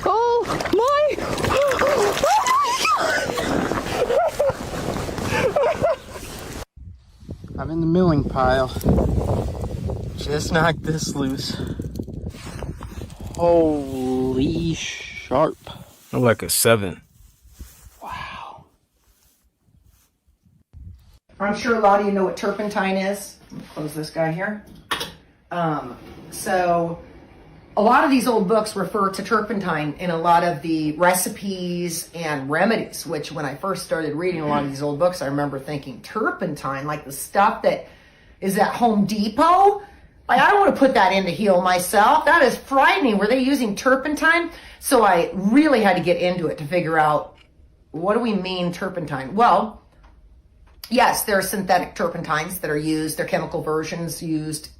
Oh my. I'm in the milling pile. Just knocked this loose. Holy sharp. I'm like a 7. I'm sure a lot of you know what turpentine is. Let me close this guy here. So a lot of these old books refer to turpentine in a lot of the recipes and remedies, which when I first started reading a lot of these old books, I remember thinking turpentine, like the stuff that is at Home Depot. Like, I don't want to put that in to heal myself. That is frightening. Were they using turpentine? So I really had to get into it to figure out, what do we mean turpentine? Well, yes, there are synthetic turpentines that are used. They're chemical versions used,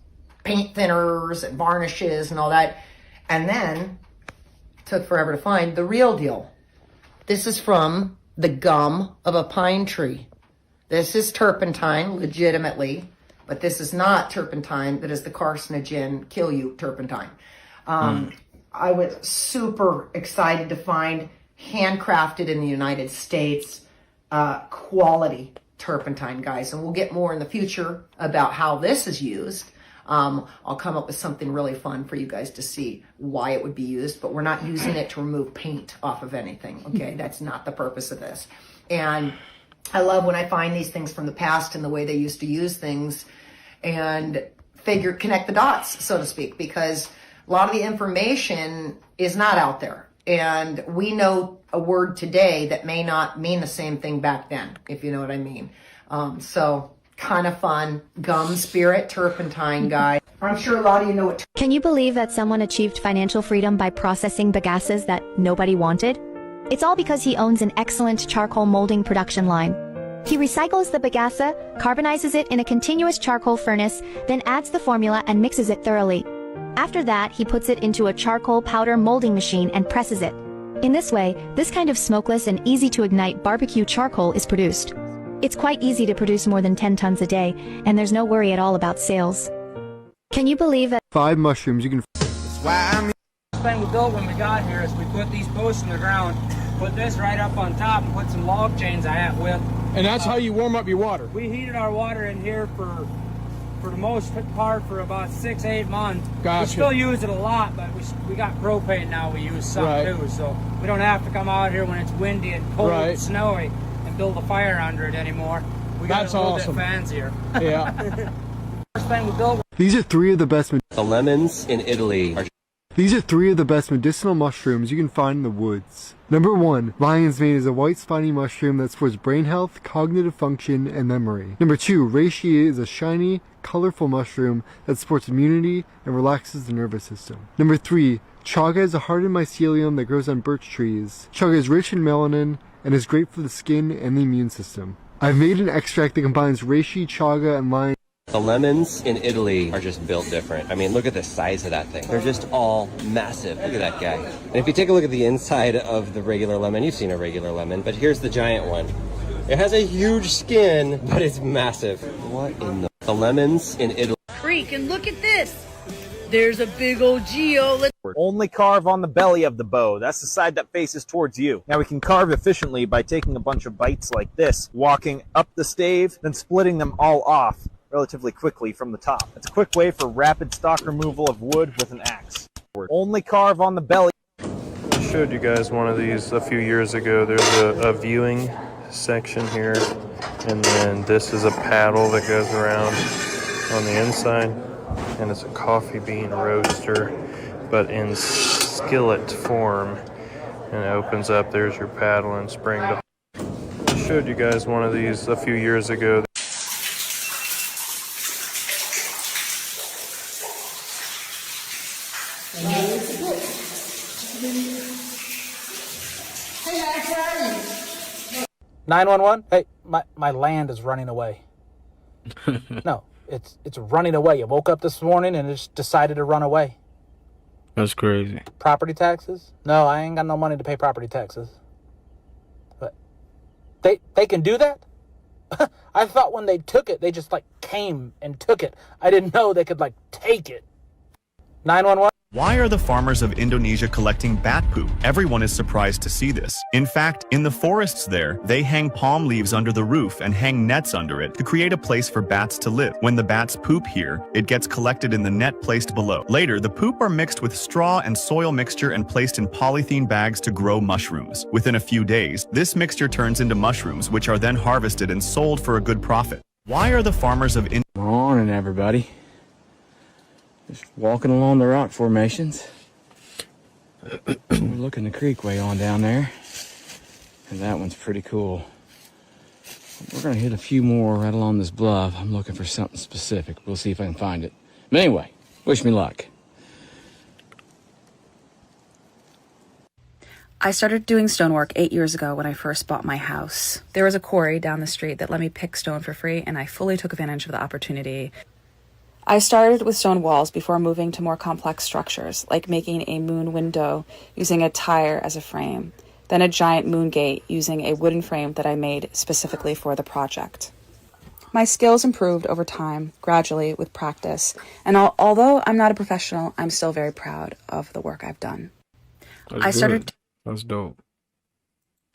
paint thinners and varnishes and all that. And then, took forever to find the real deal. This is from the gum of a pine tree. This is turpentine, legitimately, but this is not turpentine that is the carcinogen, kill you turpentine. I was super excited to find handcrafted in the United States quality turpentine, guys, and we'll get more in the future about how this is used. I'll come up with something really fun for you guys to see why it would be used, but we're not using it to remove paint off of anything, okay? That's not the purpose of this. And I love when I find these things from the past and the way they used to use things and connect the dots, so to speak, because a lot of the information is not out there. And we know a word today that may not mean the same thing back then, if you know what I mean. So kind of fun. Gum spirit, turpentine guy. I'm sure a lot of you know what. Can you believe that someone achieved financial freedom by processing bagasses that nobody wanted? It's all because he owns an excellent charcoal molding production line. He recycles the bagassa, carbonizes it in a continuous charcoal furnace, then adds the formula and mixes it thoroughly. After that, he puts it into a charcoal powder molding machine and presses it. In this way, this kind of smokeless and easy to ignite barbecue charcoal is produced. It's quite easy to produce more than 10 tons a day, and there's no worry at all about sales. Can you believe that 5 mushrooms you can. The thing we built when we got here is we put these posts in the ground, put this right up on top, and put some log chains I have with. And that's how you warm up your water? We heated our water in here for the most part for about 6-8 months. Gotcha. We still use it a lot, but we got propane now we use some too, so we don't have to come out here when it's windy and cold and snowy and build a fire under it anymore. We got a little bit fancier. Yeah. First thing we built. These are 3 of the best. The lemons in Italy are. These are 3 of the best medicinal mushrooms you can find in the woods. Number 1, lion's mane is a white spiny mushroom that supports brain health, cognitive function, and memory. Number 2, reishi is a shiny, colorful mushroom that supports immunity and relaxes the nervous system. Number 3, chaga is a hardened mycelium that grows on birch trees. Chaga is rich in melanin and is great for the skin and the immune system. I've made an extract that combines reishi, chaga, and lion. The lemons in Italy are just built different. I mean, look at the size of that thing. They're just all massive. Look at that guy. And if you take a look at the inside of the regular lemon, you've seen a regular lemon, but here's the giant one. It has a huge skin, but it's massive. What in the lemons in Italy? Creek, and look at this. There's a big old Geo. Only carve on the belly of the bow. That's the side that faces towards you. Now we can carve efficiently by taking a bunch of bites like this, walking up the stave, then splitting them all off relatively quickly from the top. It's a quick way for rapid stock removal of wood with an axe. Only carve on the belly. I showed you guys one of these a few years ago. There's a viewing section here, and then this is a paddle that goes around on the inside, and it's a coffee bean roaster, but in skillet form, and it opens up. There's your paddle and spring. I showed you guys one of these a few years ago. Hey, how 911. Hey, my land is running away. No, it's running away. It woke up this morning and it just decided to run away. That's crazy. Property taxes? No, I ain't got no money to pay property taxes. But They can do that? I thought when they took it, they just like came and took it. I didn't know they could like take it. 911? Why are the farmers of Indonesia collecting bat poop? Everyone is surprised to see this. In fact, in the forests there, they hang palm leaves under the roof and hang nets under it to create a place for bats to live. When the bats poop here, it gets collected in the net placed below. Later, the poop are mixed with straw and soil mixture and placed in polythene bags to grow mushrooms. Within a few days, this mixture turns into mushrooms, which are then harvested and sold for a good profit. Why are the farmers of Indonesia... Morning, everybody. Just walking along the rock formations. We're looking the creek way on down there. And that one's pretty cool. We're going to hit a few more right along this bluff. I'm looking for something specific. We'll see if I can find it. But anyway, wish me luck. I started doing stonework 8 years ago when I first bought my house. There was a quarry down the street that let me pick stone for free, and I fully took advantage of the opportunity. I started with stone walls before moving to more complex structures, like making a moon window using a tire as a frame, then a giant moon gate using a wooden frame that I made specifically for the project. My skills improved over time, gradually with practice, and although I'm not a professional, I'm still very proud of the work I've done. That's dope.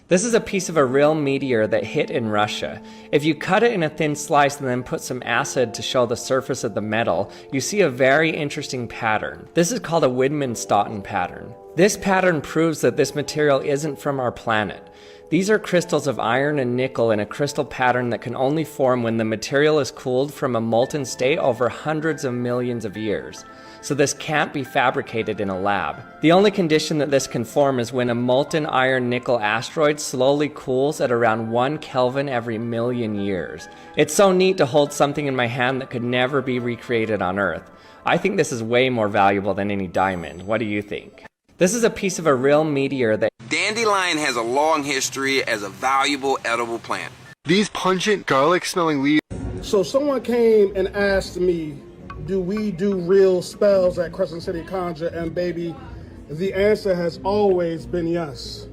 This is a piece of a real meteor that hit in Russia. If you cut it in a thin slice and then put some acid to show the surface of the metal, you see a very interesting pattern. This is called a Widmanstätten pattern. This pattern proves that this material isn't from our planet. These are crystals of iron and nickel in a crystal pattern that can only form when the material is cooled from a molten state over hundreds of millions of years. So this can't be fabricated in a lab. The only condition that this can form is when a molten iron-nickel asteroid slowly cools at around 1 Kelvin every million years. It's so neat to hold something in my hand that could never be recreated on Earth. I think this is way more valuable than any diamond. What do you think? This is a piece of a real meteor that... Dandelion has a long history as a valuable edible plant. These pungent garlic-smelling leaves... So someone came and asked me, do we do real spells at Crescent City Conjure? And baby, the answer has always been yes.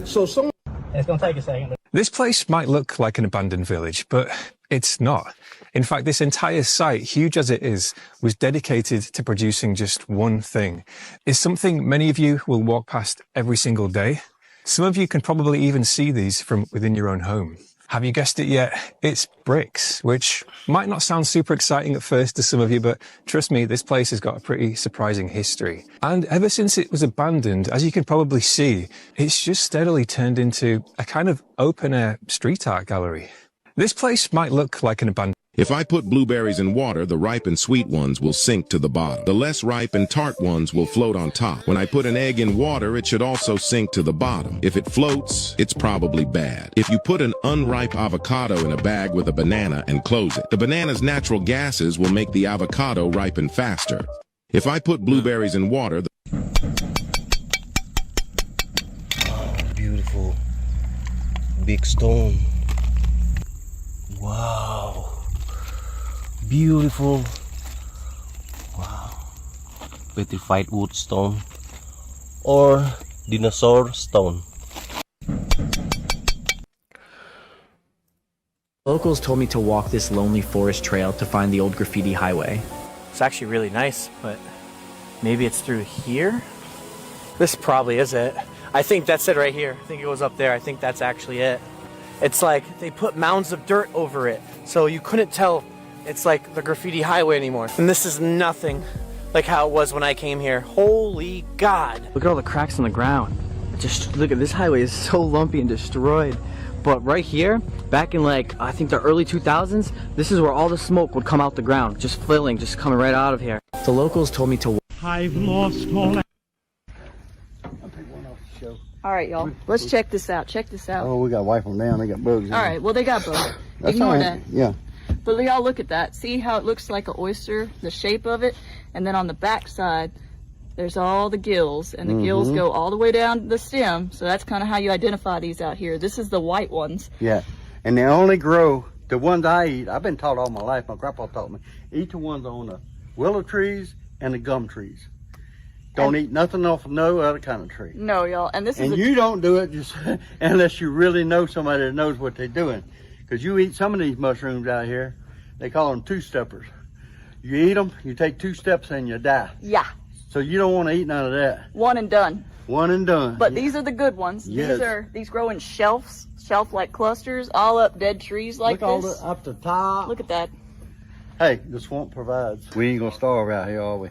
So someone... It's going to take a second. This place might look like an abandoned village, but it's not. In fact, this entire site, huge as it is, was dedicated to producing just one thing. It's something many of you will walk past every single day. Some of you can probably even see these from within your own home. Have you guessed it yet? It's bricks, which might not sound super exciting at first to some of you, but trust me, this place has got a pretty surprising history. And ever since it was abandoned, as you can probably see, it's just steadily turned into a kind of open-air street art gallery. This place might look like an abandoned... If I put blueberries in water, the ripe and sweet ones will sink to the bottom. The less ripe and tart ones will float on top. When I put an egg in water, it should also sink to the bottom. If it floats, it's probably bad. If you put an unripe avocado in a bag with a banana and close it, the banana's natural gases will make the avocado ripen faster. If I put blueberries in water... Oh, beautiful. Big stone. Wow. Beautiful. Wow. Petrified wood stone or dinosaur stone. Locals told me to walk this lonely forest trail to find the old graffiti highway. It's actually really nice, but maybe it's through here? This probably is it. I think that's it right here. I think it goes up there. I think that's actually it. It's like they put mounds of dirt over it, so you couldn't tell it's like the graffiti highway anymore. And this is nothing like how it was when I came here. Holy God. Look at all the cracks in the ground. Just look at this highway is so lumpy and destroyed. But right here, back in like, I think the early 2000s, this is where all the smoke would come out the ground, just filling, just coming right out of here. The locals told me to... I've lost all... All right, y'all. Let's check this out. Check this out. Oh, we got to wipe them down. They got bugs. All right. Well, they got bugs. That's Ignore all right. that. Yeah. But y'all look at that. See how it looks like an oyster, the shape of it? And then on the back side, there's all the gills. And the gills go all the way down the stem. So that's kind of how you identify these out here. This is the white ones. Yeah. And they only grow, the ones I eat, I've been taught all my life, my grandpa taught me, eat the ones on the willow trees and the gum trees. Don't eat nothing off of no other kind of tree. No, y'all. And this is And you don't do it just unless you really know somebody that knows what they're doing. Because you eat some of these mushrooms out here, they call them two-steppers. You eat them, you take 2 steps and you die. Yeah. So you don't want to eat none of that. One and done. One and done. But these are the good ones. Yes. These grow in shelf-like clusters, all up dead trees like Look this. all up the top. Look at that. Hey, the swamp provides. We ain't gonna starve out here, are we?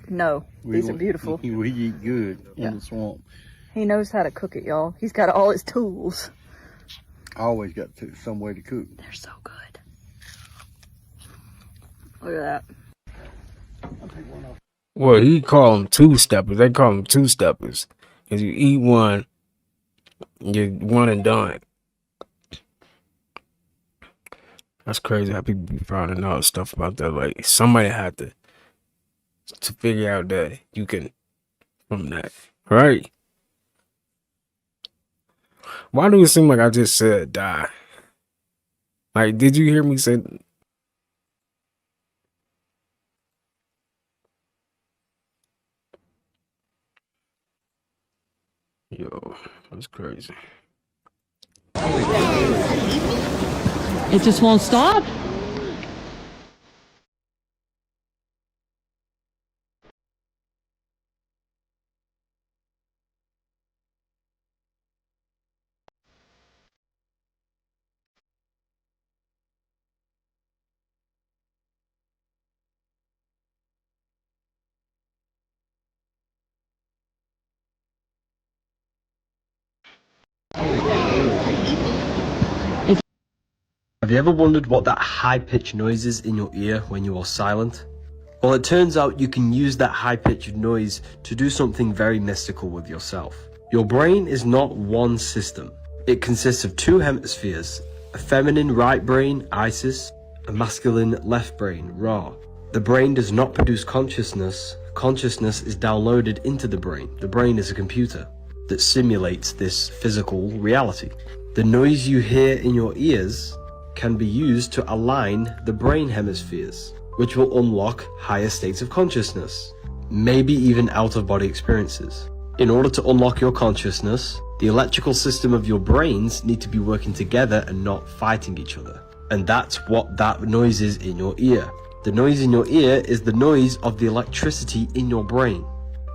No, these are beautiful. We eat good in the swamp. He knows how to cook it, y'all. He's got all his tools. I always got some way to cook. They're so good. Look at that. Well, he call them two-steppers. They call them two-steppers. Because you eat one, you're one and done. That's crazy how people be finding out stuff about that. Like, somebody had to figure out that you can from that. Right? Why do it seem like I just said die? Like, did you hear me say... Yo, that's crazy. It just won't stop. Have you ever wondered what that high-pitched noise is in your ear when you are silent? Well, it turns out you can use that high-pitched noise to do something very mystical with yourself. Your brain is not one system. It consists of 2 hemispheres, a feminine right brain, Isis, a masculine left brain, Ra. The brain does not produce consciousness. Consciousness is downloaded into the brain. The brain is a computer that simulates this physical reality. The noise you hear in your ears can be used to align the brain hemispheres, which will unlock higher states of consciousness, maybe even out-of-body experiences. In order to unlock your consciousness, the electrical system of your brains need to be working together and not fighting each other. And that's what that noise is in your ear. The noise in your ear is the noise of the electricity in your brain.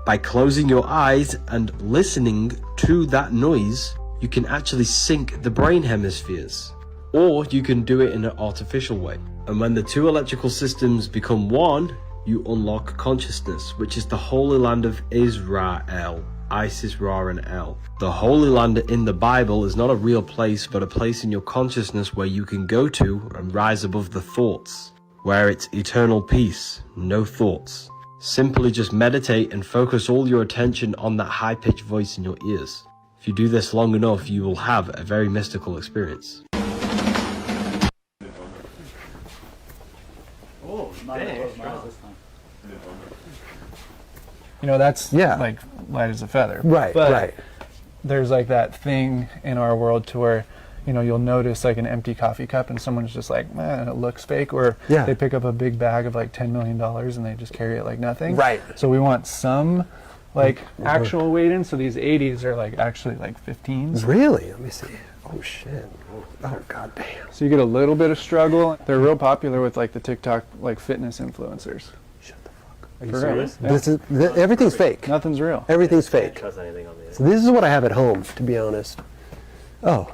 By closing your eyes and listening to that noise, you can actually sync the brain hemispheres. Or you can do it in an artificial way. And when the 2 electrical systems become one, you unlock consciousness, which is the Holy Land of Israel, Isis, Ra, and El. The Holy Land in the Bible is not a real place, but a place in your consciousness where you can go to and rise above the thoughts, where it's eternal peace, no thoughts. Simply just meditate and focus all your attention on that high-pitched voice in your ears. If you do this long enough, you will have a very mystical experience. You know, that's like light as a feather. Right, but right. There's like that thing in our world to where, you know, you'll notice like an empty coffee cup and someone's just like, man, it looks fake. Or they pick up a big bag of like $10 million and they just carry it like nothing. Right. So we want some like actual weight in. So these 80s are like actually like 15s. Really? Let me see. Oh shit. Oh god damn. So you get a little bit of struggle. They're real popular with like the TikTok like fitness influencers. Are you For serious? real. Yeah. Everything's fake. Nothing's real. Everything's fake. Can't trust anything on the So this is what I have at home, to be honest. Oh.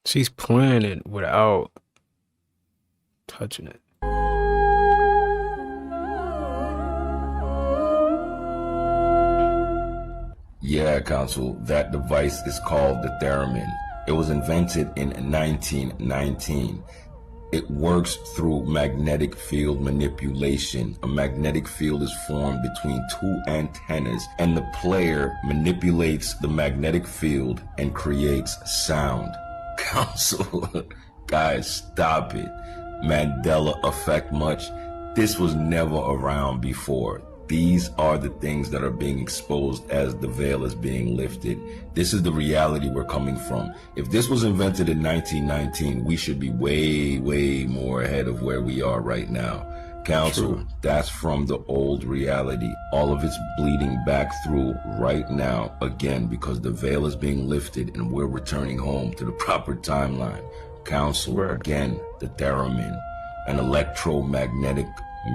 She's playing it without touching it. Yeah, Council, that device is called the theremin. It was invented in 1919. It works through magnetic field manipulation. A magnetic field is formed between two antennas, and the player manipulates the magnetic field and creates sound. Council, guys, stop it. Mandela effect much? This was never around before. These are the things that are being exposed as the veil is being lifted. This is the reality we're coming from. If this was invented in 1919, we should be way, way more ahead of where we are right now. Council, true. That's from the old reality. All of it's bleeding back through right now, again, because the veil is being lifted and we're returning home to the proper timeline. Council, again, the theremin, an electromagnetic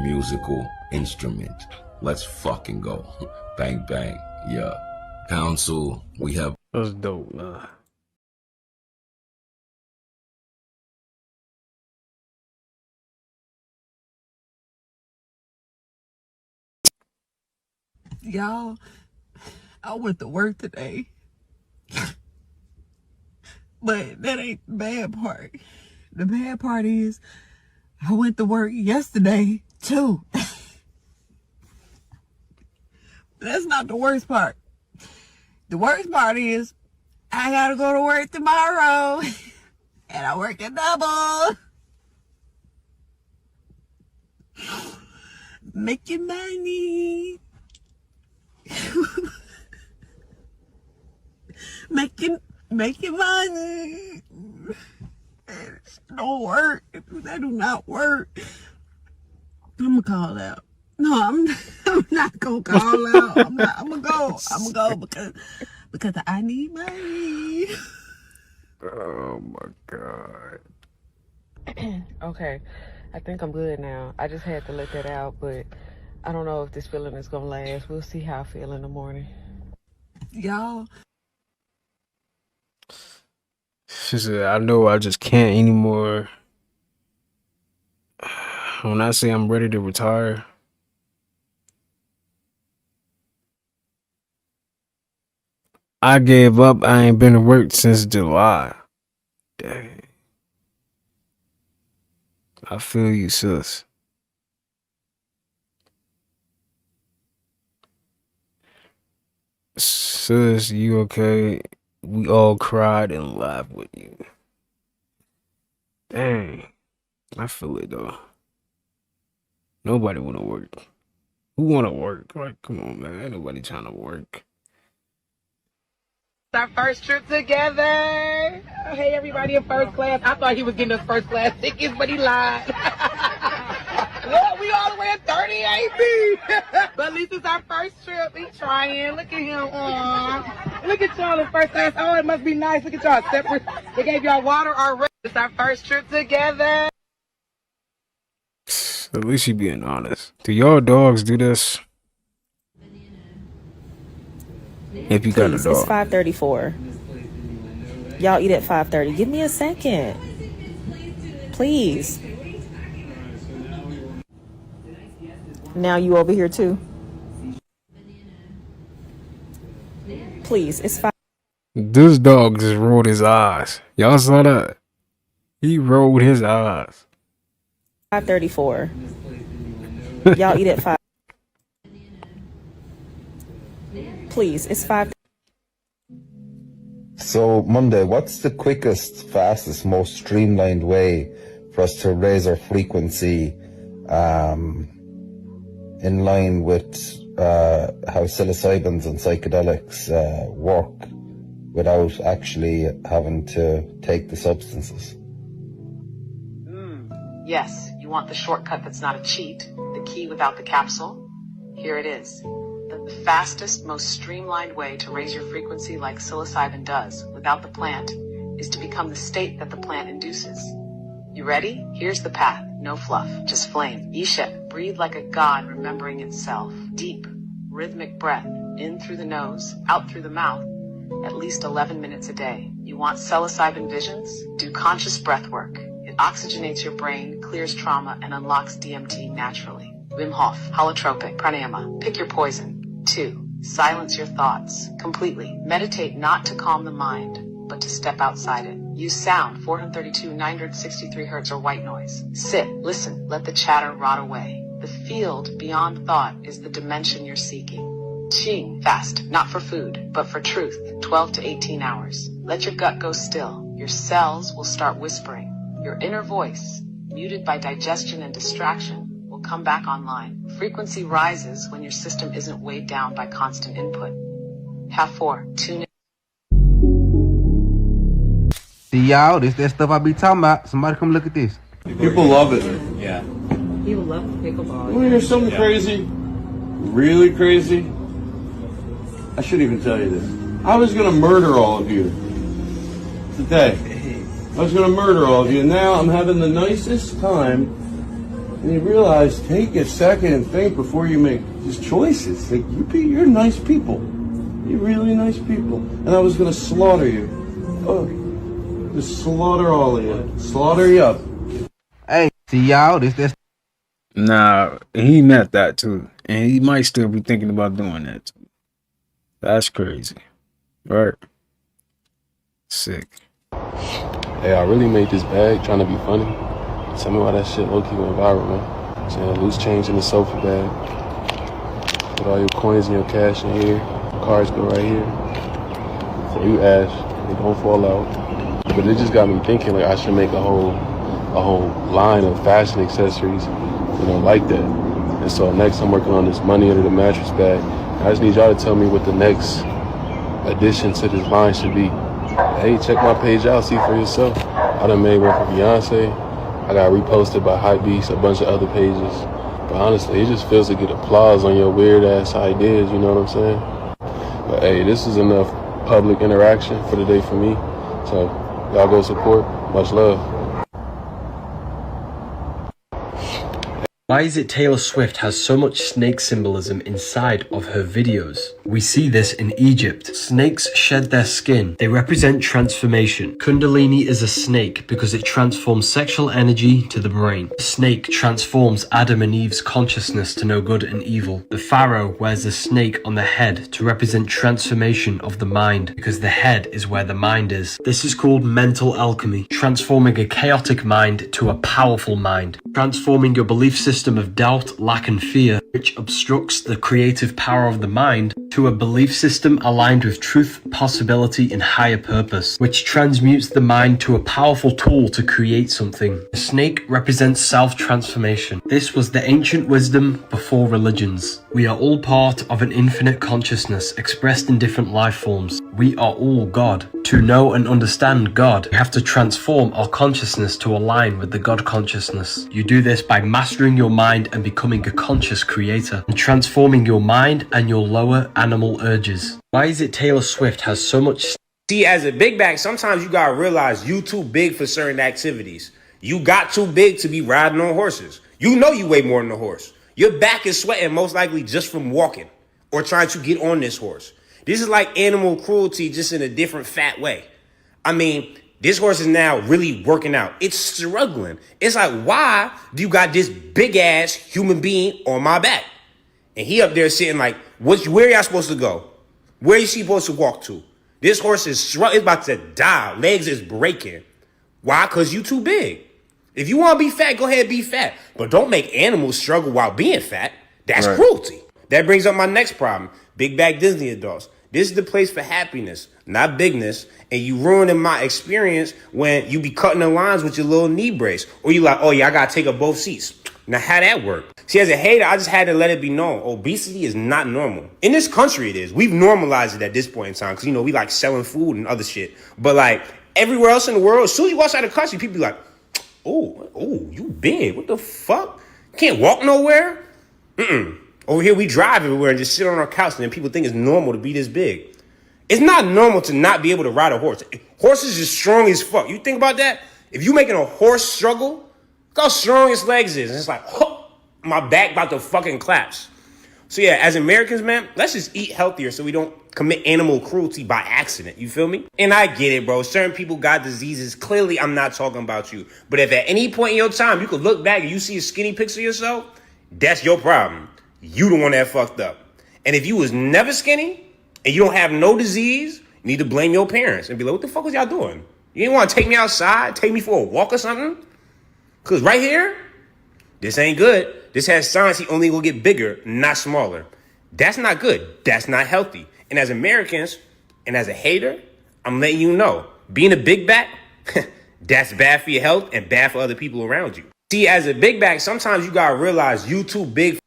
musical instrument. Let's fucking go. Bang, bang. Yeah. Council, we have... That's dope, man. Y'all, I went to work today. But that ain't the bad part. The bad part is I went to work yesterday, too. That's not the worst part. The worst part is I gotta go to work tomorrow and I work a double. Making money. making money. It don't work. That do not work. I'm gonna call out. No, I'm not gonna call out. I'm gonna go because I need money. Oh my God. Okay, I think I'm good now. I just had to let that out, but I don't know if this feeling is gonna last. We'll see how I feel in the morning. Y'all. She said, I know I just can't anymore. When I say I'm ready to retire, I gave up. I ain't been to work since July. Dang. I feel you, sis. Sis, you okay? We all cried and laughed with you. Dang. I feel it though. Nobody wanna work. Who wanna work? Like, come on, man. Ain't nobody trying to work. Our first trip together. Hey, everybody in first class. I thought he was getting us first class tickets, but he lied. Well, we all the way at 30, ain't we? But at least it's our first trip. He's trying. Look at him. Look at y'all in first class. Oh, it must be nice. Look at y'all separate. They gave y'all water already. It's our first trip together. At least you being honest. Do y'all dogs do this? If you got a Please, dog. it's 5:34. Y'all eat at 5:30. Give me a second. Please. Now you over here too. Please, it's 5. This dog just rolled his eyes. Y'all saw that? He rolled his eyes. 5:34. Y'all eat at 5. Please, it's 5. So, Monday, what's the quickest, fastest, most streamlined way for us to raise our frequency in line with how psilocybins and psychedelics work without actually having to take the substances? Yes, you want the shortcut that's not a cheat, the key without the capsule? Here it is. The fastest, most streamlined way to raise your frequency like psilocybin does, without the plant, is to become the state that the plant induces. You ready? Here's the path. No fluff, just flame. Isha, breathe like a god remembering itself. Deep, rhythmic breath, in through the nose, out through the mouth, at least 11 minutes a day. You want psilocybin visions? Do conscious breath work. It oxygenates your brain, clears trauma, and unlocks DMT naturally. Wim Hof, holotropic, pranayama. Pick your poison. 2. Silence your thoughts completely. Meditate not to calm the mind, but to step outside it. Use sound, 432, 963 hertz or white noise. Sit, listen, let the chatter rot away. The field beyond thought is the dimension you're seeking. Qing, fast, not for food, but for truth, 12 to 18 hours. Let your gut go still. Your cells will start whispering. Your inner voice, muted by digestion and distraction, will come back online. Frequency rises when your system isn't weighed down by constant input. Half 4, tune in. See y'all, this that stuff I be talking about. Somebody come look at this. People love it. Yeah. People love pickleball. You want to hear something crazy? Really crazy? I shouldn't even tell you this. I was going to murder all of you today. I was going to murder all of you, and now I'm having the nicest time. And you realize, take a second and think before you make these choices. Like, you're nice people. You're really nice people. And I was going to slaughter you. Oh, just slaughter all of you. Slaughter you up. Hey, see y'all, this that. Nah, he meant that too. And he might still be thinking about doing that too. That's crazy. Right? Sick. Hey, I really made this bag trying to be funny. Tell me why that shit low-key went viral, man. Saying loose change in the sofa bag. Put all your coins and your cash in here. Cards go right here. Before you ask, they don't fall out. But it just got me thinking, like, I should make a whole line of fashion accessories, like that. And so next I'm working on this money under the mattress bag. I just need y'all to tell me what the next addition to this line should be. Hey, check my page out, see for yourself. I done made one for Beyonce. I got reposted by Hypebeast, a bunch of other pages. But honestly, it just feels to get applause on your weird ass ideas, you know what I'm saying? But hey, this is enough public interaction for the day for me. So y'all go support. Much love. Why is it Taylor Swift has so much snake symbolism inside of her videos? We see this in Egypt. Snakes shed their skin. They represent transformation. Kundalini is a snake because it transforms sexual energy to the brain. The snake transforms Adam and Eve's consciousness to know good and evil. The pharaoh wears a snake on the head to represent transformation of the mind because the head is where the mind is. This is called mental alchemy, transforming a chaotic mind to a powerful mind. Transforming your belief system of doubt, lack and fear, which obstructs the creative power of the mind, to a belief system aligned with truth, possibility and higher purpose, which transmutes the mind to a powerful tool to create something. The snake represents self-transformation. This was the ancient wisdom before religions. We are all part of an infinite consciousness expressed in different life forms. We are all God. To know and understand God, we have to transform our consciousness to align with the God consciousness. You do this by mastering your mind and becoming a conscious creator, and transforming your mind and your lower animal urges. Why is it Taylor Swift has so much... See, as a big back, sometimes you gotta realize you too big for certain activities. You got too big to be riding on horses. You know you weigh more than a horse. Your back is sweating most likely just from walking or trying to get on this horse. This is like animal cruelty, just in a different fat way. I mean, this horse is now really working out. It's struggling. It's like, why do you got this big ass human being on my back? And he up there sitting like, where y'all supposed to go? Where is he supposed to walk to? This horse is struggling. It's about to die. Legs is breaking. Why? Because you too big. If you want to be fat, go ahead and be fat. But don't make animals struggle while being fat. That's cruelty. That brings up my next problem. Big back Disney adults. This is the place for happiness, not bigness. And you ruining my experience when you be cutting the lines with your little knee brace. Or you like, oh yeah, I got to take up both seats. Now, how that work? See, as a hater, I just had to let it be known. Obesity is not normal. In this country, it is. We've normalized it at this point in time. Because, we like selling food and other shit. But like everywhere else in the world, as soon as you walk out of the country, people be like, oh, you big. What the fuck? Can't walk nowhere? Over here, we drive everywhere and just sit on our couch, and then people think it's normal to be this big. It's not normal to not be able to ride a horse. Horses are strong as fuck. You think about that? If you making a horse struggle, look how strong his legs is. And it's like, my back about to fucking collapse. So yeah, as Americans, man, let's just eat healthier so we don't commit animal cruelty by accident. You feel me? And I get it, bro. Certain people got diseases. Clearly, I'm not talking about you. But if at any point in your time you could look back and you see a skinny picture of yourself, that's your problem. You the one that fucked up. And if you was never skinny and you don't have no disease, You need to blame your parents and be like, what the fuck was y'all doing? You didn't want to take me outside, take me for a walk or something? Because right here, this ain't good. This has signs he only will get bigger, not smaller. That's not good. That's not healthy. And as Americans, and as a hater, I'm letting you know, being a big back, that's bad for your health and bad for other people around you. See, as a big back, sometimes you gotta realize you too big.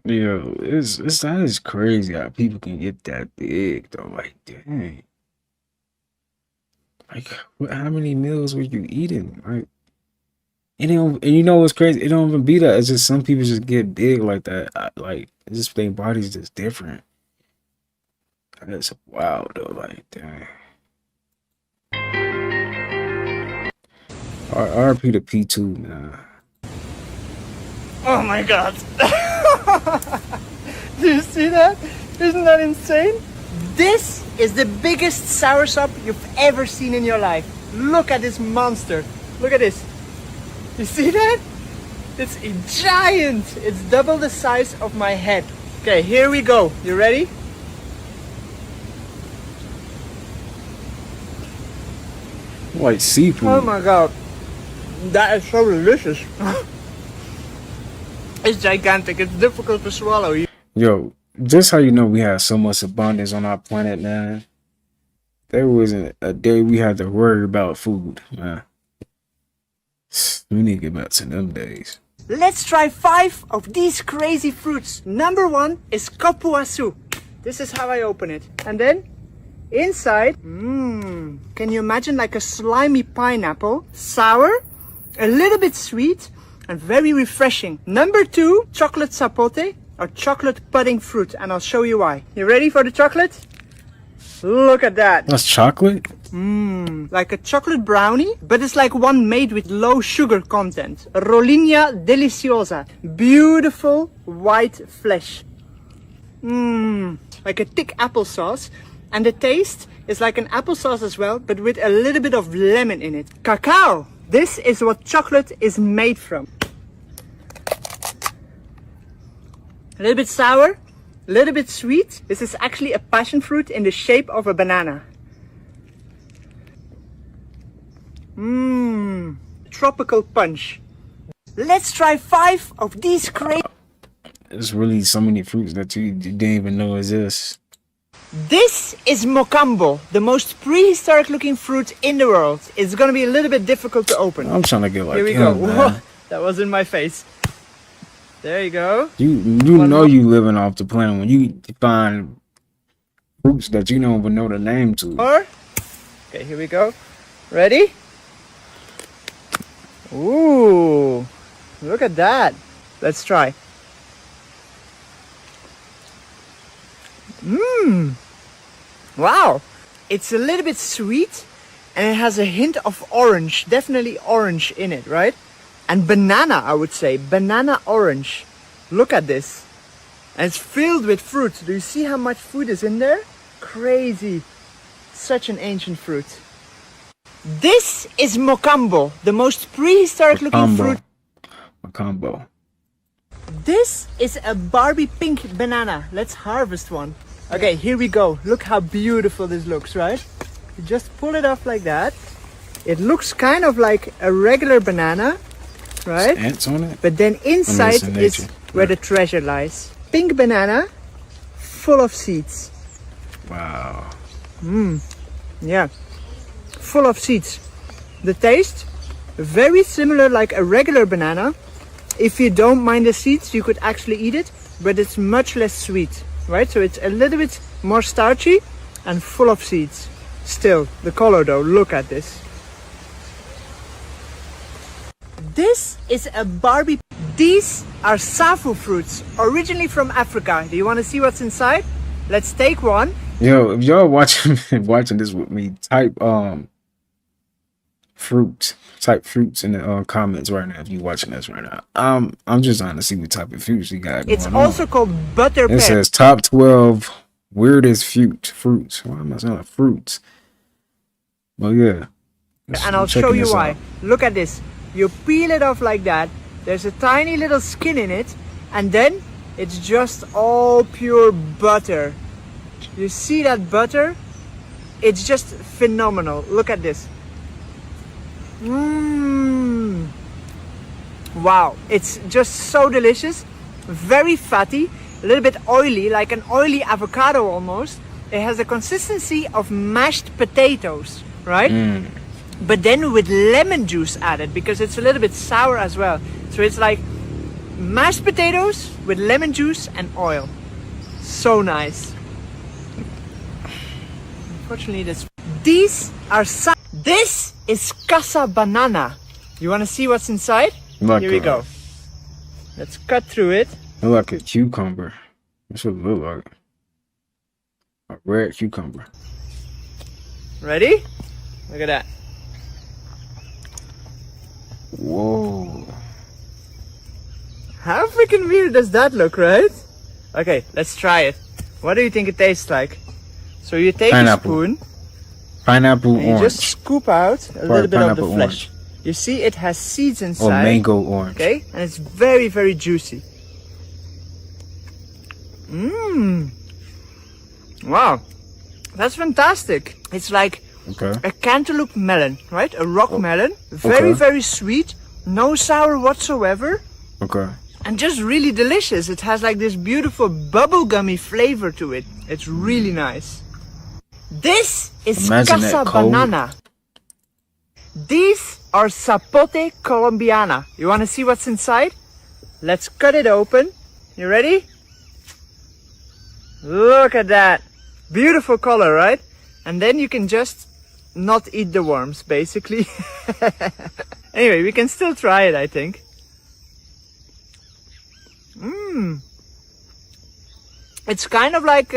Yo, that is crazy how people can get that big though. Like, dang. Like, how many meals were you eating? Like, and you know what's crazy? It don't even be that. It's just some people just get big like that. Like, it's just their body's just different. That's wild though. Like, dang. RP to P2, man. Oh my god. Do you see that? Isn't that insane? This is the biggest soursop you've ever seen in your life. Look at this monster. Look at this. You see that? It's a giant. It's double the size of my head. Okay, here we go. You ready? Like seafood. Oh my god. That is so delicious. It's gigantic. It's difficult to swallow. Yo, just how you know we have so much abundance on our planet, man. There wasn't a day we had to worry about food, man. We need to get back to them days. Let's try 5 of these crazy fruits. Number 1 is kapuasu. This is how I open it. And then inside, can you imagine like a slimy pineapple? Sour, a little bit sweet, and very refreshing. Number 2, chocolate sapote, or chocolate pudding fruit, and I'll show you why. You ready for the chocolate? Look at that. That's chocolate? Like a chocolate brownie, but it's like one made with low sugar content. Rollinha deliciosa. Beautiful white flesh. Like a thick applesauce. And the taste is like an applesauce as well, but with a little bit of lemon in it. Cacao. This is what chocolate is made from. A little bit sour, a little bit sweet. This is actually a passion fruit in the shape of a banana. Tropical punch. Let's try 5 of these crazy. There's really so many fruits that you didn't even know exist. This is mocambo, the most prehistoric looking fruit in the world. It's gonna be a little bit difficult to open. I'm trying to get like Here we him, go. man. That was in my face. There you go. You know you living off the planet when you find fruits that you don't even know the name to. Okay, here we go. Ready? Ooh, look at that. Let's try. Wow. It's a little bit sweet and it has a hint of orange, definitely orange in it, right? And banana, I would say, banana orange. Look at this. And it's filled with fruit. Do you see how much food is in there? Crazy. Such an ancient fruit. This is mocambo, the most prehistoric looking fruit. Mocambo. This is a Barbie pink banana. Let's harvest one. Okay, here we go. Look how beautiful this looks, right? You just pull it off like that. It looks kind of like a regular banana, right? There's ants on it? But then inside is where the treasure lies. Pink banana, full of seeds. Wow. Yeah, full of seeds. The taste, very similar like a regular banana. If you don't mind the seeds, you could actually eat it, but it's much less sweet, right? So it's a little bit more starchy and full of seeds. Still, the color though, look at this. This is a Barbie. These are safu fruits, originally from Africa. Do you want to see what's inside? Let's take one. Yo, if y'all watching this with me, type fruits in the comments right now if you watching this right now. I'm just trying to see what type of fruits you got. It's also called butter pear. It says top 12 weirdest fruits. Why am I saying fruits? Well, yeah. And I'll show you why. Look at this. You peel it off like that. There's a tiny little skin in it, and then it's just all pure butter. You see that butter? It's just phenomenal. Look at this. Mmm. Wow, it's just so delicious. Very fatty, a little bit oily, like an oily avocado almost. It has a consistency of mashed potatoes, right? But then with lemon juice added, because it's a little bit sour as well. So it's like mashed potatoes with lemon juice and oil. So nice. Unfortunately, these are this is casa banana. You want to see what's inside? Like Here we go. Let's cut through it. Look like a cucumber. That's what it look like. A red cucumber. Ready? Look at that. Whoa. How freaking weird does that look, right? Okay, let's try it. What do you think it tastes like? So you take a spoon. Pineapple and you orange. just scoop out a little bit of the flesh. You see it has seeds inside. Or mango orange. Okay, and it's very, very juicy. Mmm. Wow, that's fantastic. It's like a cantaloupe melon, right? A rock melon. Very, very sweet. No sour whatsoever. Okay. And just really delicious. It has like this beautiful bubblegummy flavor to it. It's really nice. This is casa banana. These are zapote colombiana. You want to see what's inside? Let's cut it open. You ready? Look at that. Beautiful color, right? And then you can just not eat the worms, basically. Anyway, we can still try it, I think. Mmm. It's kind of like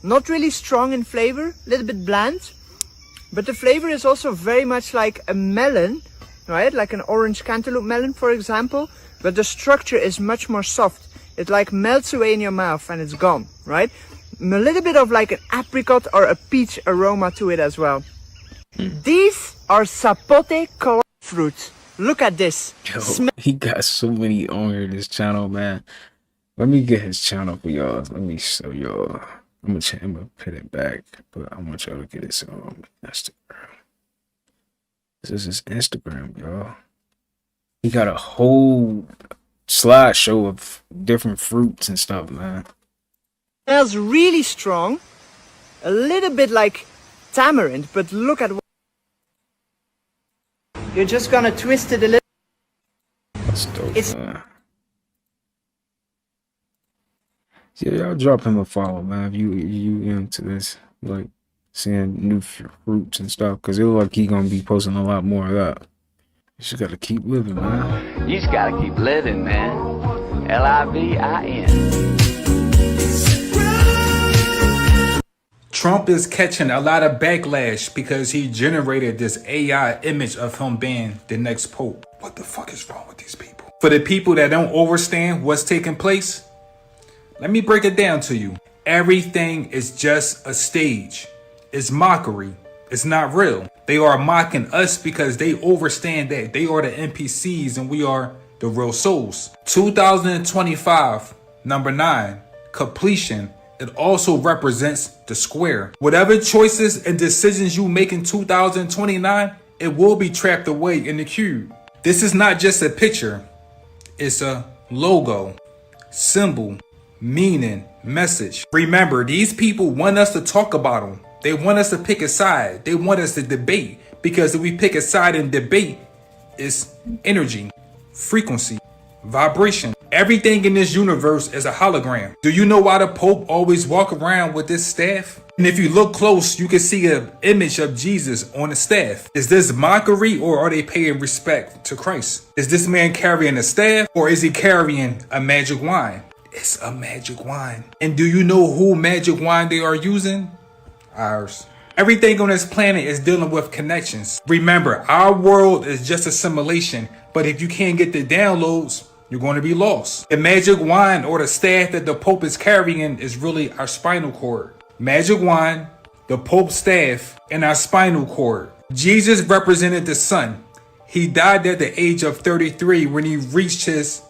not really strong in flavor, a little bit bland. But the flavor is also very much like a melon, right? Like an orange cantaloupe melon, for example. But the structure is much more soft. It like melts away in your mouth and it's gone, right? A little bit of like an apricot or a peach aroma to it as well. These are zapote fruit. Look at this. Yo, he got so many on here, this channel, man. Let me get his channel for y'all. Let me show y'all. I'm gonna put it back, but I want y'all to get this on Instagram. This is his Instagram, y'all. He got a whole slideshow of different fruits and stuff, man. Smells really strong. A little bit like tamarind, but look at what... You're just gonna twist it a little. That's dope, man. Yeah, y'all drop him a follow, man. If you into this, like seeing new fruits and stuff, because it look like he gonna be posting a lot more of that. You just gotta keep living, man. You just gotta keep living, man. Livin. Trump is catching a lot of backlash because he generated this AI image of him being the next pope. What the fuck is wrong with these people? For the people that don't understand what's taking place, let me break it down to you. Everything is just a stage. It's mockery. It's not real. They are mocking us because they understand that they are the NPCs and we are the real souls. 2025, number 9, completion. It also represents the square. Whatever choices and decisions you make in 2029, it will be trapped away in the cube. This is not just a picture. It's a logo, symbol, meaning, message. Remember, these people want us to talk about them. They want us to pick a side. They want us to debate. Because if we pick a side and debate, it's energy, frequency, vibration. Everything in this universe is a hologram. Do you know why the Pope always walk around with this staff? And if you look close, you can see an image of Jesus on the staff. Is this mockery or are they paying respect to Christ? Is this man carrying a staff or is he carrying a magic wine? It's a magic wine. And do you know who magic wine they are using? Ours. Everything on this planet is dealing with connections. Remember, our world is just a simulation, but if you can't get the downloads, you're going to be lost. The magic wine or the staff that the Pope is carrying is really our spinal cord. Magic wine, the Pope's staff, and our spinal cord. Jesus represented the sun. He died at the age of 33 when he reached his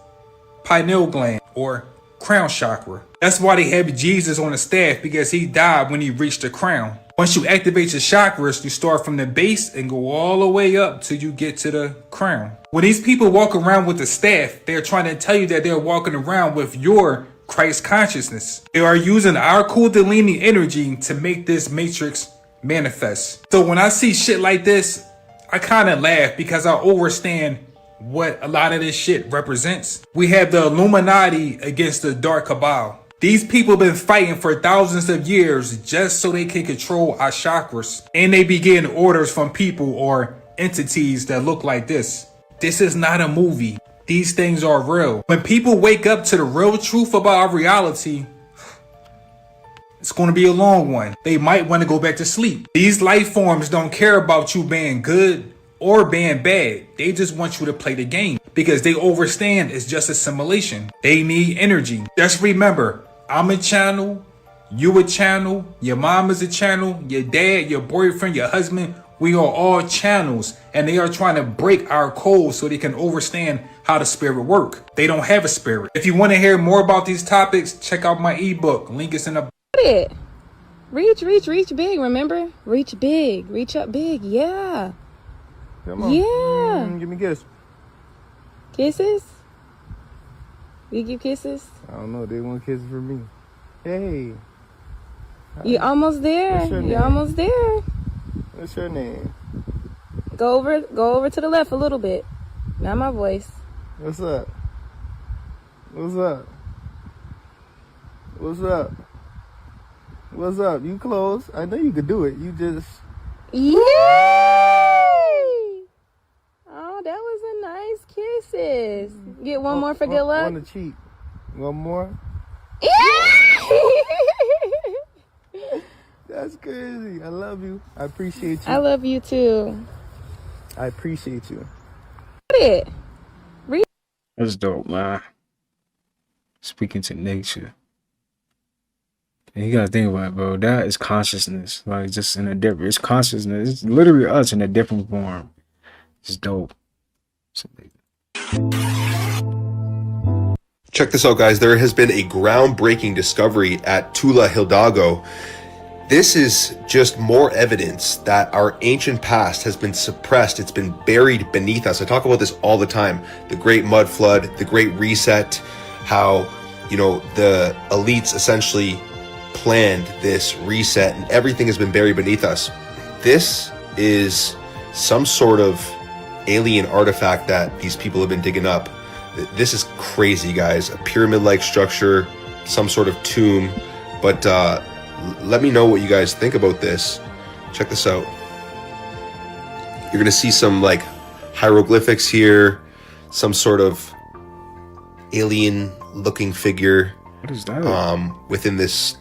pineal gland or crown chakra. That's why they have Jesus on the staff, because he died when he reached the crown. Once you activate your chakras, you start from the base and go all the way up till you get to the crown. When these people walk around with the staff, they're trying to tell you that they're walking around with your Christ consciousness. They are using our Kundalini energy to make this matrix manifest. So when I see shit like this, I kind of laugh because I understand what a lot of this shit represents. We have the Illuminati against the Dark Cabal. These people been fighting for thousands of years just so they can control our chakras. And they be getting orders from people or entities that look like this. This is not a movie. These things are real. When people wake up to the real truth about our reality, it's going to be a long one. They might want to go back to sleep. These life forms don't care about you being good or being bad. They just want you to play the game because they understand it's just a simulation. They need energy. Just remember, I'm a channel, you a channel, your mom is a channel, your dad, your boyfriend, your husband. We are all channels, and they are trying to break our code so they can understand how the spirit work. They don't have a spirit. If you want to hear more about these topics, check out my ebook. Link is in the it. Reach big, remember? Reach big. Reach up big. Yeah. Come on. Yeah. Give me a kiss. Kisses? You give kisses? I don't know. They want kisses from me. Hey. You almost there. You're almost there. What's your name? Go over to the left a little bit. Not my voice. What's up? What's up? What's up? What's up? You close. I know you could do it. You just... Yay! Oh, that was a nice kisses. Get one more for good luck. On the cheek. One more? That's crazy. I love you. I appreciate you. I love you too. I appreciate you. It. That's dope, man. Speaking to nature. And you gotta think about it, bro. That is consciousness. Like, just in a different... It's consciousness. It's literally us in a different form. It's dope. Check this out, guys. There has been a groundbreaking discovery at Tula Hidalgo. This is just more evidence that our ancient past has been suppressed. It's been buried beneath us. I talk about this all the time. The Great Mud Flood, the Great Reset, how, you know, the elites essentially planned this reset and everything has been buried beneath us. This is some sort of alien artifact that these people have been digging up. This is crazy, guys. A pyramid-like structure, some sort of tomb. But let me know what you guys think about this. Check this out. You're gonna see some like hieroglyphics here, some sort of alien-looking figure. What is that? Within this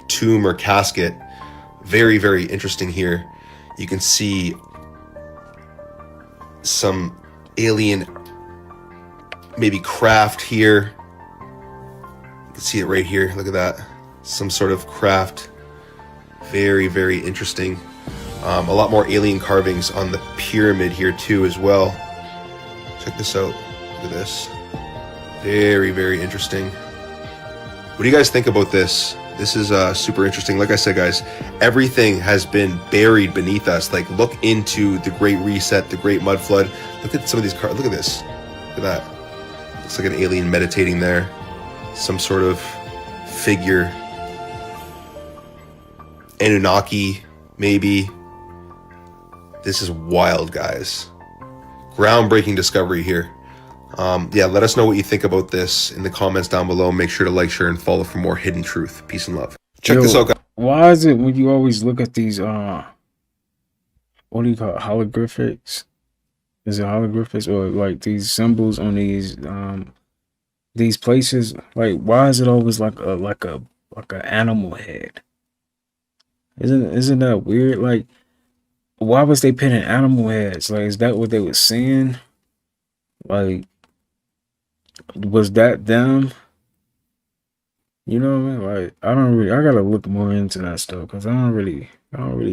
tomb or casket. Very, very interesting here. You can see some alien, maybe craft here. You can see it right here. Look at that. Some sort of craft. Very, very interesting. A lot more alien carvings on the pyramid here too as well. Check this out. Look at this. Very, very interesting. What do you guys think about this? This is super interesting. Like I said, guys, everything has been buried beneath us. Like, look into the Great Reset, the Great Mud Flood. Look at some of these cards. Look at this. Look at that. Looks like an alien meditating there. Some sort of figure. Anunnaki, maybe. This is wild, guys. Groundbreaking discovery here. Yeah, let us know what you think about this in the comments down below. Make sure to like, share, and follow for more hidden truth. Peace and love. Check this out, guys. Why is it when you always look at these, what do you call it, holographics? Is it holographics or like these symbols on these places? Like, why is it always like a animal head? Isn't that weird? Like, why was they pinning animal heads? Like, is that what they were seeing? Like, was that them? You know what I mean? Like, I gotta look more into that stuff because I don't really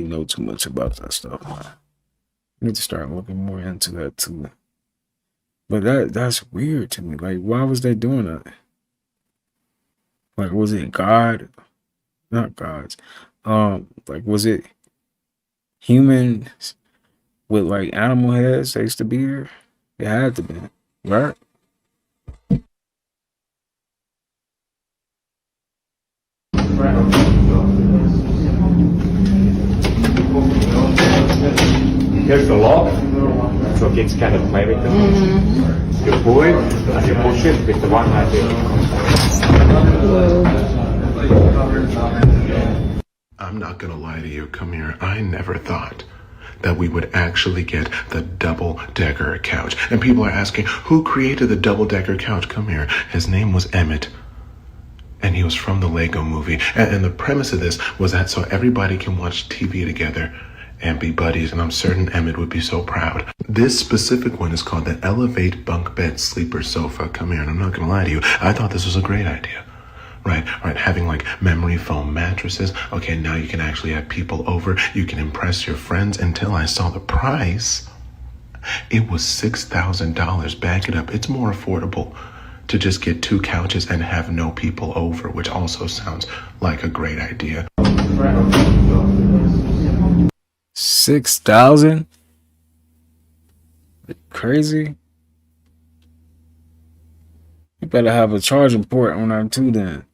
know too much about that stuff. Man. I need to start looking more into that too. But that's weird to me. Like, why was they doing that? Like, was it God? Not gods. Like, was it humans with like animal heads that used to be here? It had to be, right? Here's the lock, so kids kind of play with them. You pull it, as you push it with the one hand. I'm not gonna lie to you, come here. I never thought that we would actually get the double-decker couch. And people are asking, who created the double-decker couch? Come here. His name was Emmett. And he was from the Lego movie. And the premise of this was that so everybody can watch TV together and be buddies, and I'm certain Emmett would be so proud. This specific one is called the Elevate Bunk Bed Sleeper Sofa. Come here, and I'm not gonna lie to you, I thought this was a great idea. Right, having like memory foam mattresses. Okay, now you can actually have people over. You can impress your friends. Until I saw the price, it was $6,000. Back it up. It's more affordable to just get 2 couches and have no people over, which also sounds like a great idea. 6,000? Crazy. You better have a charging port on that too then.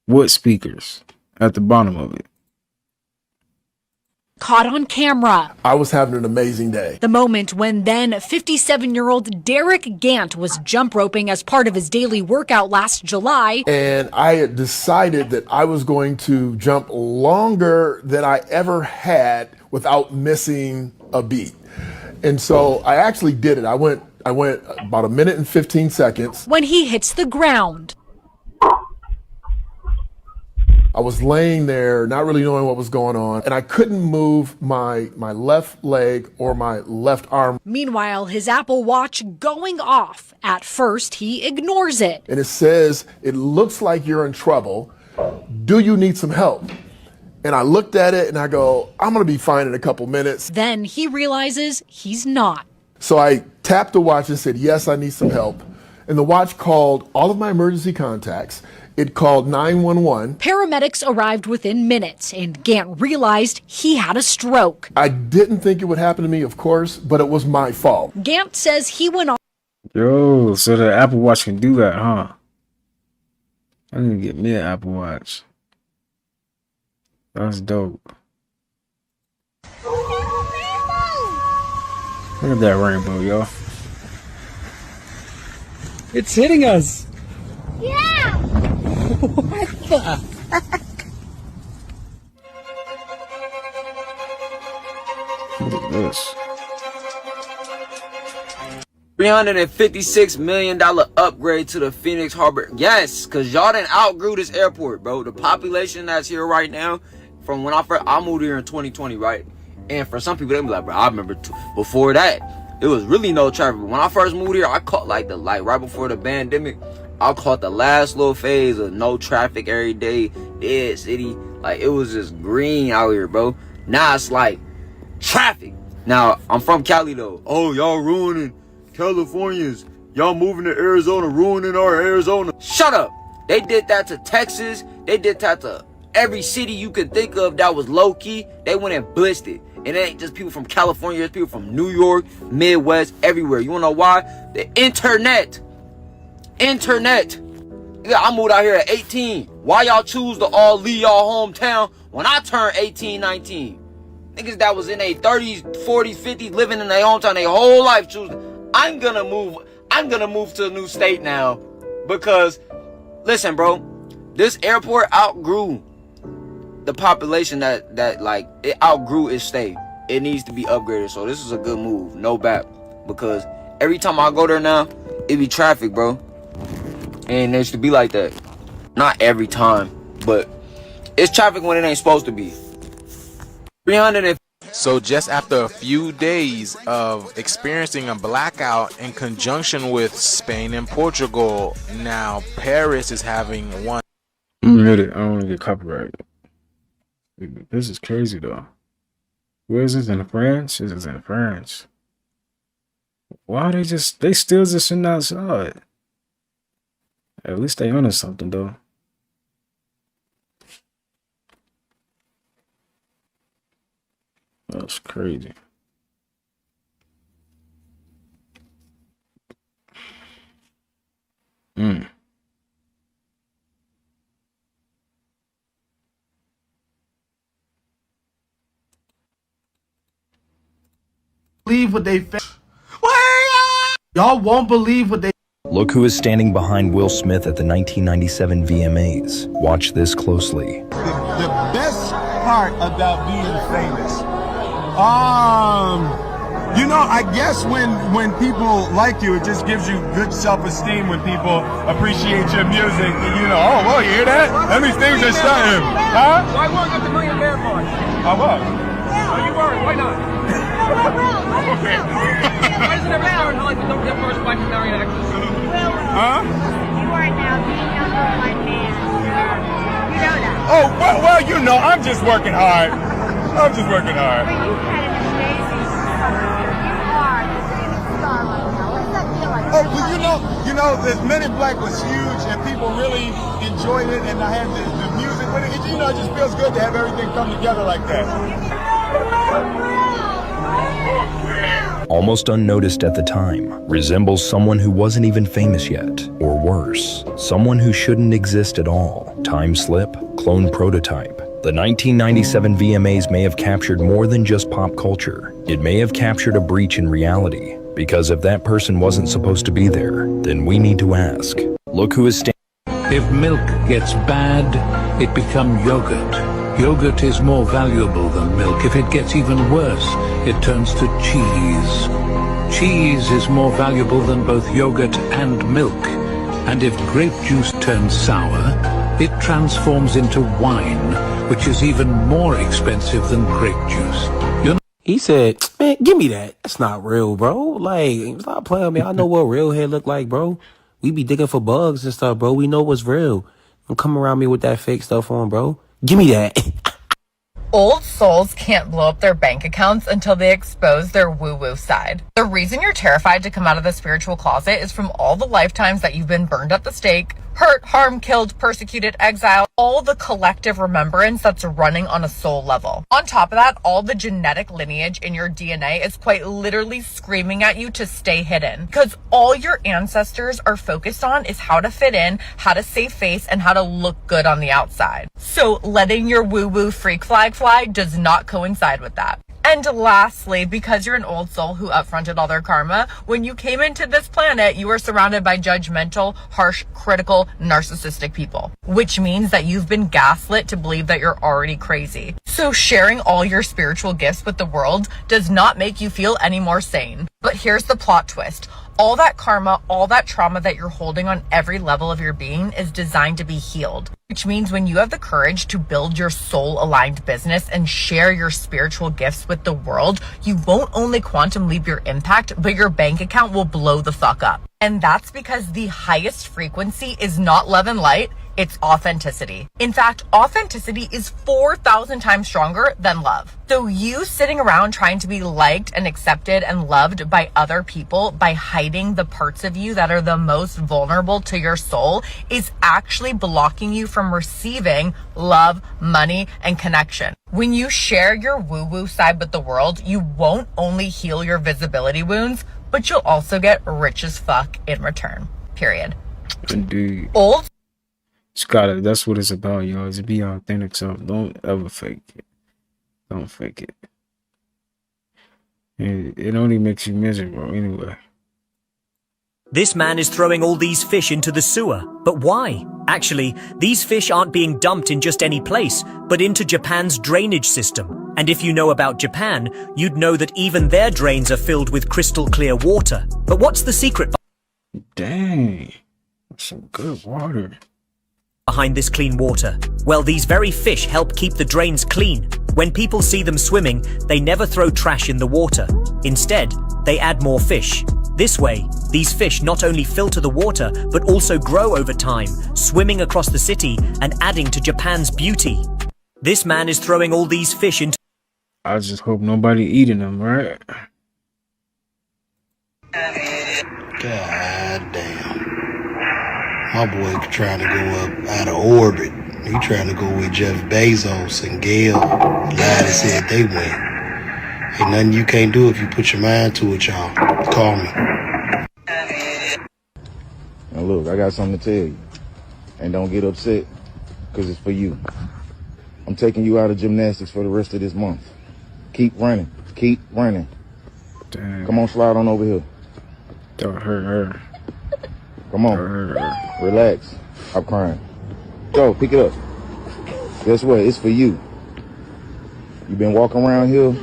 What speakers at the bottom of it? Caught on camera. I was having an amazing day. The moment when then 57-year-old Derek Gant was jump roping as part of his daily workout last July. And I had decided that I was going to jump longer than I ever had without missing a beat. And so I actually did it. I went about 1 minute and 15 seconds. When he hits the ground. I was laying there, not really knowing what was going on, and I couldn't move my left leg or my left arm. Meanwhile, his Apple Watch going off. At first, he ignores it. And it says, it looks like you're in trouble. Do you need some help? And I looked at it and I go, I'm gonna be fine in a couple minutes. Then he realizes he's not. So I tapped the watch and said, yes, I need some help. And the watch called all of my emergency contacts. It called 911. Paramedics arrived within minutes, and Gant realized he had a stroke. I didn't think it would happen to me, of course, but it was my fault. Gant says he went on. Yo, so the Apple Watch can do that, huh? I need to get me an Apple Watch. That's dope. Look at that rainbow, y'all. It's hitting us. Yeah. What the heck? Look at this. $356 million upgrade to the Phoenix Harbor. Yes, because y'all done outgrew this airport, bro. The population that's here right now, from when I moved here in 2020, right? And for some people, they be like, bro, I remember before that, it was really no traffic. When I first moved here, I caught like right before the pandemic, I caught the last little phase of no traffic every day, dead city. Like, it was just green out here, bro. Now it's like traffic. Now, I'm from Cali, though. Oh, y'all ruining Californians. Y'all moving to Arizona, ruining our Arizona. Shut up. They did that to Texas. They did that to every city you could think of that was low-key. They went and blitzed it. And it ain't just people from California. It's people from New York, Midwest, everywhere. You wanna know why? The internet. Yeah, I moved out here at 18. Why y'all choose to all leave y'all hometown when I turned 18, 19? Niggas that was in their 30s, 40s, 50s, living in their hometown their whole life choose. I'm gonna move to a new state now. Because, listen, bro, this airport outgrew the population that like, it outgrew its state. It needs to be upgraded. So this is a good move, no bap. Because every time I go there now, it be traffic, bro. And it should be like that. Not every time, but it's traffic when it ain't supposed to be. 300. So just after a few days of experiencing a blackout in conjunction with Spain and Portugal, now Paris is having one. I'm gonna hit it. I don't want to get copyrighted. This is crazy though. Where is this, in France? This is in France. Why are they still just sitting outside? At least they onto something though. That's crazy. Believe what they y'all won't believe what they Look who is standing behind Will Smith at the 1997 VMAs. Watch this closely. the best part about being famous. You know, I guess when people like you, it just gives you good self-esteem when people appreciate your music. You know, oh, well, you hear that? That means things are starting. Huh? Why won't get the Million Bear March? I was. Are you worried? Why not? Why does it ever start until like the first black American actress? Huh? You are now the number one man. You know that. Oh, well, you know, I'm just working hard. I'm just working hard. But you've had an amazing summer. You are the biggest star right now. What does that feel like? Oh, well, you know, this Men in Black was huge, and people really enjoyed it, and I had the music with it. You know, it just feels good to have everything come together like that. Almost unnoticed at the time, resembles someone who wasn't even famous yet, or worse, someone who shouldn't exist at all. Time slip, clone prototype. The 1997 VMAs may have captured more than just pop culture. It may have captured a breach in reality, because if that person wasn't supposed to be there, then we need to ask. Look who is standing. If milk gets bad, it becomes yogurt. Yogurt is more valuable than milk. If it gets even worse, it turns to cheese. Cheese is more valuable than both yogurt and milk. And if grape juice turns sour, it transforms into wine, which is even more expensive than grape juice. He said, man, give me that. That's not real, bro. Like, stop playing with me. I know what real hair look like, bro. We be digging for bugs and stuff, bro. We know what's real. Don't come around me with that fake stuff on, bro. Give me that. Old souls can't blow up their bank accounts until they expose their woo-woo side. The reason you're terrified to come out of the spiritual closet is from all the lifetimes that you've been burned at the stake, hurt, harmed, killed, persecuted, exiled, all the collective remembrance that's running on a soul level. On top of that, all the genetic lineage in your DNA is quite literally screaming at you to stay hidden. Because all your ancestors are focused on is how to fit in, how to save face, and how to look good on the outside. So letting your woo-woo freak flag fly does not coincide with that. And lastly, because you're an old soul who upfronted all their karma, when you came into this planet, you were surrounded by judgmental, harsh, critical, narcissistic people. Which means that you've been gaslit to believe that you're already crazy. So sharing all your spiritual gifts with the world does not make you feel any more sane. But here's the plot twist. All that karma, all that trauma that you're holding on every level of your being is designed to be healed. Which means when you have the courage to build your soul-aligned business and share your spiritual gifts with the world, you won't only quantum leap your impact, but your bank account will blow the fuck up. And that's because the highest frequency is not love and light, it's authenticity. In fact, authenticity is 4,000 times stronger than love. So you sitting around trying to be liked and accepted and loved by other people by hiding the parts of you that are the most vulnerable to your soul is actually blocking you from receiving love, money, and connection. When you share your woo-woo side with the world, you won't only heal your visibility wounds, but you'll also get rich as fuck in return. Period. Indeed. Old. Scott, that's what it's about, yo. Is be authentic self. Don't ever fake it. Don't fake it. It only makes you miserable anyway. This man is throwing all these fish into the sewer. But why? Actually, these fish aren't being dumped in just any place, but into Japan's drainage system. And if you know about Japan, you'd know that even their drains are filled with crystal clear water. But what's the secret? Dang. That's some good water. Behind this clean water? Well, these very fish help keep the drains clean. When people see them swimming, they never throw trash in the water. Instead, they add more fish. This way, these fish not only filter the water, but also grow over time, swimming across the city and adding to Japan's beauty. This man is throwing all these fish into... I just hope nobody eating them, right? God damn. My boy trying to go up out of orbit. He trying to go with Jeff Bezos and Gail. Glad said they win. Ain't nothing you can't do if you put your mind to it, y'all. Call me. Now look, I got something to tell you. And don't get upset, because it's for you. I'm taking you out of gymnastics for the rest of this month. Keep running. Keep running. Damn. Come on, slide on over here. Don't hurt her. Come on. Don't hurt her. Relax. I'm crying. Go, pick it up. Guess what? It's for you. You've been walking around here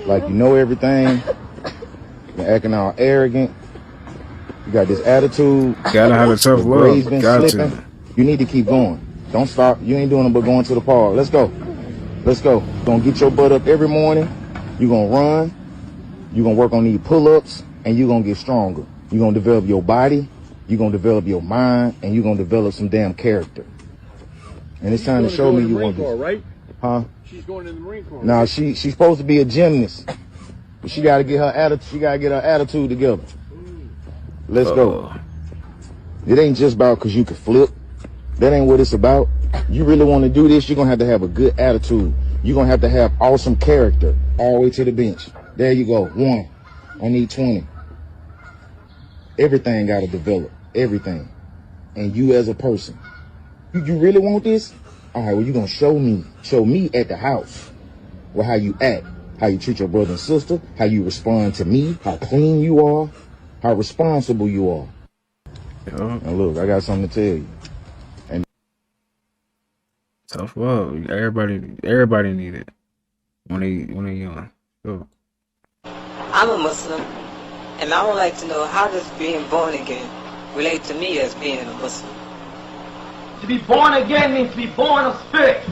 like you know everything. You're acting all arrogant. You got this attitude. Gotta have a tough love. Been Got slipping. to. You need to keep going. Don't stop. You ain't doing it but going to the park. Let's go. Let's go. Gonna get your butt up every morning. You're gonna run. You're gonna work on these pull-ups, and you're gonna get stronger. You're gonna develop your body. You're gonna develop your mind, and you're gonna develop some damn character. And it's time to show me you want this. Right? Huh? She's going in the Marine Corps. Nah, she's supposed to be a gymnast. But she gotta get her attitude. She gotta get her attitude together. Let's go. It ain't just about because you can flip. That ain't what it's about. You really want to do this, you're going to have a good attitude. You're going to have awesome character all the way to the bench. There you go. 1. I need 20. Everything got to develop. Everything. And you as a person. You really want this? All right, well, you're going to show me. Show me at the house. Well, how you act. How you treat your brother and sister. How you respond to me. How clean you are. How responsible you are. Now look, I got something to tell you. And tough love. Everybody need it when they young. Go. I'm a Muslim, and I would like to know, how does being born again relate to me as being a Muslim? To be born again means to be born of spirit.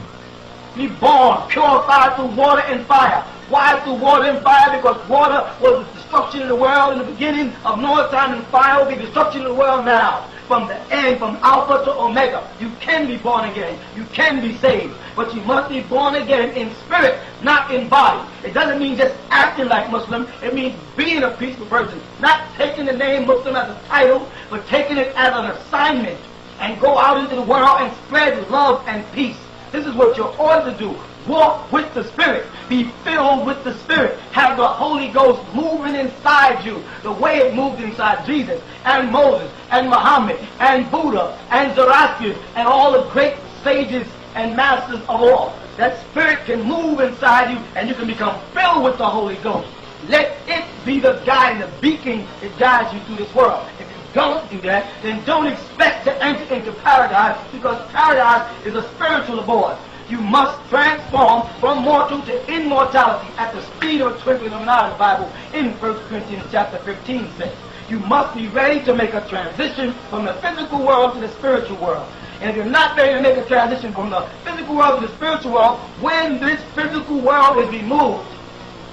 To be born, purified through water and fire. Why through water and fire? Because water was the destruction of the world in the beginning of Noah's time, and fire will be destruction of the world now. From the end, from Alpha to Omega, you can be born again. You can be saved. But you must be born again in spirit, not in body. It doesn't mean just acting like Muslim. It means being a peaceful person. Not taking the name Muslim as a title, but taking it as an assignment. And go out into the world and spread love and peace. This is what you're ordered to do. Walk with the Spirit. Be filled with the Spirit. Have the Holy Ghost moving inside you the way it moved inside Jesus and Moses and Muhammad and Buddha and Zoroaster and all the great sages and masters of all. That Spirit can move inside you and you can become filled with the Holy Ghost. Let it be the guide and the beacon that guides you through this world. If you don't do that, then don't expect to enter into paradise, because paradise is a spiritual abode. You must transform from mortal to immortality at the speed of a twinkling of an eye, the Bible in 1 Corinthians chapter 15 says. You must be ready to make a transition from the physical world to the spiritual world. And if you're not ready to make a transition from the physical world to the spiritual world, when this physical world is removed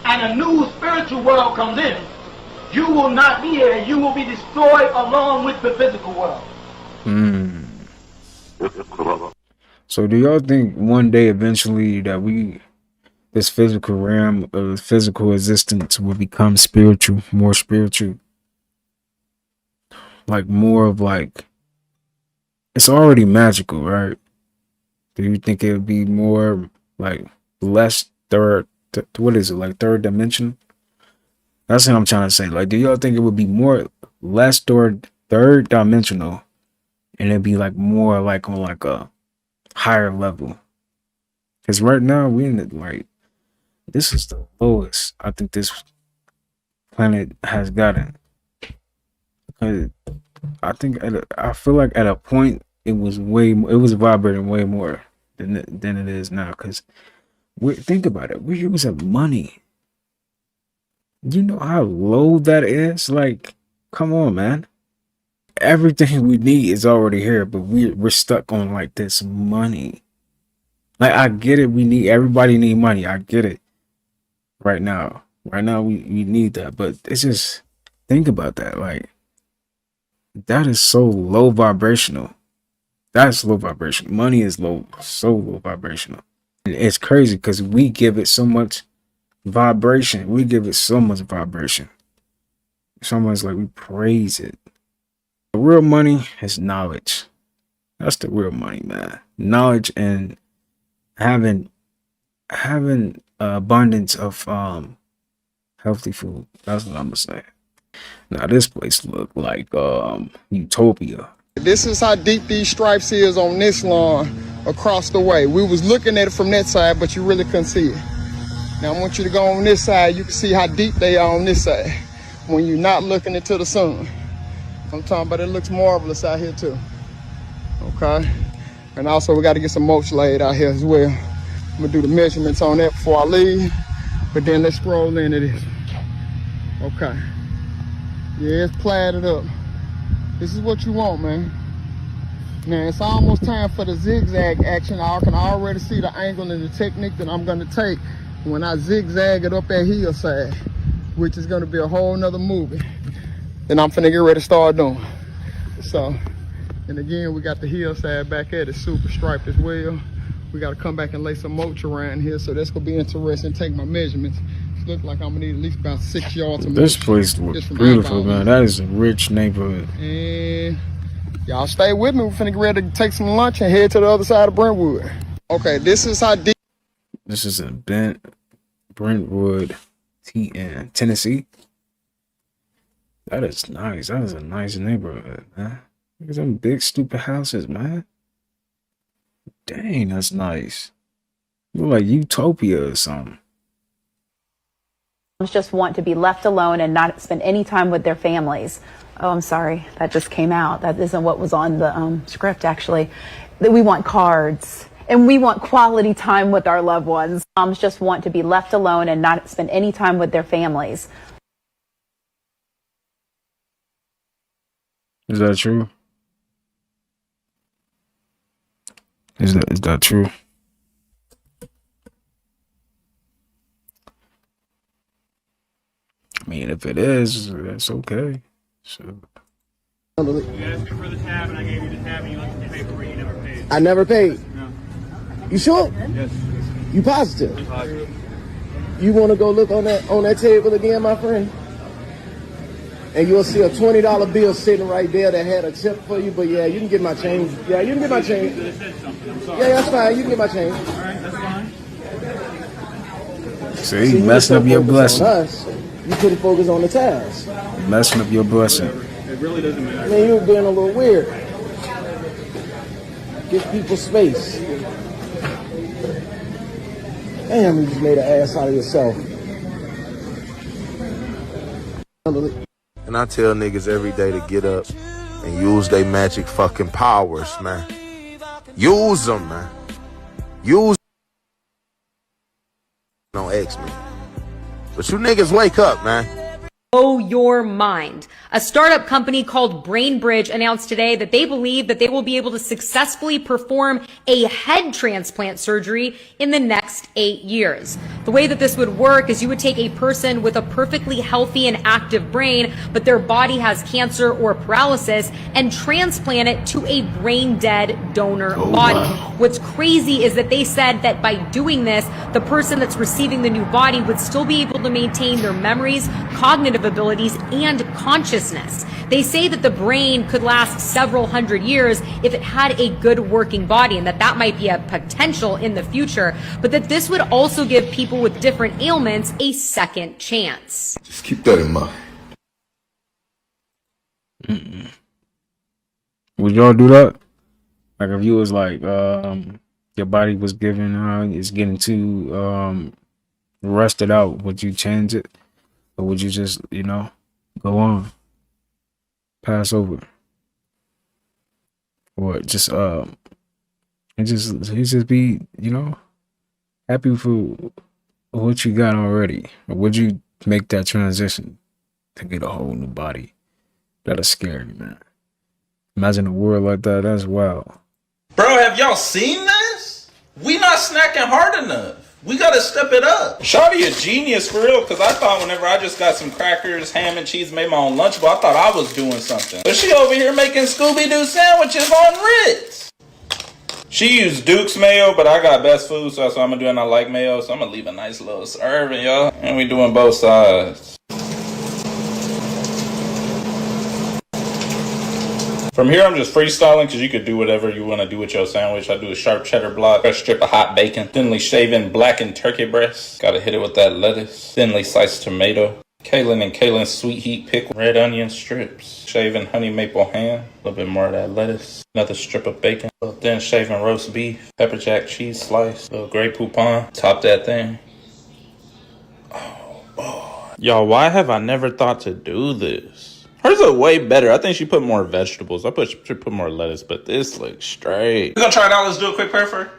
and a new spiritual world comes in, you will not be here. You will be destroyed along with the physical world. So do y'all think one day eventually that this physical realm of physical existence will become spiritual, more spiritual? Like more of like, it's already magical, right? Do you think it would be more like less what is it, like third dimension? That's what I'm trying to say. Like, do y'all think it would be more less third dimensional, and it'd be like more like on like a higher level? Because right now we in the, like, this is the lowest I think this planet has gotten. Because I feel like at a point it was vibrating way more than it is now. Because think about it, we're using money. You know how low that is? Like, come on, man. Everything we need is already here, but we're stuck on like this money. Like, I get it. Everybody need money. I get it. Right now we need that, but it's just, think about that. Like, that is so low vibrational. That's low vibration. Money is so low vibrational. And it's crazy because we give it so much vibration. We give it so much vibration. So much, like, we praise it. The real money is knowledge. That's the real money, man. Knowledge and having abundance of healthy food. That's what I'm gonna say. Now this place look like utopia. This is how deep these stripes is on this lawn across the way. We was looking at it from that side, but you really couldn't see it. Now I want you to go on this side. You can see how deep they are on this side when you're not looking into the sun. I'm talking about it looks marvelous out here too. Okay. And also we got to get some mulch laid out here as well. I'm gonna do the measurements on that before I leave, but then let's scroll into this. Okay. Yeah, it's platted up. This is what you want, man. Now it's almost time for the zigzag action. I can already see the angle and the technique that I'm gonna take when I zigzag it up that hillside, which is gonna be a whole nother movie. Then I'm finna get ready to start doing. So, and again, we got the hillside back there that's super striped as well. We gotta come back and lay some mulch around here, so that's gonna be interesting. Take my measurements. It looks like I'm gonna need at least about 6 yards of mulch. This place looks beautiful, man. That is a rich neighborhood. And y'all stay with me. We're finna get ready to take some lunch and head to the other side of Brentwood. Okay, this is how deep. This is in Brentwood, Tennessee. That is nice. That is a nice neighborhood, man. Look at them big stupid houses, man. Dang, that's nice. Look like utopia or something. Just want to be left alone and not spend any time with their families. Oh, I'm sorry. That just came out. That isn't what was on the script, actually. That we want cards and we want quality time with our loved ones. Moms just want to be left alone and not spend any time with their families. Is that true? Is that true? I mean, if it is, that's okay. So. You asked me for the tab, and I gave you the tab, and you let me pay for it. You never paid. I never paid. No. You sure? Yes. You positive? I'm positive. You want to go look on that table again, my friend? And you'll see a $20 bill sitting right there that had a tip for you. But yeah, you can get my change. Yeah, you can get my change. Yeah, that's fine. You can get my change. All right, that's fine. See, messing up your blessing. You couldn't focus on the task. Messing up your blessing. It really doesn't matter. Man, you were being a little weird. Give people space. Damn, you just made an ass out of yourself. And I tell niggas every day to get up and use their magic fucking powers, man. Use them, man. Use them. Don't ask me. But you niggas wake up, man. Blow your mind. A startup company called BrainBridge announced today that they believe that they will be able to successfully perform a head transplant surgery in the next 8 years. The way that this would work is you would take a person with a perfectly healthy and active brain, but their body has cancer or paralysis, and transplant it to a brain-dead donor body. Wow. What's crazy is that they said that by doing this, the person that's receiving the new body would still be able to maintain their memories, cognitive abilities, and consciousness. They say that the brain could last several hundred years if it had a good working body, and that might be a potential in the future, but that this would also give people with different ailments a second chance. Just keep that in mind. Would y'all do that? Like if you was like, your body was given, it's getting too rusted out, would you change it? Or would you just, go on, pass over, or just be, happy for what you got already? Or would you make that transition to get a whole new body? That is scary, man. Imagine a world like that. That's wild. Bro, have y'all seen this? We not snacking hard enough. We gotta step it up. Shawty a genius for real, because I thought whenever I just got some crackers, ham and cheese, made my own Lunchable, I thought I was doing something. But she over here making Scooby-Doo sandwiches on Ritz. She used Duke's mayo, but I got Best Food, so that's what I'm gonna do, and I like mayo, so I'm gonna leave a nice little serving, y'all. And we doing both sides. From here, I'm just freestyling because you could do whatever you want to do with your sandwich. I do a sharp cheddar block, a strip of hot bacon, thinly shaven blackened turkey breast. Gotta hit it with that lettuce, thinly sliced tomato, Kaylin and Kaylin's sweet heat pickle, red onion strips, shaven honey maple ham, a little bit more of that lettuce, another strip of bacon, a little thin shaven roast beef, pepper jack cheese slice, a little Grey Poupon, top that thing. Oh boy. Y'all, why have I never thought to do this? Hers are way better. I think she put more vegetables. She put more lettuce, but this looks straight. We're gonna try it out. Let's do a quick prayer for her.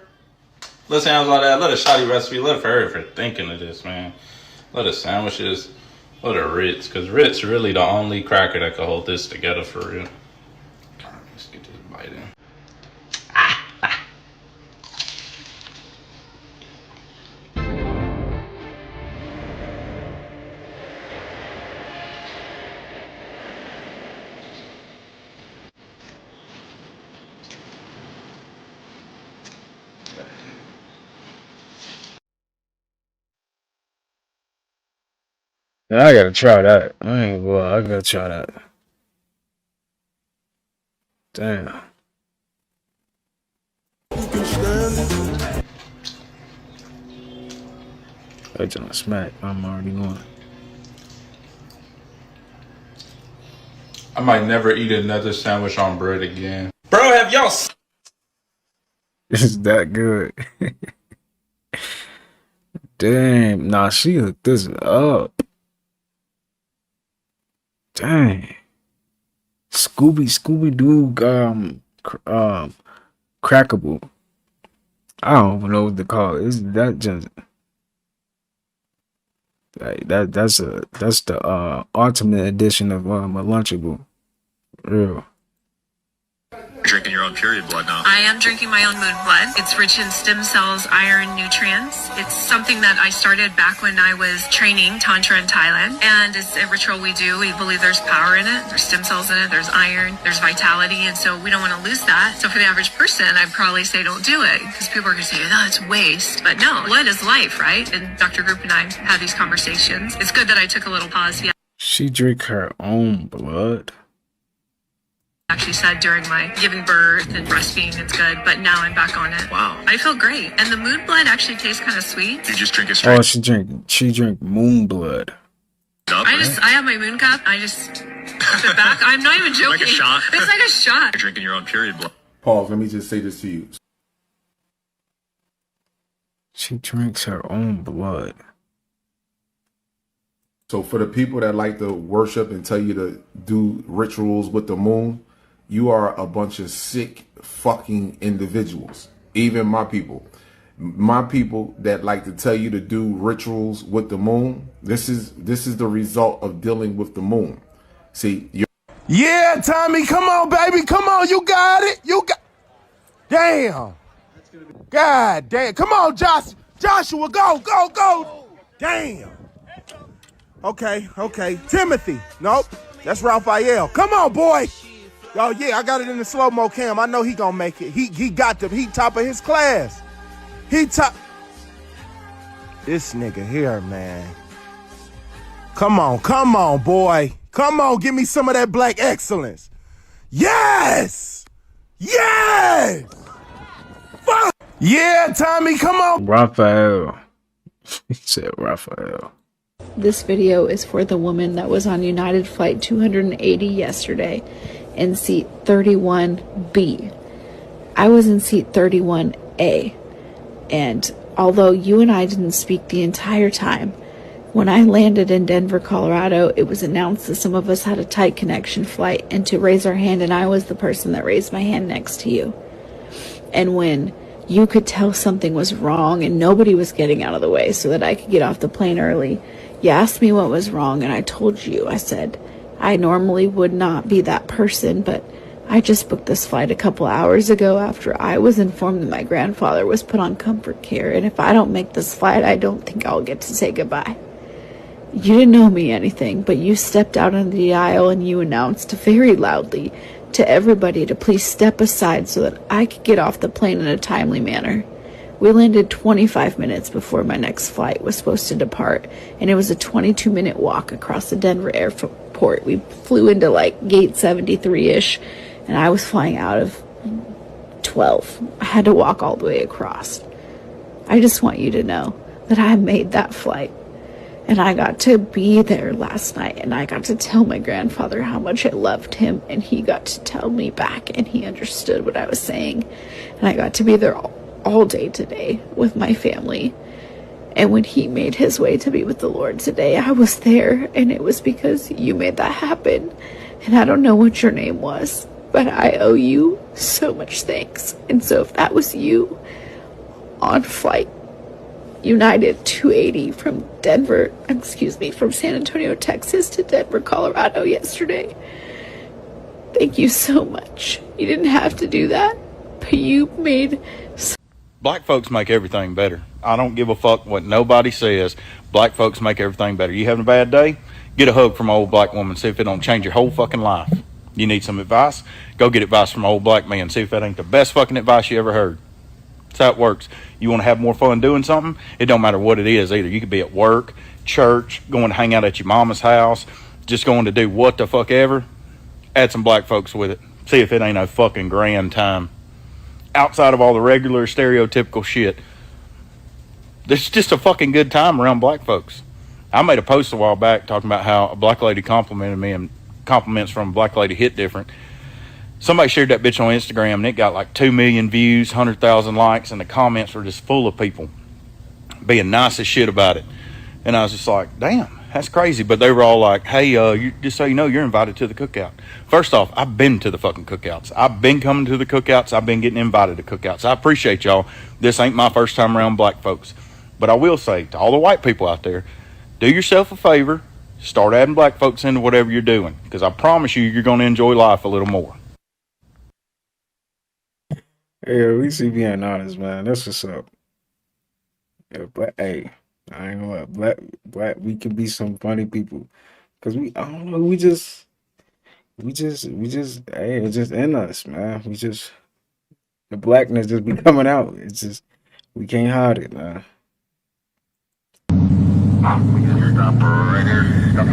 Let's handle all that. Let a shoddy recipe. Let her for thinking of this, man. Let the sandwiches. Let her Ritz, because Ritz really the only cracker that could hold this together for real. Let's get this bite in. I gotta try that. I ain't well, I gotta try that. Damn. That's on a smack. I'm already going. I might never eat another sandwich on bread again. Bro, have y'all It's that good. Damn. Nah, she hooked this up. Dang. Scooby-Doo crackable. I don't even know what to call it. Is that just like that's the ultimate edition of a Lunchable. Real. Drinking your own period blood now. I am drinking my own moon blood. It's rich in stem cells, iron, nutrients. It's something that I started back when I was training Tantra in Thailand. And it's a ritual we do. We believe there's power in it. There's stem cells in it. There's iron. There's vitality. And so we don't want to lose that. So for the average person, I'd probably say don't do it. Because people are going to say, oh, it's waste. But no, blood is life, right? And Dr. Group and I had these conversations. It's good that I took a little pause. Yeah. She drink her own blood. Actually said during my giving birth and breastfeeding it's good, but now I'm back on it. Wow. I feel great. And the moon blood actually tastes kind of sweet. You just drink it straight? Oh, she drink moon blood. I have my moon cup. I just put it back. I'm not even joking. Like a shot? It's like a shot. You're drinking your own period blood. Pause, let me just say this to you. She drinks her own blood. So for the people that like to worship and tell you to do rituals with the moon, you are a bunch of sick fucking individuals. Even my people that like to tell you to do rituals with the moon, this is the result of dealing with the moon. See, Yeah, Tommy, come on, baby, come on, you got it. Damn. God damn. Come on, Joshua, go. Damn. Okay. Timothy. Nope. That's Raphael. Come on, boy. Oh, yeah, I got it in the slow-mo cam. I know he gonna make it. He got them. He top of his class. This nigga here, man. Come on, boy. Come on, give me some of that black excellence. Yes! Fuck! Yeah, Tommy, come on. Raphael. He said Raphael. This video is for the woman that was on United Flight 280 yesterday in seat 31B. I was in seat 31A, and although you and I didn't speak the entire time, when I landed in Denver, Colorado, it was announced that some of us had a tight connection flight and to raise our hand, and I was the person that raised my hand next to you. And when you could tell something was wrong and nobody was getting out of the way so that I could get off the plane early, you asked me what was wrong, and I told you. I said, I normally would not be that person, but I just booked this flight a couple hours ago after I was informed that my grandfather was put on comfort care, and if I don't make this flight, I don't think I'll get to say goodbye. You didn't know me anything, but you stepped out into the aisle and you announced very loudly to everybody to please step aside so that I could get off the plane in a timely manner. We landed 25 minutes before my next flight was supposed to depart, and it was a 22-minute walk across the Denver airport. We flew into like gate 73-ish, and I was flying out of 12. I had to walk all the way across. I just want you to know that I made that flight, and I got to be there last night, and I got to tell my grandfather how much I loved him, and he got to tell me back, and he understood what I was saying, and I got to be there all day today with my family. And when he made his way to be with the Lord today, I was there, and it was because you made that happen. And I don't know what your name was, but I owe you so much thanks. And so if that was you on flight United 280 from from San Antonio, Texas to Denver, Colorado yesterday, thank you so much. You didn't have to do that, but you made Black folks make everything better. I don't give a fuck what nobody says. Black folks make everything better. You having a bad day? Get a hug from an old black woman. See if it don't change your whole fucking life. You need some advice? Go get advice from an old black man. See if that ain't the best fucking advice you ever heard. That's how it works. You want to have more fun doing something? It don't matter what it is either. You could be at work, church, going to hang out at your mama's house, just going to do what the fuck ever. Add some black folks with it. See if it ain't a fucking grand time. Outside of all the regular stereotypical shit, it's just a fucking good time around black folks. I made a post a while back talking about how a black lady complimented me, and compliments from a black lady hit different. Somebody shared that bitch on Instagram, and it got like 2 million views, 100,000 likes, and the comments were just full of people being nice as shit about it. And I was just like, damn, that's crazy. But they were all like, hey, just so you know, you're invited to the cookout. First off, I've been to the fucking cookouts. I've been coming to the cookouts. I've been getting invited to cookouts. I appreciate y'all. This ain't my first time around black folks. But I will say to all the white people out there, do yourself a favor, start adding black folks into whatever you're doing, because I promise you, you're going to enjoy life a little more. Hey, at least he being honest, man. That's what's up. Yeah, but hey, I ain't gonna lie. Black, we can be some funny people. Cause I don't know, hey, it's just in us, man. The blackness just be coming out. It's just, we can't hide it, man. Stop right here. Stop.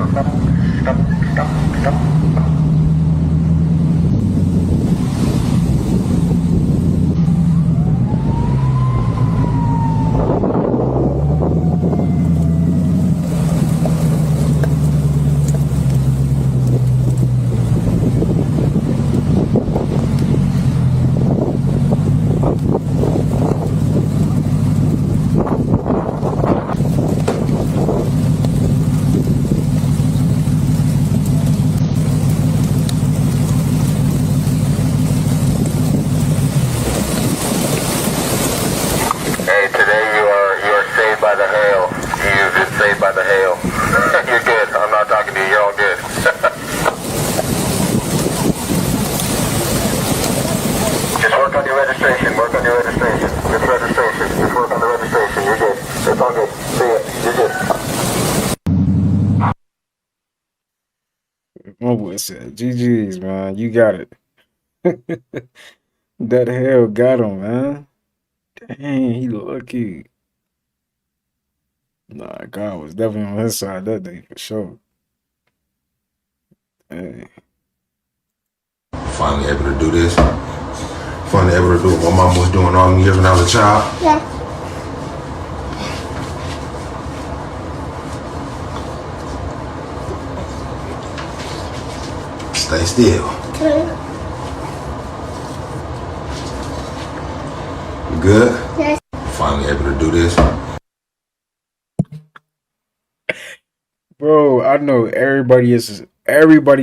By the hail. You've been saved by the hail. You're good. I'm not talking to you. You're all good. Just work on your registration. Work on your registration. Just registration. Just work on the registration. You're good. It's all good. See ya. You're good. My boy said, GG's, man. You got it. That hell got him, man. Dang, he lucky. Nah, God was definitely on his side that day for sure. Hey. Finally able to do this. Finally able to do what my mom was doing all them years when I was a child. Yeah. Stay still. Okay. You good? Yes. Finally able to do this. Bro, I know everybody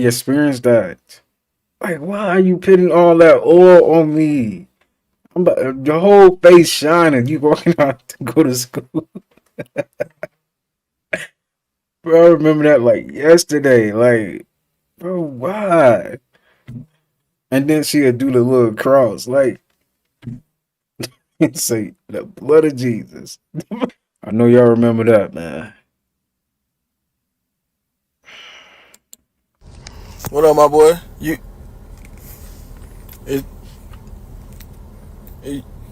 experienced that. Like, why are you putting all that oil on me? Your whole face shining. You walking out to go to school. Bro, I remember that like yesterday. Like, bro, why? And then she'll do the little cross, like, and say, the blood of Jesus. I know y'all remember that, man. What up, my boy?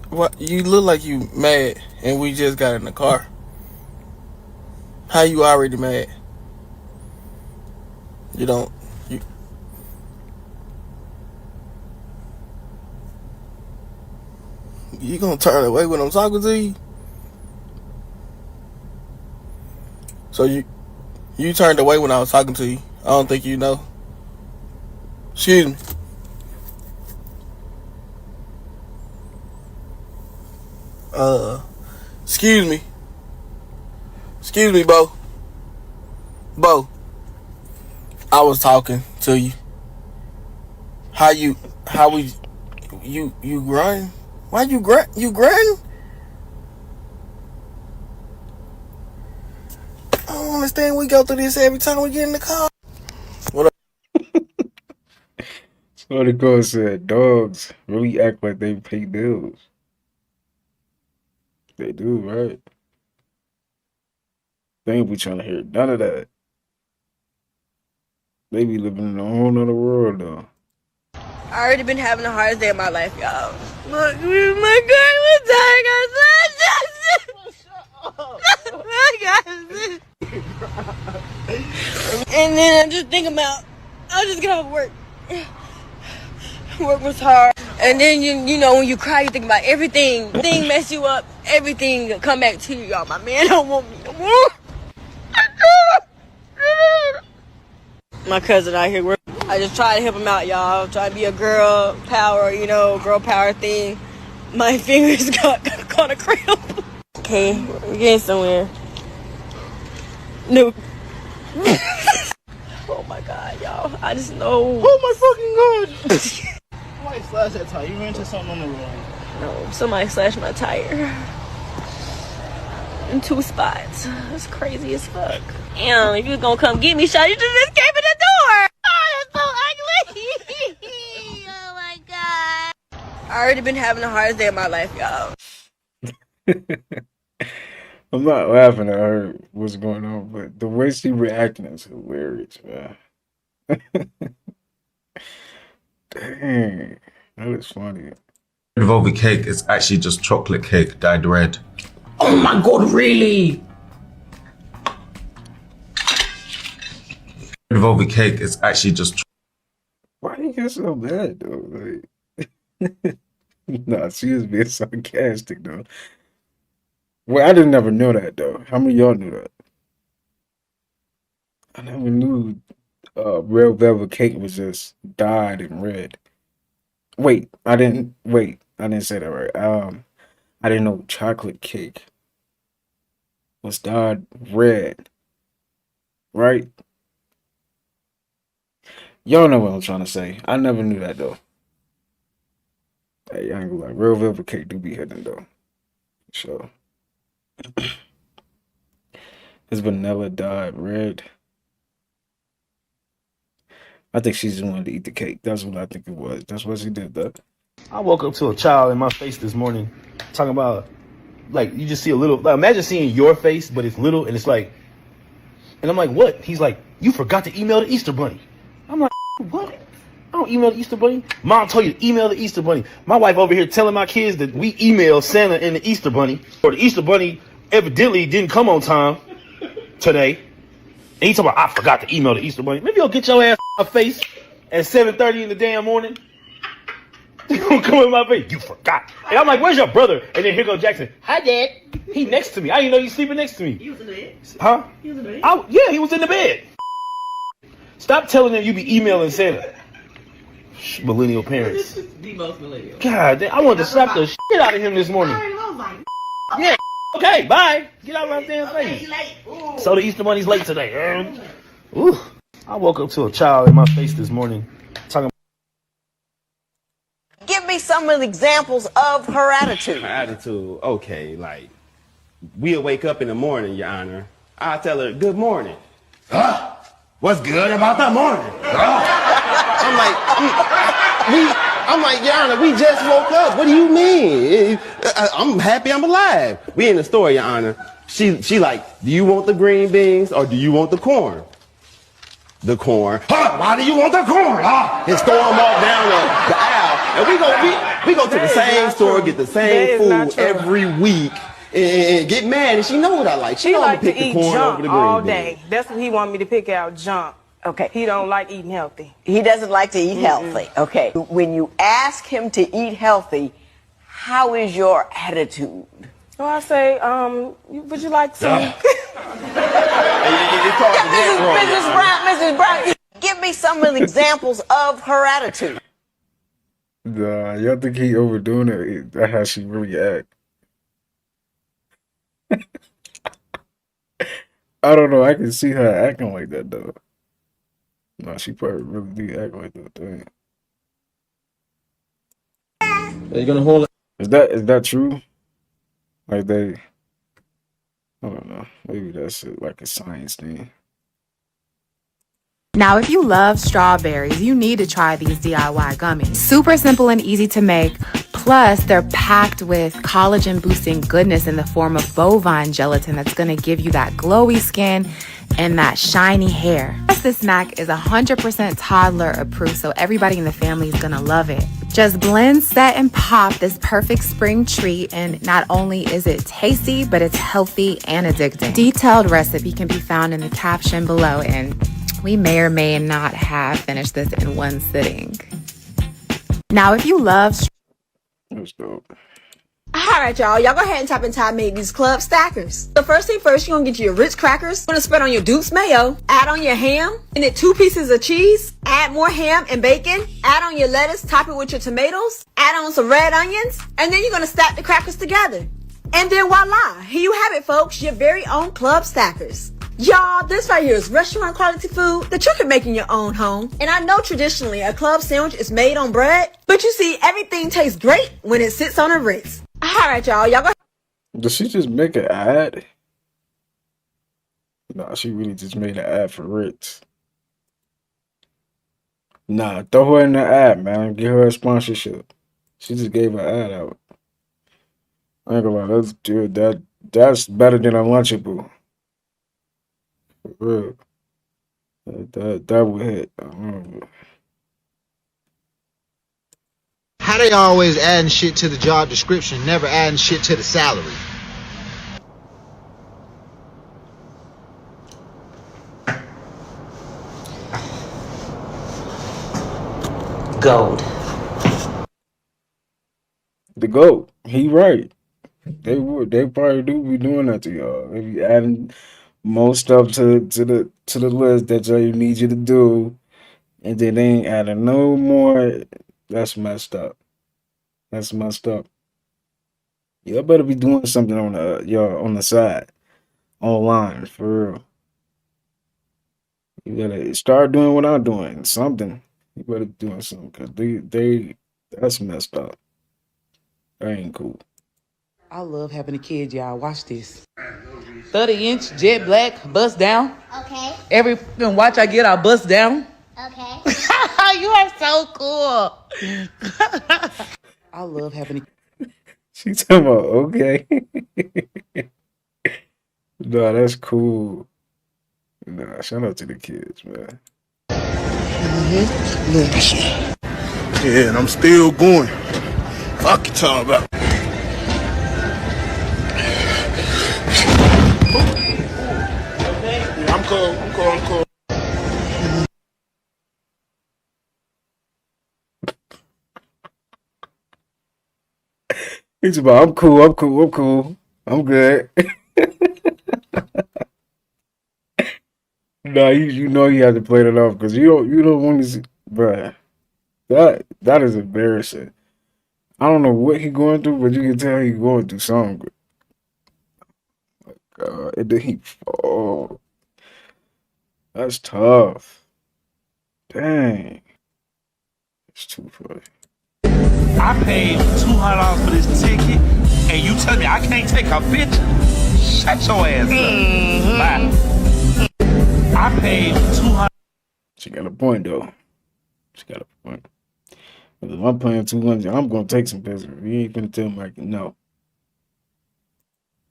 What? You look like you mad, and we just got in the car. How you already mad? You don't. You gonna turn away when I'm talking to you? So you turned away when I was talking to you. I don't think you know. Excuse me. Excuse me. Excuse me, Bo. Bo. I was talking to you. How we grunting? Why you grunting? I don't understand. We go through this every time we get in the car. What up? So the girl said, dogs really act like they pay bills. They do, right? They ain't be trying to hear none of that. They be living in a whole nother world, though. I already been having the hardest day of my life, y'all. Look, my God, what's and then I'm just thinking about, I'll just get off work. Work was hard. And then, you know, when you cry, you think about everything. Everything mess you up. Everything come back to you, y'all. My man don't want me no more. My cousin out here working. I just try to help him out, y'all. Try to be a girl power, you know, girl power thing. My fingers got caught a cramp. Okay, we're getting somewhere. No. Oh my God, y'all. I just know. Oh my fucking God. Somebody slashed that tire. You ran into something on the road. No, somebody slashed my tire. In 2 spots. That's crazy as fuck. Damn, if you was gonna come get me shot, you just came in the door. Oh, that's so ugly. Oh my God. I already been having the hardest day of my life, y'all. I'm not laughing at her, what's going on, but the way she reacting is hilarious, man. Dang, that is funny. Velvet cake is actually just chocolate cake dyed red. Oh my God, really? Velvet cake is actually just. Why do you get so mad though? Like, nah, she was being sarcastic though. Well, I didn't never know that though. How many of y'all knew that? I never knew real velvet cake was just dyed in red. Wait, I didn't say that right. I didn't know chocolate cake was dyed red. Right? Y'all know what I'm trying to say. I never knew that though. Hey, I ain't gonna lie. Real velvet cake do be hitting though. So it's vanilla dyed red. I think she just wanted to eat the cake. That's what I think it was. That's what she did though. I woke up to a child in my face this morning talking about, like, you just see a little, like, imagine seeing your face, but it's little, and it's like, and I'm like, what? He's like, you forgot to email the Easter Bunny. I'm like, what? I don't email the Easter Bunny. Mom told you to email the Easter Bunny. My wife over here telling my kids that we email Santa and the Easter Bunny, or the Easter Bunny evidently didn't come on time today. And he talking about, I forgot to email the Easter Bunny. Maybe you'll get your ass in my face at 7:30 in the damn morning. You gonna come in my face? You forgot. And I'm like, where's your brother? And then here goes Jackson. Hi, Dad. He next to me. I didn't know you sleeping next to me. He was in the bed. Huh? He was in the bed. Yeah, he was in the bed. Stop telling them you be emailing Santa. Millennial parents. The most millennial. God damn, I wanted to slap the shit out of him this morning. Yeah. Okay, bye. Get out of my damn face. So the Easter Bunny's late today. Ooh. I woke up to a child in my face this morning talking. Give me some of the examples of her attitude. Her attitude, okay, like, we'll wake up in the morning, Your Honor. I'll tell her, good morning. Huh? What's good about that morning? Huh? I'm like, Your Honor, we just woke up. What do you mean? I'm happy I'm alive. We in the store, Your Honor. She like, do you want the green beans or do you want the corn? The corn. Huh? Why do you want the corn? Huh? And storm off down the aisle. And we go to the same store, get the same food every week, and get mad. And she know what I like. She know like to pick to eat the corn junk over the all green day. beans. That's what he want me to pick out, junk. Okay. He don't like eating healthy. He doesn't like to eat healthy. Okay. When you ask him to eat healthy, How is your attitude? So I say, would you like some? Mrs. Brown, give me some of the examples of her attitude. Nah, y'all think he overdoing it? That's how she really act. I don't know. I can see her acting like that though. No, she probably really do act like that. Dang. Are you gonna hold it? Is that true? Like they, I don't know. Maybe that's like a science thing. Now, if you love strawberries, you need to try these DIY gummies. Super simple and easy to make. Plus, they're packed with collagen-boosting goodness in the form of bovine gelatin that's going to give you that glowy skin and that shiny hair. Plus, this snack is 100% toddler approved, so everybody in the family is going to love it. Just blend, set, and pop this perfect spring treat, and not only is it tasty, but it's healthy and addicting. Detailed recipe can be found in the caption below, and we may or may not have finished this in one sitting. Now, if you love... That's dope. Alright, y'all go ahead and tap into I made these club stackers. So first thing first, you're gonna get your Ritz crackers. You're gonna spread on your Duke's mayo. Add on your ham. And then 2 pieces of cheese. Add more ham and bacon. Add on your lettuce. Top it with your tomatoes. Add on some red onions. And then you're gonna stack the crackers together. And then voila, here you have it, folks. Your very own club stackers. Y'all, this right here is restaurant quality food that you can make in your own home. And I know traditionally a club sandwich is made on bread, but you see, everything tastes great when it sits on a Ritz. Alright, y'all go. Did she just make an ad? Nah, she really just made an ad for Ritz. Nah, throw her in the ad, man. Give her a sponsorship. She just gave her ad out. I ain't gonna lie, that's better than a Lunchable. For real. That would hit. I don't know. How they always adding shit to the job description, never adding shit to the salary? Gawd. The GOAT. He right. They probably do be doing that to y'all. They be adding more stuff to the list that y'all need you to do, and then they ain't adding no more. That's messed up. That's messed up. Y'all better be doing something on the side, online, for real. You gotta start doing what I'm doing. Something. You better be doing something, cause that's messed up. That ain't cool. I love having a kid, y'all. Watch this. 30-inch jet black, bust down. Okay. Every fucking watch I get, I bust down. Okay. You are so cool. I love having a She talking about okay. Nah, that's cool. Nah, shout out to the kids, man. Yeah, and I'm still going. Fuck you talking about. I'm cool. He's about, I'm cool. I'm good. Nah, you know you have to play that off because you don't want to see, bruh. That is embarrassing. I don't know what he going through, but you can tell he going through something. And then he fall. That's tough. Dang. It's too funny. I paid $200 for this ticket, and you tell me I can't take a picture? Shut your ass up. Bye. I paid $200. She got a point, though. She got a point. But if I'm paying $200, I'm going to take some pictures. You ain't going to tell me I can, no.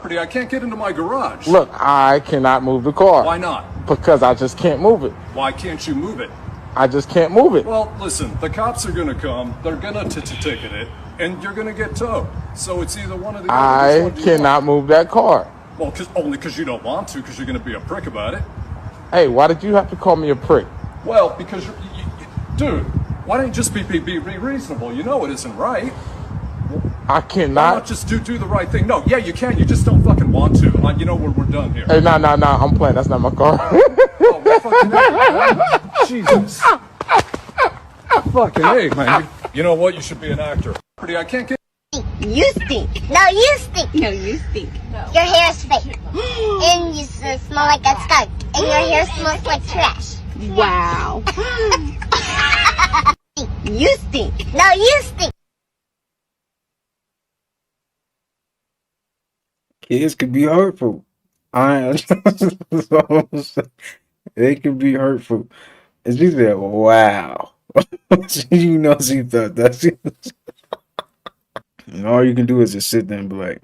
I can't get into my garage. Look, I cannot move the car. Why not? Because I just can't move it. Why can't you move it? I just can't move it. Well, listen, the cops are going to come, they're going to ticket it, and you're going to get towed. So it's either one of the other. I cannot move that car. Well, only because you don't want to, because you're going to be a prick about it. Hey, why did you have to call me a prick? Well, because dude, why don't you just be reasonable? You know it isn't right. I Why cannot. not just do the right thing? No, yeah, you can. You just don't fucking want to. You know, we're done here. Hey, nah, I'm playing. That's not my car. Oh, fucking A, man. Jesus. Fucking A, man. You know what? You should be an actor. I can't get... You stink. No, you stink. No, you stink. No. Your hair's fake. And you smell like a skunk. And your hair smells like trash. Wow. You stink. No, you stink. Kids could be hurtful. They could be hurtful. And she said, wow. You know she thought that she was... And all you can do is just sit there and be like...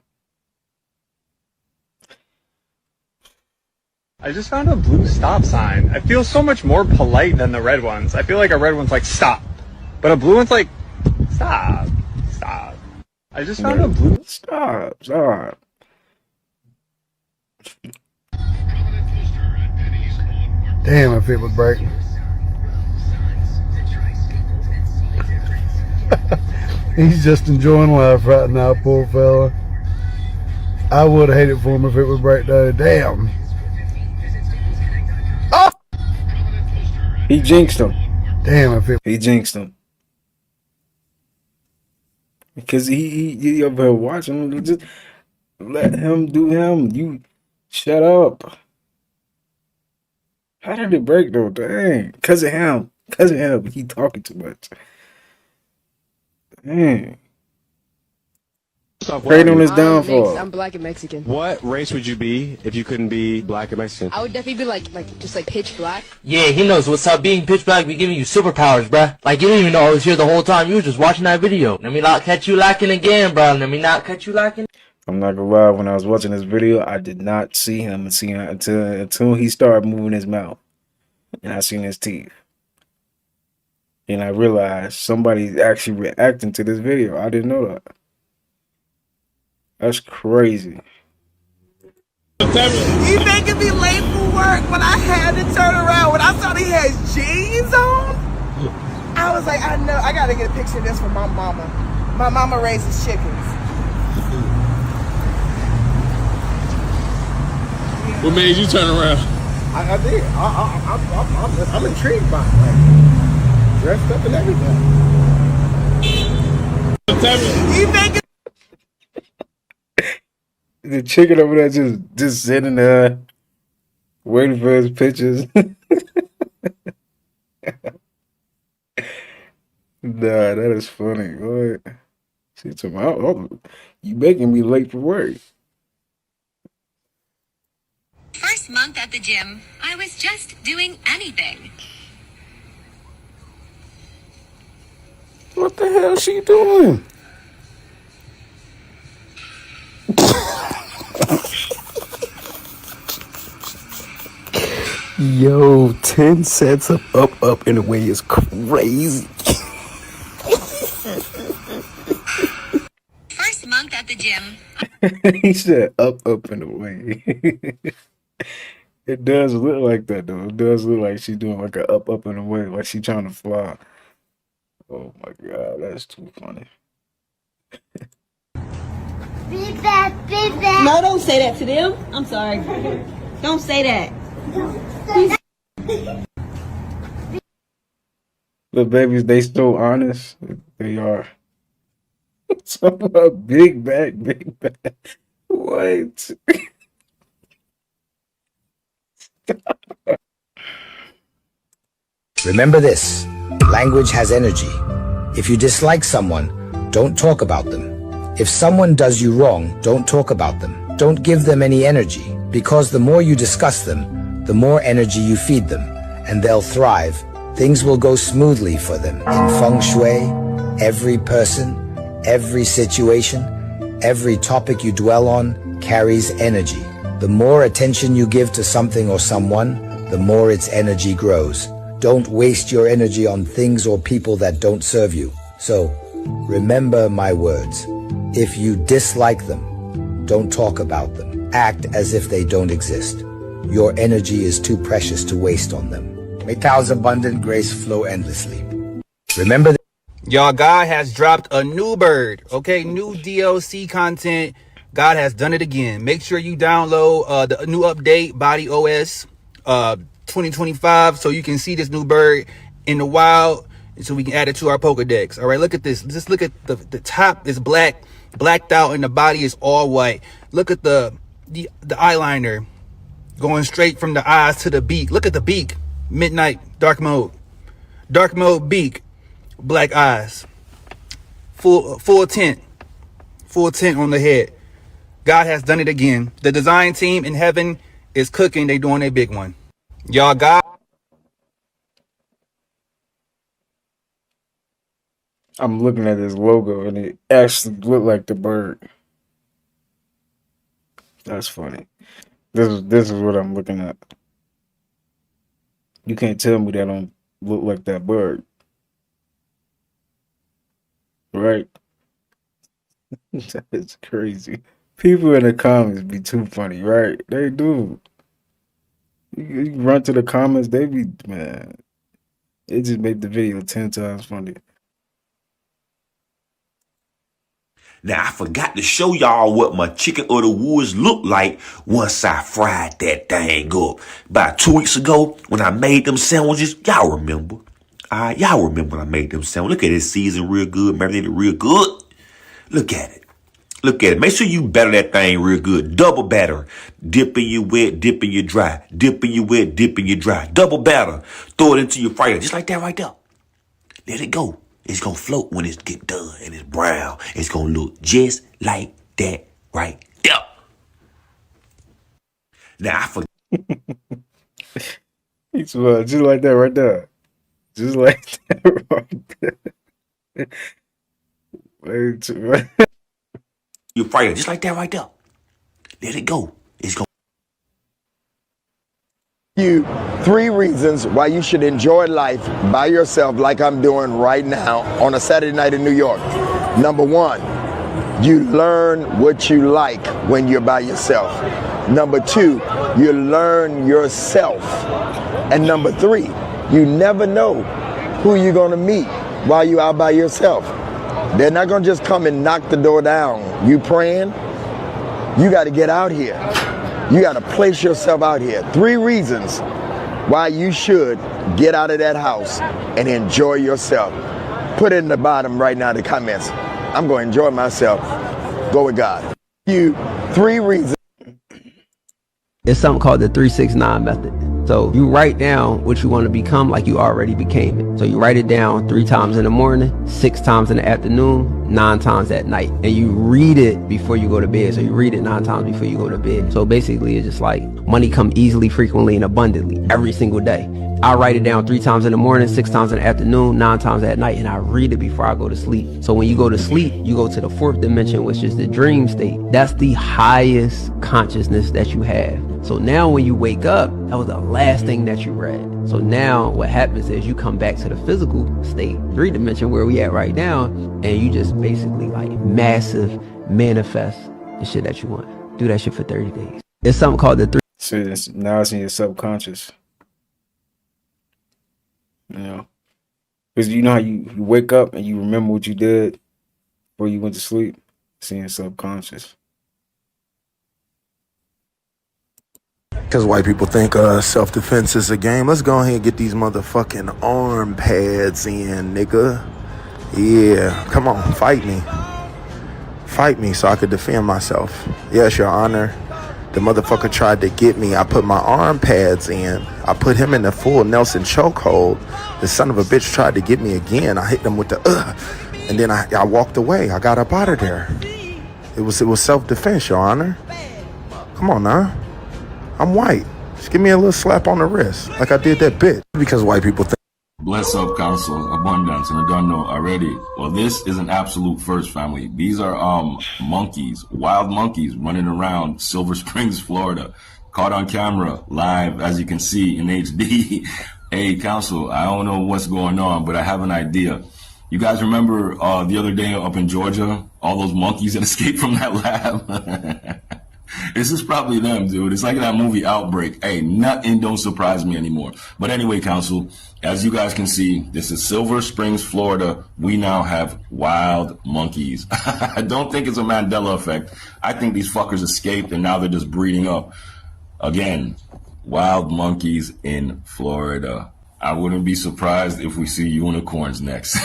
I just found a blue stop sign. I feel so much more polite than the red ones. I feel like a red one's like, stop. But a blue one's like, stop. Stop. I just found a blue... Stop. Damn, if it was breaking. He's just enjoying life right now, poor fella. I would have hated for him if it was breakdown. Damn. Oh! He jinxed him. Damn, if it... He jinxed him. Because he over here watching him. Just let him do him. You shut up. How did it break though? Dang. Because of him. He talking too much. Dang. Prayed on his downfall. I'm black and Mexican. What race would you be if you couldn't be black and Mexican? I would definitely be just pitch black. Yeah, he knows what's up. Being pitch black be giving you superpowers, bruh. Like, you didn't even know I was here the whole time. You were just watching that video. Let me not catch you lacking again, bruh. Let me not catch you lacking. I'm not gonna lie, when I was watching this video, I did not see him until he started moving his mouth. And I seen his teeth. And I realized somebody's actually reacting to this video. I didn't know that. That's crazy. You making me late for work, but I had to turn around. When I saw he had jeans on, I was like, I know, I gotta get a picture of this for my mama. My mama raises chickens. What made you turn around? I did. I'm intrigued by it. Like, dressed up and everything. You making The chicken over there just sitting there waiting for his pictures. Nah, that is funny. What? She told me, oh, you making me late for work. First month at the gym, I was just doing anything. What the hell is she doing? Yo, 10 sets of up in a way is crazy. First month at the gym. He said up in a way. It does look like that though. It does look like she's doing like a up in a way, like she trying to fly. Oh my god, that's too funny. Be back. No, don't say that to them. I'm sorry. Don't say that. The babies, they so honest. They are. Talking about big back. What? Remember this, language has energy. If you dislike someone, don't talk about them. If someone does you wrong, don't talk about them. Don't give them any energy, because the more you discuss them, the more energy you feed them, and they'll thrive. Things will go smoothly for them. In feng shui, every person, every situation, every topic you dwell on carries energy. The more attention you give to something or someone, the more its energy grows. Don't waste your energy on things or people that don't serve you. So, remember my words. If you dislike them, don't talk about them. Act as if they don't exist. Your energy is too precious to waste on them. May Tao's abundant grace flow endlessly. Remember Y'all, God has dropped a new bird, okay? New DLC content. God has done it again. Make sure you download the new update, Body OS 2025, so you can see this new bird in the wild, so we can add it to our Pokedex. All right, look at this. Just look at the top is blacked out, and the body is all white. Look at the eyeliner going straight from the eyes to the beak. Look at the beak. Midnight dark mode beak. Black eyes, full tint on the head. God has done it again. The design team in heaven is cooking. They doing a big one. Y'all, God. I'm looking at this logo and it actually looked like the bird. That's funny. This is what I'm looking at. You can't tell me that don't look like that bird. Right? That's crazy. People in the comments be too funny, right? They do. You run to the comments, they be, man. It just made the video 10 times funny. Now, I forgot to show y'all what my chicken of the woods looked like once I fried that thing up. About 2 weeks ago, when I made them sandwiches, y'all remember. Y'all remember when I made them sandwiches. Look at it, seasoned real good, marinated real good. Look at it. Look at it. Make sure you batter that thing real good. Double batter. Dipping your wet, dipping your dry. Dipping your wet, dipping your dry. Double batter. Throw it into your fryer just like that right there. Let it go. It's going to float when it get done and it's brown. It's going to look just like that right there. Now, I forgot. Just like that right there. Just like that right there. Your fryer just like that right there. Let it go. It's going you 3 reasons why you should enjoy life by yourself like I'm doing right now on a Saturday night in New York. Number 1, you learn what you like when you're by yourself. Number 2, you learn yourself. And number 3, you never know who you're gonna meet while you're out by yourself. They're not gonna just come and knock the door down. You praying? You gotta get out here. You got to place yourself out here. 3 reasons why you should get out of that house and enjoy yourself. Put it in the bottom right now in the comments. I'm going to enjoy myself. Go with God. 3 reasons. It's something called the 369 method. So you write down what you want to become like you already became it. So you write it down 3 times in the morning, 6 times in the afternoon, 9 times at night. And you read it before you go to bed. So you read it 9 times before you go to bed. So basically it's just like money come easily, frequently, and abundantly every single day. I write it down 3 times in the morning, 6 times in the afternoon, 9 times at night, and I read it before I go to sleep. So when you go to sleep, you go to the 4th dimension, which is the dream state. That's the highest consciousness that you have. So now when you wake up, that was the last thing that you read. So now what happens is you come back to the physical state, 3 dimension where we at right now, and you just basically like massive manifest the shit that you want. Do that shit for 30 days. It's something called the 3. So now it's in your subconscious. You know, because you know how you wake up and you remember what you did before you went to sleep. It's in your subconscious. Because white people think self-defense is a game. Let's go ahead and get these motherfucking arm pads in, nigga. Yeah, come on, fight me. Fight me so I could defend myself. Yes, your honor. The motherfucker tried to get me. I put my arm pads in. I put him in the full Nelson chokehold. The son of a bitch tried to get me again. I hit him with the and then I walked away. I got up out of there. It was self-defense, your honor. Come on now. I'm white. Just give me a little slap on the wrist like I did that bitch. Because white people think. Bless up, council, abundance, and I don't know already. Well, this is an absolute first, family. These are monkeys, wild monkeys running around Silver Springs, Florida. Caught on camera, live, as you can see in HD. Hey, council, I don't know what's going on, but I have an idea. You guys remember the other day up in Georgia, all those monkeys that escaped from that lab? This is probably them, dude. It's like that movie Outbreak. Hey, nothing don't surprise me anymore. But anyway, council, as you guys can see, this is Silver Springs, Florida. We now have wild monkeys. I don't think it's a Mandela effect. I think these fuckers escaped and now they're just breeding up. Again, wild monkeys in Florida. I wouldn't be surprised if we see unicorns next.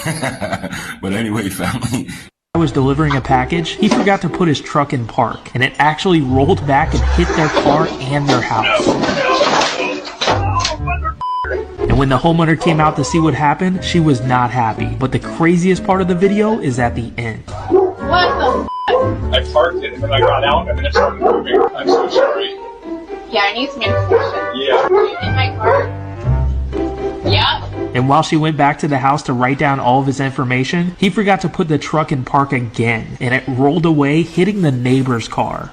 But anyway, family. I was delivering a package, he forgot to put his truck in park, and it actually rolled back and hit their car and their house. And when the homeowner came out to see what happened, she was not happy. But the craziest part of the video is at the end. What the I parked it and then I got out and then it started moving. I'm so sorry. Yeah, I need some information. Yeah. In my car? Yeah. And while she went back to the house to write down all of his information, he forgot to put the truck in park again, and it rolled away, hitting the neighbor's car.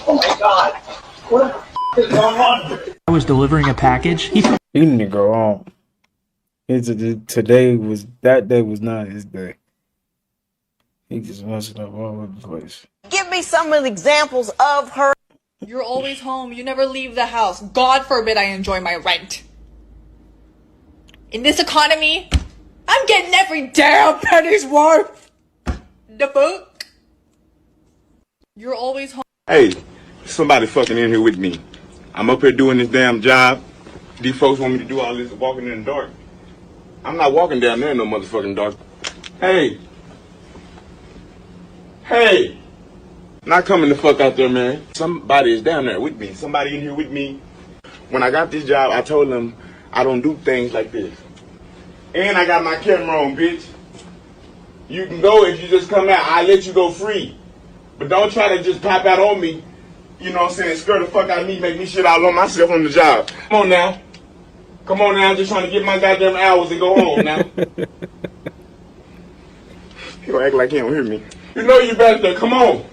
Oh my god. What the f is going on? I was delivering a package. He need to go on. Today was that day was not his day. He just messed up all over the place. Give me some of the examples of her. You're always home. You never leave the house. God forbid I enjoy my rent. In this economy, I'm getting every damn penny's worth. The fuck? You're always home. Hey, somebody fucking in here with me. I'm up here doing this damn job. These folks want me to do all this walking in the dark. I'm not walking down there in no motherfucking dark. Hey. Hey. Not coming the fuck out there, man. Somebody is down there with me. Somebody in here with me. When I got this job, I told them I don't do things like this. And I got my camera on, bitch. You can go if you just come out. I let you go free. But don't try to just pop out on me. You know what I'm saying? Scare the fuck out of me, make me shit all on myself on the job. Come on now. Come on now. I'm just trying to get my goddamn hours and go home now. He gonna act like he don't hear me. You know you back there. Come on.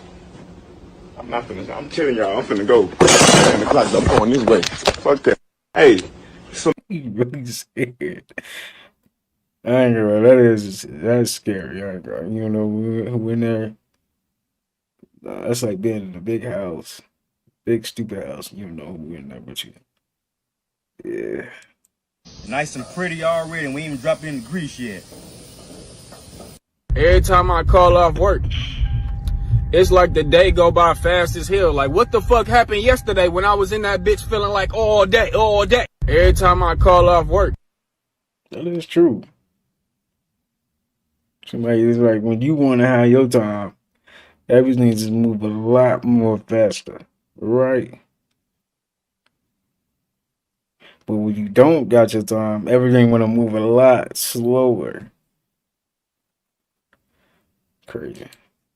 I'm not finna. I'm telling y'all, I'm finna go. And the clock, I'm going this way. Fuck that. Hey, You really scared. I ain't gonna. That's scary. I ain't gonna. You know, when there. That's like being in a big house, big stupid house. You don't know who in there but you. Yeah. Nice and pretty already, and we ain't even dropped in the grease yet. Every time I call off work, it's like the day go by fast as hell. Like, what the fuck happened yesterday when I was in that bitch feeling like all day? Every time I call off work. That is true. Somebody is like, when you want to have your time, everything just move a lot more faster, right? But when you don't got your time, everything want to move a lot slower. Crazy.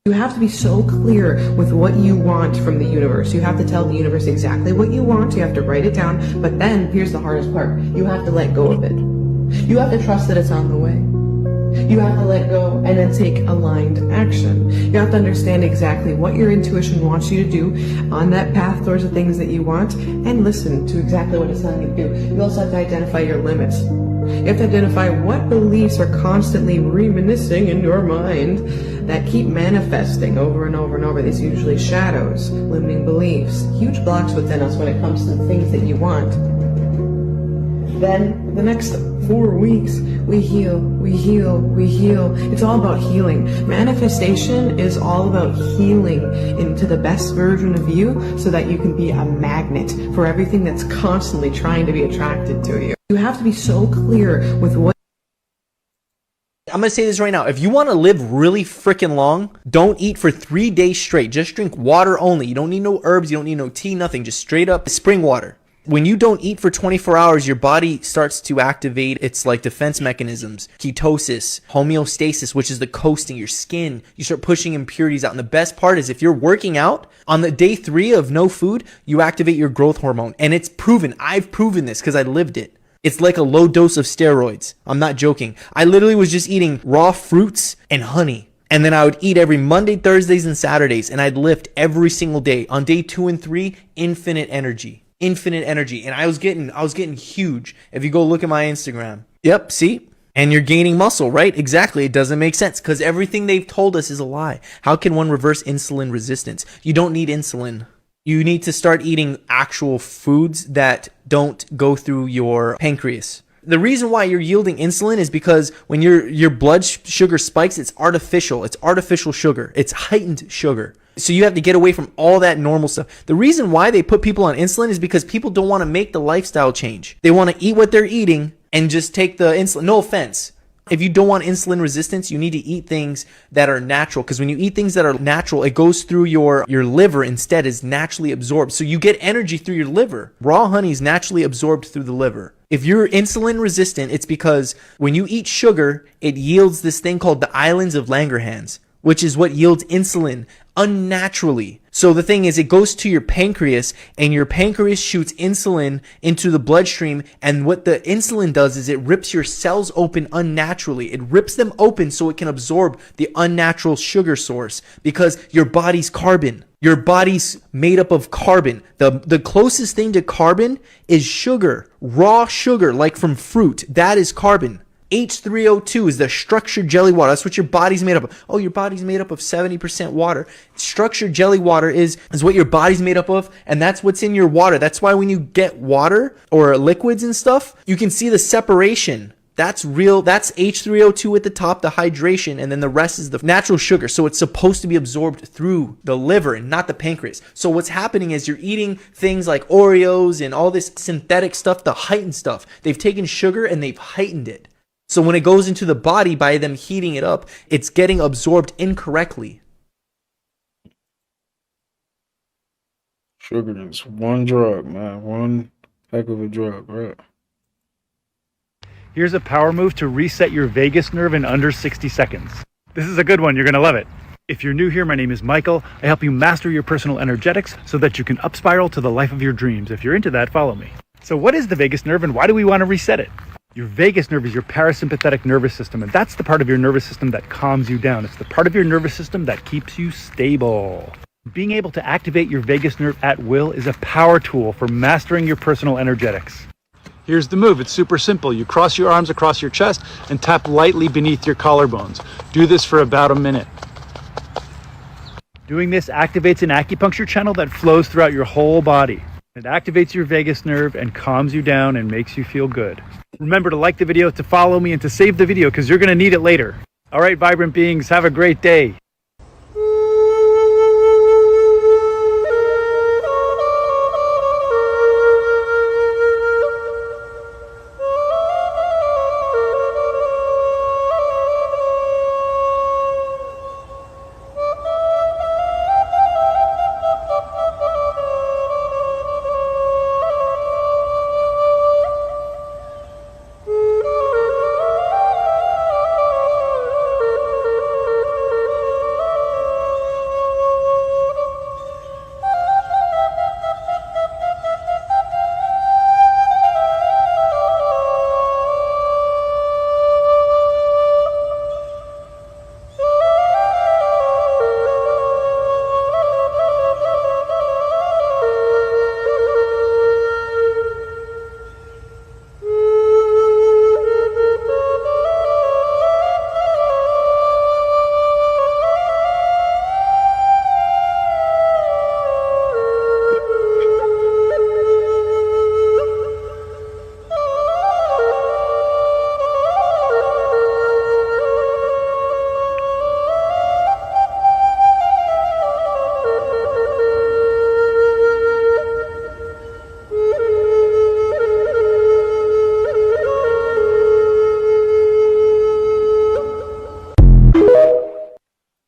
You have to be so clear with what you want from the universe. You have to tell the universe exactly what you want. You have to write it down. But then, here's the hardest part. You have to let go of it. You have to trust that it's on the way. You have to let go and then take aligned action. You have to understand exactly what your intuition wants you to do on that path towards the things that you want and listen to exactly what it's telling you to do. You also have to identify your limits. You have to identify what beliefs are constantly reminiscing in your mind that keep manifesting over and over and over. These usually shadows, limiting beliefs, huge blocks within us when it comes to the things that you want. Then the next 4 weeks, we heal, we heal, we heal. It's all about healing. Manifestation is all about healing into the best version of you so that you can be a magnet for everything that's constantly trying to be attracted to you. You have to be so clear with what. I'm going to say this right now. If you want to live really freaking long, don't eat for 3 days straight. Just drink water only. You don't need no herbs. You don't need no tea, nothing. Just straight up spring water. When you don't eat for 24 hours, your body starts to activate its like defense mechanisms, ketosis, homeostasis, which is the coasting your skin. You start pushing impurities out. And the best part is if you're working out on the day 3 of no food, you activate your growth hormone. And it's proven. I've proven this because I lived it. It's like a low dose of steroids. I'm not joking. I literally was just eating raw fruits and honey. And then I would eat every Monday, Thursdays, and Saturdays. And I'd lift every single day. On day 2 and 3, infinite energy. And I was getting huge. If you go look at my Instagram. Yep, see? And you're gaining muscle, right? Exactly. It doesn't make sense because everything they've told us is a lie. How can one reverse insulin resistance? You don't need insulin. You need to start eating actual foods that don't go through your pancreas. The reason why you're yielding insulin is because when your blood sugar spikes, it's artificial. It's artificial sugar. It's heightened sugar. So you have to get away from all that normal stuff. The reason why they put people on insulin is because people don't want to make the lifestyle change. They want to eat what they're eating and just take the insulin. No offense. If you don't want insulin resistance, you need to eat things that are natural. Because when you eat things that are natural, it goes through your liver instead, is naturally absorbed. So you get energy through your liver. Raw honey is naturally absorbed through the liver. If you're insulin resistant, it's because when you eat sugar, it yields this thing called the islands of Langerhans, which is what yields insulin unnaturally. So the thing is, it goes to your pancreas, and your pancreas shoots insulin into the bloodstream, and what the insulin does is it rips your cells open unnaturally. It rips them open so it can absorb the unnatural sugar source, because your body's carbon. Your body's made up of carbon. The closest thing to carbon is sugar, raw sugar, like from fruit. That is carbon. H3O2 is the structured jelly water. That's what your body's made up of. Oh, your body's made up of 70% water. Structured jelly water is what your body's made up of, and that's what's in your water. That's why when you get water or liquids and stuff, you can see the separation. That's real. That's H3O2 at the top, the hydration, and then the rest is the natural sugar. So it's supposed to be absorbed through the liver and not the pancreas. So what's happening is you're eating things like Oreos and all this synthetic stuff, the heightened stuff. They've taken sugar and they've heightened it. So when it goes into the body by them heating it up, it's getting absorbed incorrectly. Sugar is one drug, man. One heck of a drug, right? Here's a power move to reset your vagus nerve in under 60 seconds. This is a good one. You're going to love it. If you're new here, my name is Michael. I help you master your personal energetics so that you can up spiral to the life of your dreams. If you're into that, follow me. So what is the vagus nerve and why do we want to reset it? Your vagus nerve is your parasympathetic nervous system, and that's the part of your nervous system that calms you down. It's the part of your nervous system that keeps you stable. Being able to activate your vagus nerve at will is a power tool for mastering your personal energetics. Here's the move. It's super simple. You cross your arms across your chest and tap lightly beneath your collarbones. Do this for about a minute. Doing this activates an acupuncture channel that flows throughout your whole body. It activates your vagus nerve and calms you down and makes you feel good. Remember to like the video, to follow me, and to save the video because you're going to need it later. All right, vibrant beings, have a great day.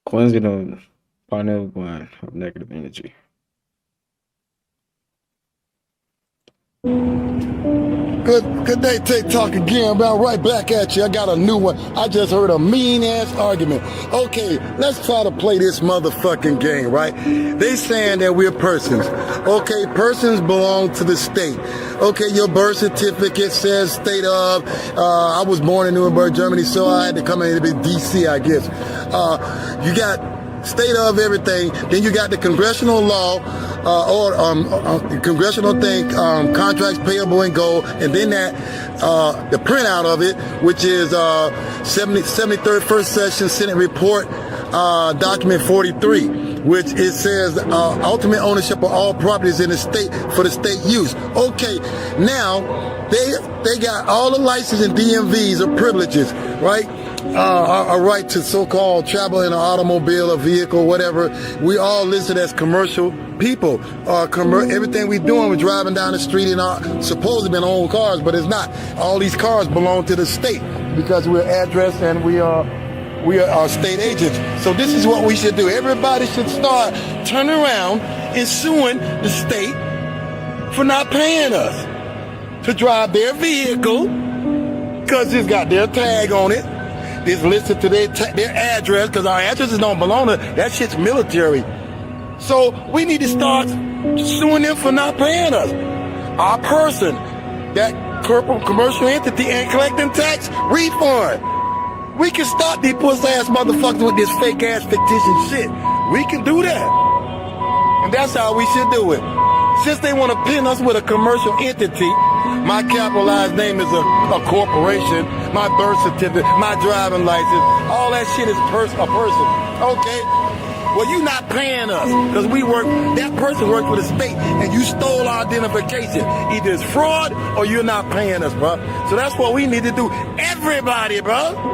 Cleansing the pineal gland of negative energy. Good day, TikTok again. I'm right back at you. I got a new one. I just heard a mean-ass argument. Okay, let's try to play this motherfucking game, right? They saying that we're persons. Okay, persons belong to the state. Okay, your birth certificate says state of, I was born in Nuremberg, Germany, so I had to come in to be DC, I guess. You got state of everything. Then you got the congressional law, congressional thing, contracts payable in gold, and then that the printout of it, which is 73rd First Session Senate Report, document 43, which it says ultimate ownership of all properties in the state for the state use. Okay, now they got all the license and DMVs or privileges, right? A right to so-called travel in an automobile, a vehicle, whatever. We all listed as commercial people. Everything we doing, we're driving down the street in our supposed to be own cars, but it's not. All these cars belong to the state because we're addressed and we are state agents. So this is what we should do. Everybody should start turning around and suing the state for not paying us to drive their vehicle because it's got their tag on it. It's listed to their address because our addresses don't belong to that shit's military. So we need to start suing them for not paying us. Our person, that commercial entity, and collecting tax refund. We can stop these puss ass motherfuckers with this fake ass fictitious shit. We can do that. And that's how we should do it. Since they want to pin us with a commercial entity, my capitalized name is a corporation, my birth certificate, my driving license, all that shit is a person. Okay? Well, you not paying us because that person worked for the state and you stole our identification. Either it's fraud or you're not paying us, bro. So that's what we need to do. Everybody, bro.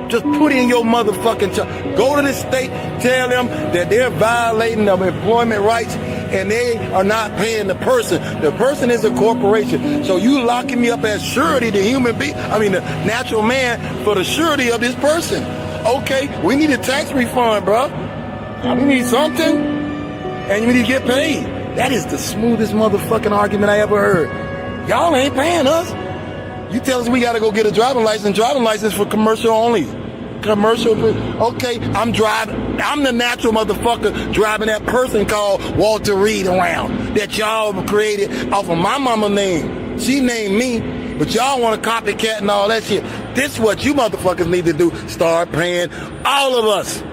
Just put in your motherfucking go to the state, tell them that they're violating their employment rights and they are not paying the person. The person is a corporation. So you locking me up as surety, the natural man for the surety of this person. Okay, we need a tax refund, bro. We need something. And we need to get paid. That is the smoothest motherfucking argument I ever heard. Y'all ain't paying us. You tell us we gotta go get a driving license for commercial only. Commercial, okay, I'm the natural motherfucker driving that person called Walter Reed around that y'all created off of my mama name. She named me, but y'all want to copycat and all that shit. This is what you motherfuckers need to do. Start paying all of us.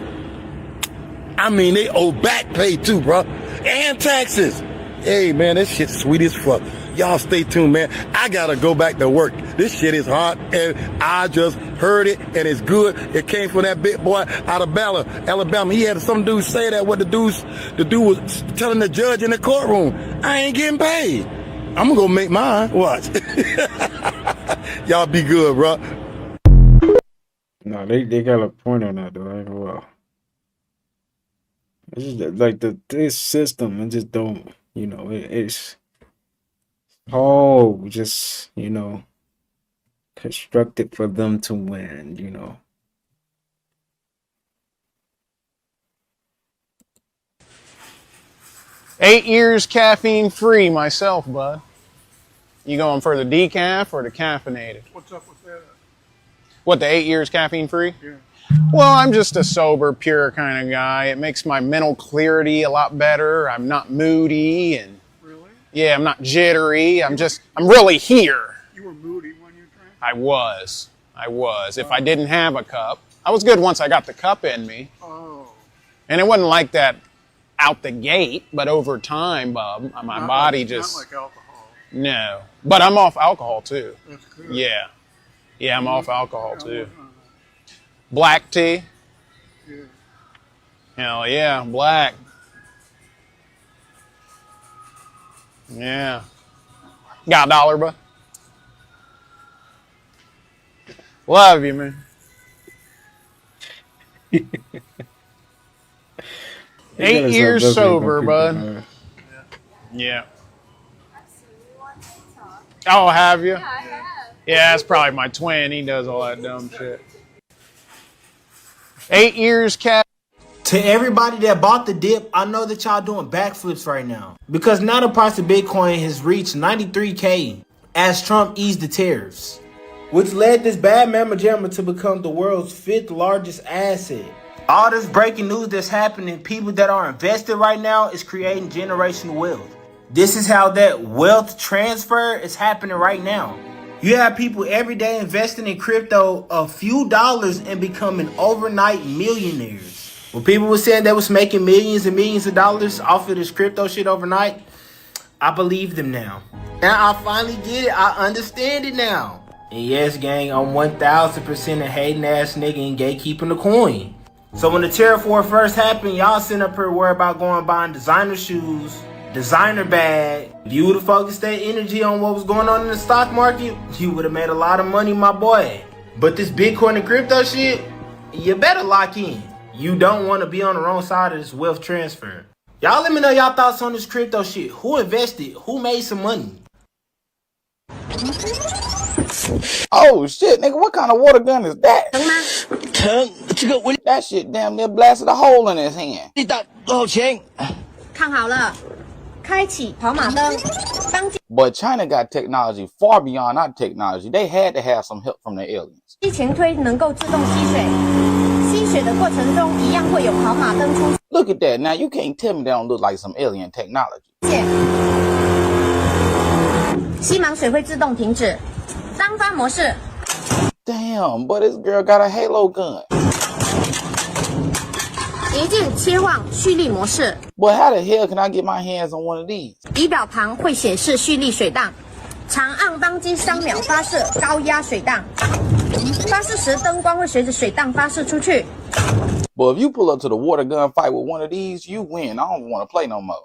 They owe back pay too, bro. And taxes. Hey, man, this shit's sweet as fuck. Y'all stay tuned, man. I gotta go back to work. This shit is hot, and I just heard it, and it's good. It came from that big boy out of Alabama. He had some dude say that what the dude was telling the judge in the courtroom. I ain't getting paid. I'm gonna go make mine. Watch. Y'all be good, bro. No, they got a point on that, though. I ain't gonna lie. It's just like this system, it just don't, it's all just, constructed for them to win, 8 years caffeine free myself, bud. You going for the decaf or the caffeinated? What's up with that? What, the 8 years caffeine free? Yeah. Well, I'm just a sober, pure kind of guy. It makes my mental clarity a lot better. I'm not moody and really? Yeah, I'm not jittery. I'm really here. You were moody when you drank? I was. If I didn't have a cup. I was good once I got the cup in me. Oh. And it wasn't like that out the gate, but over time, Bub, my body just... Not like alcohol. No. But I'm off alcohol, too. That's good. Yeah. Yeah, I'm off alcohol, too. Black tea? Yeah. Hell yeah, black. Yeah. Got $1, bro? Love you, man. 8 years sober, bud. Yeah. Oh, have you? Yeah, that's probably my twin. He does all that dumb shit. 8 years cat. To everybody that bought the dip, I know that y'all doing backflips right now. Because now the price of Bitcoin has reached 93K as Trump eased the tariffs, which led this bad mamma jamma to become the world's 5th largest asset. All this breaking news that's happening, people that are invested right now is creating generational wealth. This is how that wealth transfer is happening right now. You have people every day investing in crypto a few dollars and becoming overnight millionaires. When people were saying they was making millions and millions of dollars off of this crypto shit overnight, I believe them now. Now I finally get it. I understand it now. And yes, gang, I'm 1000% a hating ass nigga and gatekeeping the coin. So when the tariff war first happened, y'all sitting up here worried about going buying designer shoes, designer bag. If you would have focused that energy on what was going on in the stock market, you would have made a lot of money, my boy. But this Bitcoin and crypto shit, you better lock in. You don't want to be on the wrong side of this wealth transfer. Y'all let me know y'all thoughts on this crypto shit. Who invested? Who made some money? Oh shit, nigga, what kind of water gun is that? That shit damn near blasted a hole in his hand. 看好了，开启跑马灯，当 But China got technology far beyond our technology. They had to have some help from the aliens. 机前推能够自动吸水，吸水的过程中一样会有跑马灯出 Look at that. Now you can't tell me they don't look like some alien technology. 现，吸满水会自动停止，单发模式。 Damn, but this girl got a halo gun. 一键切换蓄力模式。 Boy, how the hell can I get my hands on one of these? 仪表盘会显示蓄力水弹，长按当机3秒发射高压水弹，发射时灯光会随着水弹发射出去。 But if you pull up to the water gun fight with one of these, you win. I don't want to play no more.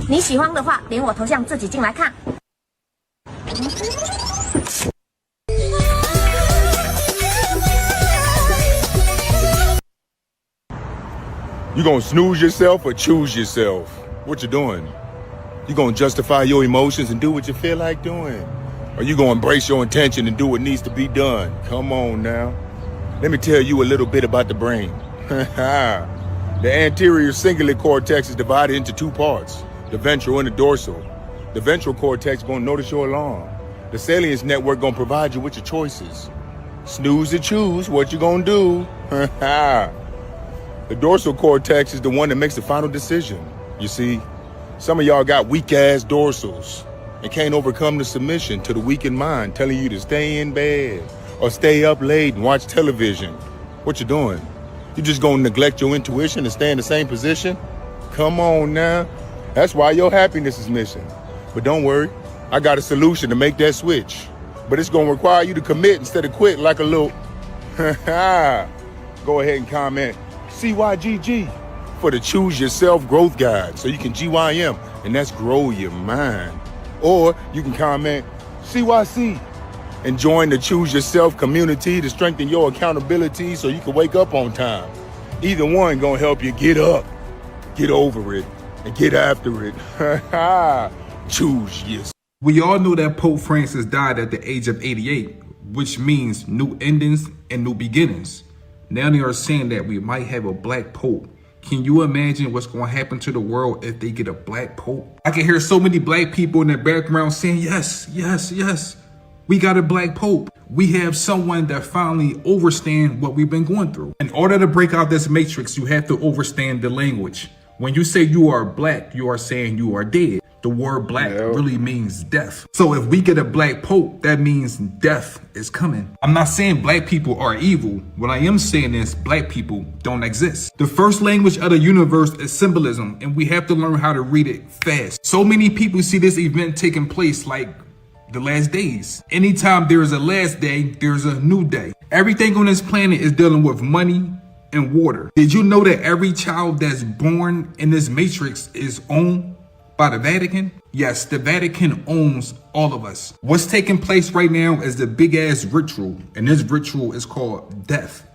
你喜欢的话，连我头像自己进来看。 You gonna snooze yourself or choose yourself? What you doing? You gonna justify your emotions and do what you feel like doing? Or you gonna embrace your intention and do what needs to be done? Come on now. Let me tell you a little bit about the brain. The anterior cingulate cortex is divided into two parts, the ventral and the dorsal. The ventral cortex gonna notice your alarm. The salience network gonna provide you with your choices. Snooze or choose, what you gonna do? The dorsal cortex is the one that makes the final decision. You see, some of y'all got weak-ass dorsals and can't overcome the submission to the weakened mind telling you to stay in bed or stay up late and watch television. What you doing? You just gonna neglect your intuition and stay in the same position? Come on now. That's why your happiness is missing. But don't worry, I got a solution to make that switch. But it's gonna require you to commit instead of quit like a little... Go ahead and comment CYGG for the Choose Yourself Growth Guide so you can GYM, and that's grow your mind. Or you can comment CYC and join the Choose Yourself community to strengthen your accountability so you can wake up on time. Either one gonna help you get up, get over it, and get after it. Choose yourself. We all know that Pope Francis died at the age of 88, which means new endings and new beginnings. Now they are saying that we might have a black pope. Can you imagine what's going to happen to the world if they get a black pope? I can hear so many black people in the background saying, yes, yes, yes, we got a black pope. We have someone that finally understands what we've been going through. In order to break out this matrix, you have to understand the language. When you say you are black, you are saying you are dead. The word black really means death. So if we get a black pope, that means death is coming. I'm not saying black people are evil. What I am saying is black people don't exist. The first language of the universe is symbolism, and we have to learn how to read it fast. So many people see this event taking place like the last days. Anytime there is a last day, there's a new day. Everything on this planet is dealing with money and water. Did you know that every child that's born in this matrix is owned by the Vatican? Yes, the Vatican owns all of us. What's taking place right now is the big ass ritual, and this ritual is called death.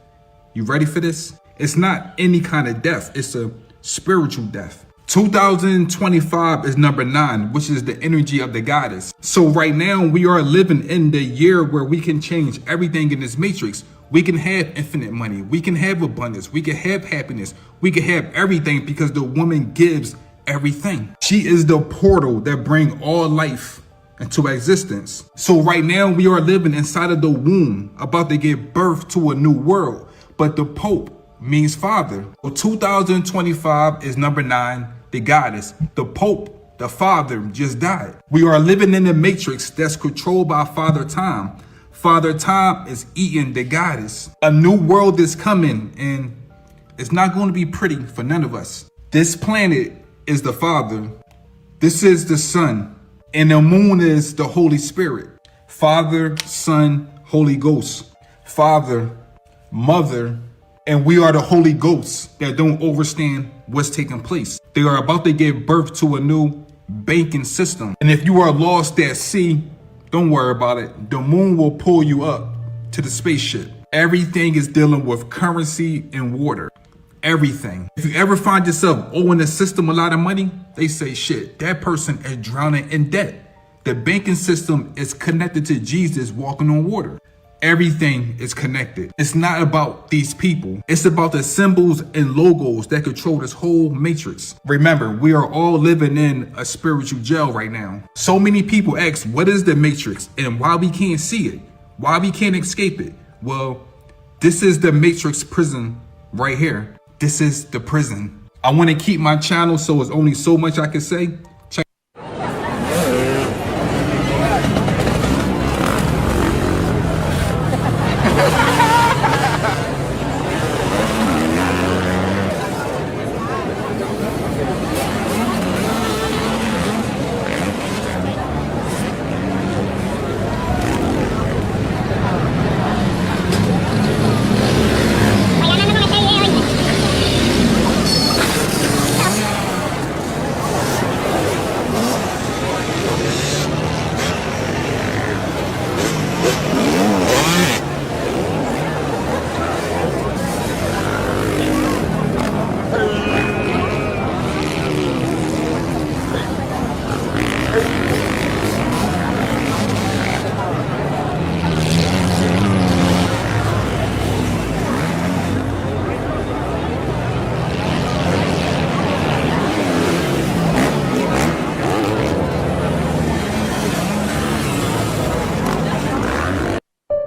You ready for this? It's not any kind of death, it's a spiritual death. 2025 is number 9, which is the energy of the goddess. So right now we are living in the year where we can change everything in this matrix. We can have infinite money, we can have abundance, we can have happiness, we can have everything because the woman gives everything. She is the portal that brings all life into existence. So right now we are living inside of the womb, about to give birth to a new world. But the Pope means father. So 2025 is number 9, the goddess. The Pope, the father, just died. We are living in a matrix that's controlled by Father Time. Father Time is eating the goddess. A new world is coming, and it's not going to be pretty for none of us. This planet is the Father, this is the Son, and the moon is the Holy Spirit. Father, Son, Holy Ghost. Father, Mother, and we are the Holy Ghosts that don't understand what's taking place. They are about to give birth to a new banking system. And if you are lost at sea, don't worry about it. The moon will pull you up to the spaceship. Everything is dealing with currency and water. Everything. If you ever find yourself owing the system a lot of money, they say, shit, that person is drowning in debt. The banking system is connected to Jesus walking on water. Everything is connected. It's not about these people. It's about the symbols and logos that control this whole matrix. Remember, we are all living in a spiritual jail right now. So many people ask, what is the matrix and why we can't see it? Why we can't escape it? Well, this is the matrix prison right here. This is the prison. I want to keep my channel, so it's only so much I can say.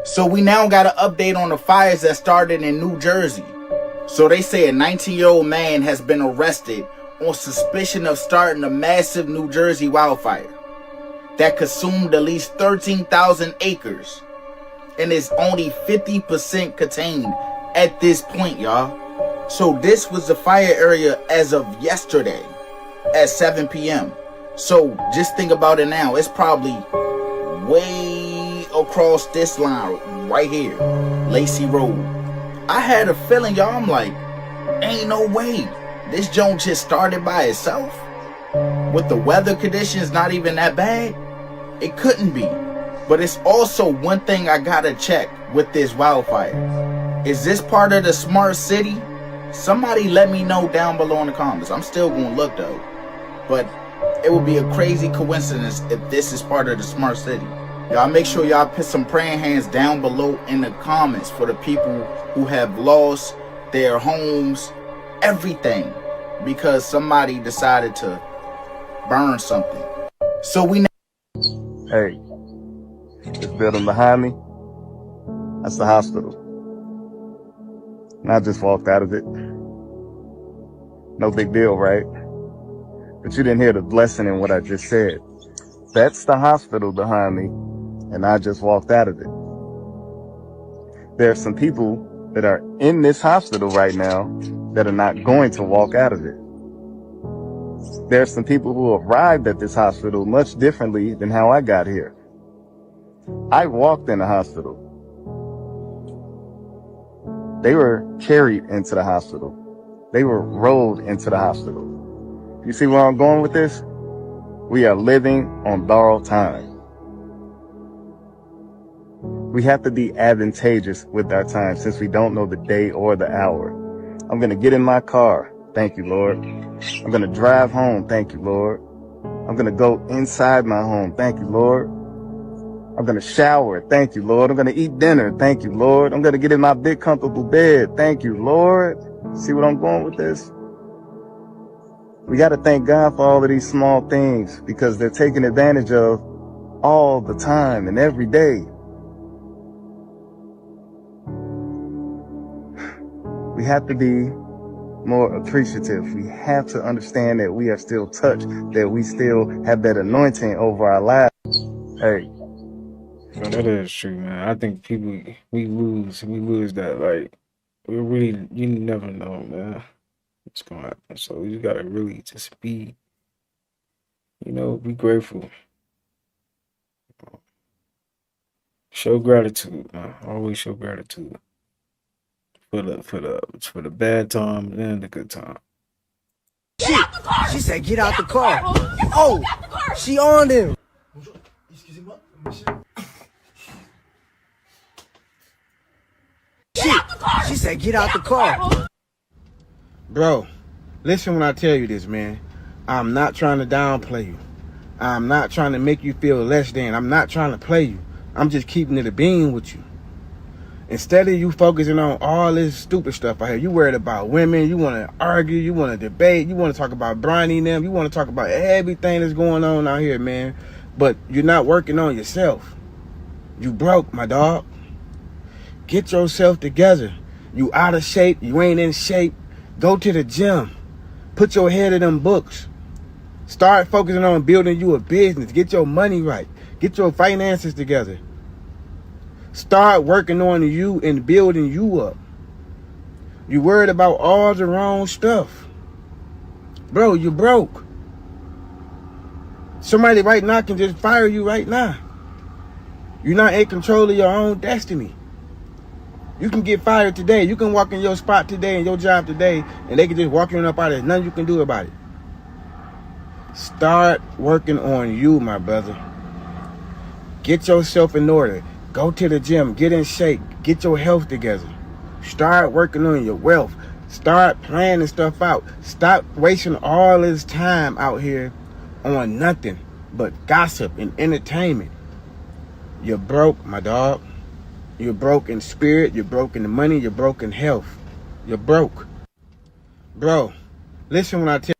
So we now got an update on the fires that started in New Jersey. So they say a 19-year-old man has been arrested on suspicion of starting a massive New Jersey wildfire that consumed at least 13,000 acres and is only 50% contained at this point, y'all. So this was the fire area as of yesterday at 7 p.m. So just think about it now. It's probably way across this line right here, Lacey Road. I had a feeling, y'all, I'm like, ain't no way this joint just started by itself with the weather conditions not even that bad. It couldn't be. But it's also one thing I gotta check with this wildfire. Is this part of the smart city? Somebody let me know down below in the comments. I'm still gonna look though, but it would be a crazy coincidence if this is part of the smart city. Y'all make sure y'all put some praying hands down below in the comments for the people who have lost their homes, everything, because somebody decided to burn something. So we Hey, this building behind me, that's the hospital. And I just walked out of it. No big deal, right? But you didn't hear the blessing in what I just said. That's the hospital behind me, and I just walked out of it. There are some people that are in this hospital right now that are not going to walk out of it. There are some people who arrived at this hospital much differently than how I got here. I walked in the hospital. They were carried into the hospital. They were rolled into the hospital. You see where I'm going with this? We are living on borrowed time. We have to be advantageous with our time since we don't know the day or the hour. I'm going to get in my car. Thank you, Lord. I'm going to drive home. Thank you, Lord. I'm going to go inside my home. Thank you, Lord. I'm going to shower. Thank you, Lord. I'm going to eat dinner. Thank you, Lord. I'm going to get in my big comfortable bed. Thank you, Lord. See what I'm going with this? We got to thank God for all of these small things because they're taken advantage of all the time and every day. We have to be more appreciative. We have to understand that we are still touched, that we still have that anointing over our lives. Hey. So that is true, man. I think people, we lose that. Like, we really, you never know, man, what's going to happen. So you got to really just be, be grateful. Show gratitude, man. Always show gratitude for the bad time and the good time. Shit! She said, "Get out the car." Oh, she on him. Shit! She said, "Get out the car." Bro, listen when I tell you this, man. I'm not trying to downplay you. I'm not trying to make you feel less than. I'm not trying to play you. I'm just keeping it a bean with you. Instead of you focusing on all this stupid stuff out here, you worried about women, you want to argue, you want to debate, you want to talk about Bronny and them, you want to talk about everything that's going on out here, man. But you're not working on yourself. You broke, my dog. Get yourself together. You out of shape, you ain't in shape. Go to the gym. Put your head in them books. Start focusing on building you a business. Get your money right. Get your finances together. Start working on you and building you up. You worried about all the wrong stuff. Bro, you broke. Somebody right now can just fire you right now. You're not in control of your own destiny. You can get fired today. You can walk in your spot today and your job today, and they can just walk you up out of it. Nothing you can do about it. Start working on you, my brother. Get yourself in order. Go to the gym. Get in shape. Get your health together. Start working on your wealth. Start planning stuff out. Stop wasting all this time out here on nothing but gossip and entertainment. You're broke, my dog. You're broke in spirit. You're broke in money. You're broke in health. You're broke. Bro, listen when I tell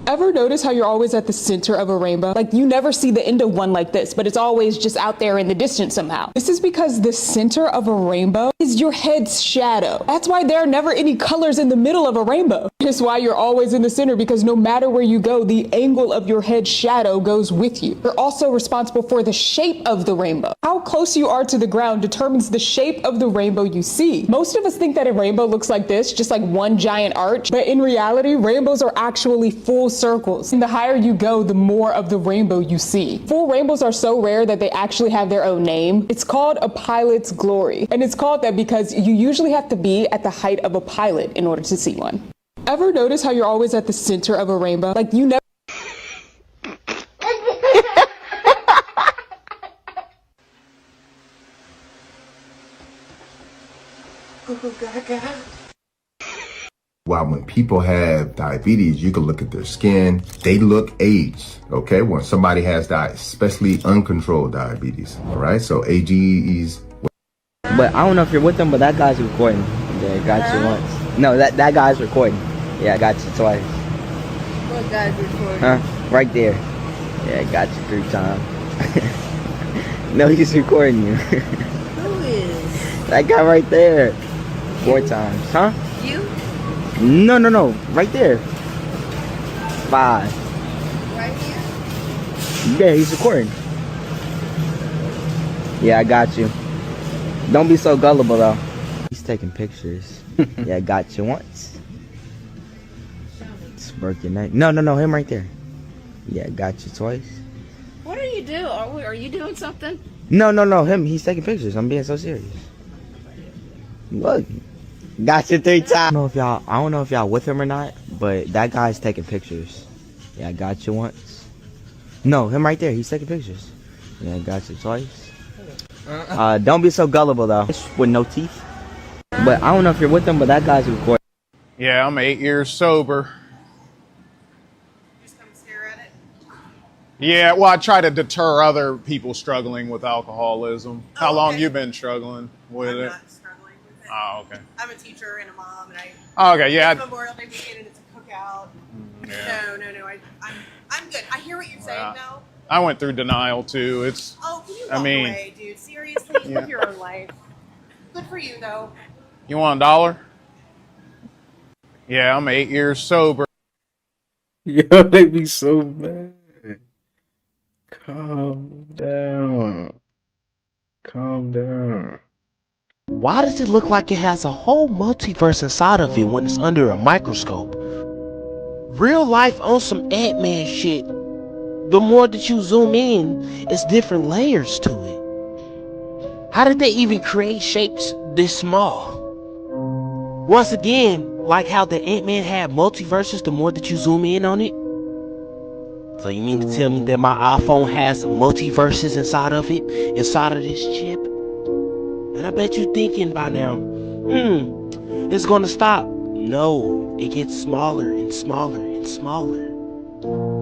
Ever notice how you're always at the center of a rainbow? Like you never see the end of one like this, but it's always just out there in the distance somehow. This is because the center of a rainbow is your head's shadow. That's why there are never any colors in the middle of a rainbow. It's why you're always in the center, because no matter where you go, the angle of your head's shadow goes with you. You're also responsible for the shape of the rainbow. How close you are to the ground determines the shape of the rainbow you see. Most of us think that a rainbow looks like this, just like one giant arch, but in reality, rainbows are actually full circles. And the higher you go, the more of the rainbow you see. Full rainbows are so rare that they actually have their own name. It's called a pilot's glory. And it's called that because you usually have to be at the height of a pilot in order to see one. Ever notice how you're always at the center of a rainbow? Like you never... While when people have diabetes, you can look at their skin, they look aged, okay? When somebody has especially uncontrolled diabetes, all right? So AGEs. But I don't know if you're with them, but that guy's recording. Yeah, got you once. No, that guy's recording. Yeah, I got you twice. What guy's recording? Huh? Right there. Yeah, I got you 3 times. No, he's recording you. Who is? That guy right there. 4 times. Huh? You? No. Right there. 5. Right here? Yeah, he's recording. Yeah, I got you. Don't be so gullible, though. He's taking pictures. Yeah, I got you once. Smirk your neck. No, him right there. Yeah, I got you twice. What are you doing? Are you doing something? No, him. He's taking pictures. I'm being so serious. Look. Got you 3 times. I don't know if y'all with him or not, but that guy's taking pictures. Yeah, I got you once. No, him right there. He's taking pictures. Yeah, I got you twice. Don't be so gullible, though. With no teeth. But I don't know if you're with him, but that guy's recording. Yeah, I'm 8 years sober. Just come stare at it? Yeah, well, I try to deter other people struggling with alcoholism. How long you been struggling with it? Not struggling with it. Oh, okay. I'm a teacher and a mom, and Okay, yeah. It's Memorial Day weekend and it's a cookout. Yeah. No. I'm good. I hear what you're saying, though. I went through denial too. It's. Oh, can you walk away, dude? Seriously, live your own life. Good for you, though. You want $1? Yeah, I'm 8 years sober. Yo, they be so mad. Calm down. Calm down. Why does it look like it has a whole multiverse inside of it when it's under a microscope? Real life on some Ant-Man shit. The more that you zoom in, it's different layers to it. How did they even create shapes this small? Once again, like how the Ant-Man had multiverses the more that you zoom in on it. So you mean to tell me that my iPhone has multiverses inside of it, inside of this chip? And I bet you thinking by now, it's gonna stop. No, it gets smaller and smaller and smaller.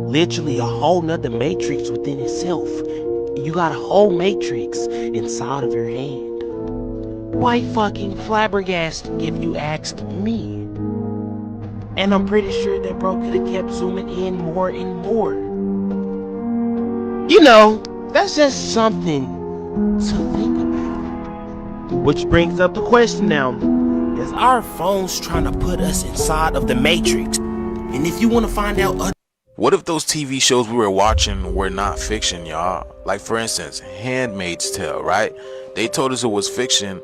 Literally a whole nother matrix within itself. You got a whole matrix inside of your hand. Quite fucking flabbergasted if you asked me. And I'm pretty sure that bro could have kept zooming in more and more. You know, that's just something to think about. Which brings up the question now, is our phones trying to put us inside of the matrix? And if you want to find out what if those TV shows we were watching were not fiction, y'all? Like for instance, Handmaid's Tale, right? They told us it was fiction,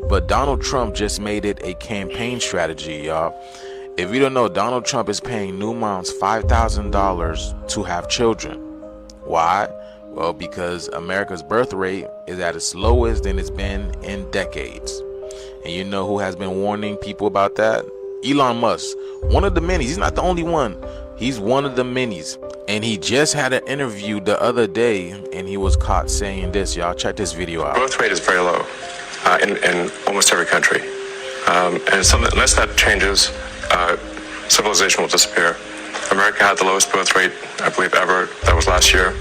but Donald Trump just made it a campaign strategy, y'all. If you don't know, Donald Trump is paying new moms $5,000 to have children. Why? Well, because America's birth rate is at its lowest than it's been in decades. And you know who has been warning people about that? Elon Musk, one of the many. He's not the only one. He's one of the minis. And he just had an interview the other day and he was caught saying this. Y'all check this video out. Birth rate is very low in almost every country. And unless that changes, civilization will disappear. America had the lowest birth rate, I believe, ever. That was last year.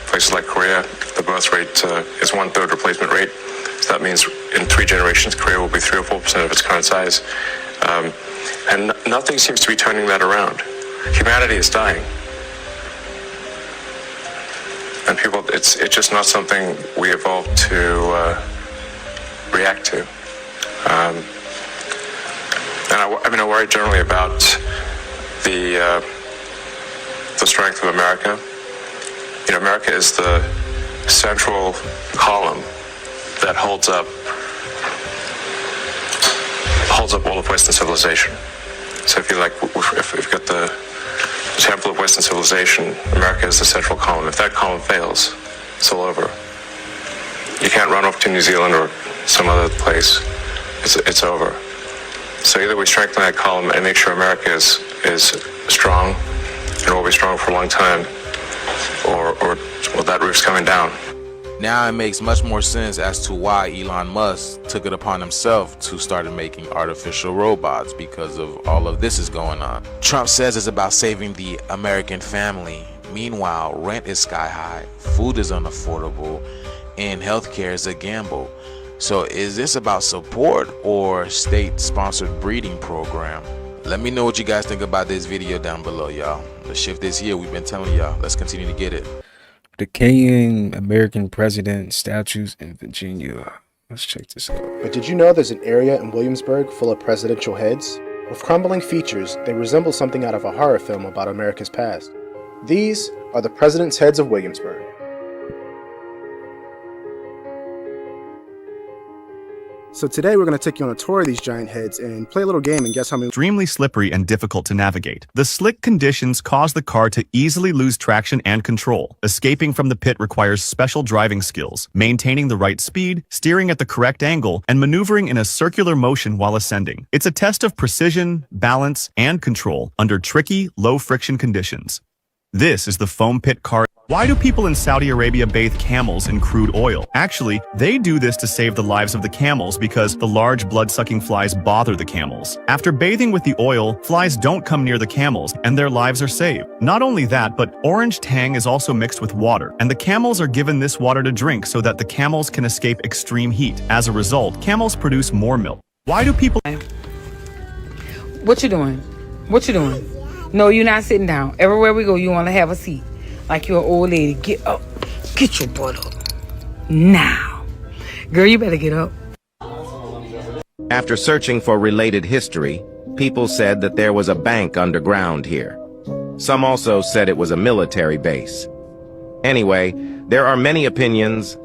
Places like Korea, the birth rate is 1/3 replacement rate. So that means in 3 generations, Korea will be 3 or 4% of its current size. And nothing seems to be turning that around. Humanity is dying. And people, it's just not something we evolved to react to. And I worry generally about the strength of America. You know, America is the central column that holds up all of Western civilization. So if you've got the temple of Western civilization, America is the central column. If that column fails, it's all over. You can't run off to New Zealand or some other place. It's over. So either we strengthen that column and make sure America is strong and will be strong for a long time, or that roof's coming down. Now it makes much more sense as to why Elon Musk took it upon himself to start making artificial robots, because of all of this is going on. Trump says it's about saving the American family. Meanwhile, rent is sky high, food is unaffordable, and healthcare is a gamble. So is this about support or state-sponsored breeding program? Let me know what you guys think about this video down below, y'all. The shift is here. We've been telling y'all. Let's continue to get it. Decaying American president statues in Virginia. Let's check this out. But did you know there's an area in Williamsburg full of presidential heads? With crumbling features, they resemble something out of a horror film about America's past. These are the president's heads of Williamsburg. So today we're going to take you on a tour of these giant heads and play a little game and guess how many. Extremely slippery and difficult to navigate. The slick conditions cause the car to easily lose traction and control. Escaping from the pit requires special driving skills, maintaining the right speed, steering at the correct angle, and maneuvering in a circular motion while ascending. It's a test of precision, balance, and control under tricky, low-friction conditions. This is the foam pit car. Why do people in Saudi Arabia bathe camels in crude oil? Actually, they do this to save the lives of the camels because the large blood-sucking flies bother the camels. After bathing with the oil, flies don't come near the camels and their lives are saved. Not only that, but orange tang is also mixed with water, and the camels are given this water to drink so that the camels can escape extreme heat. As a result, camels produce more milk. Why do people... What you doing? What you doing? No, you're not sitting down. Everywhere we go, you want to have a seat. Like you're an old lady. Get up. Get your butt up. Now. Girl, you better get up. After searching for related history, people said that there was a bank underground here. Some also said it was a military base. Anyway, there are many opinions.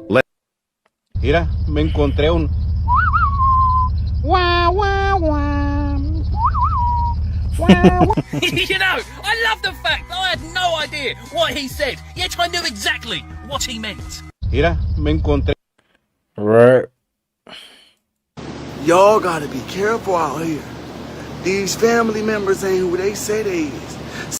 Mira, me encontré un... Wah, wah, wah. You know, I love the fact that I had no idea what he said, yet I knew exactly what he meant. Mira, me encontré. Right. Y'all gotta be careful out here. These family members ain't who they say they is.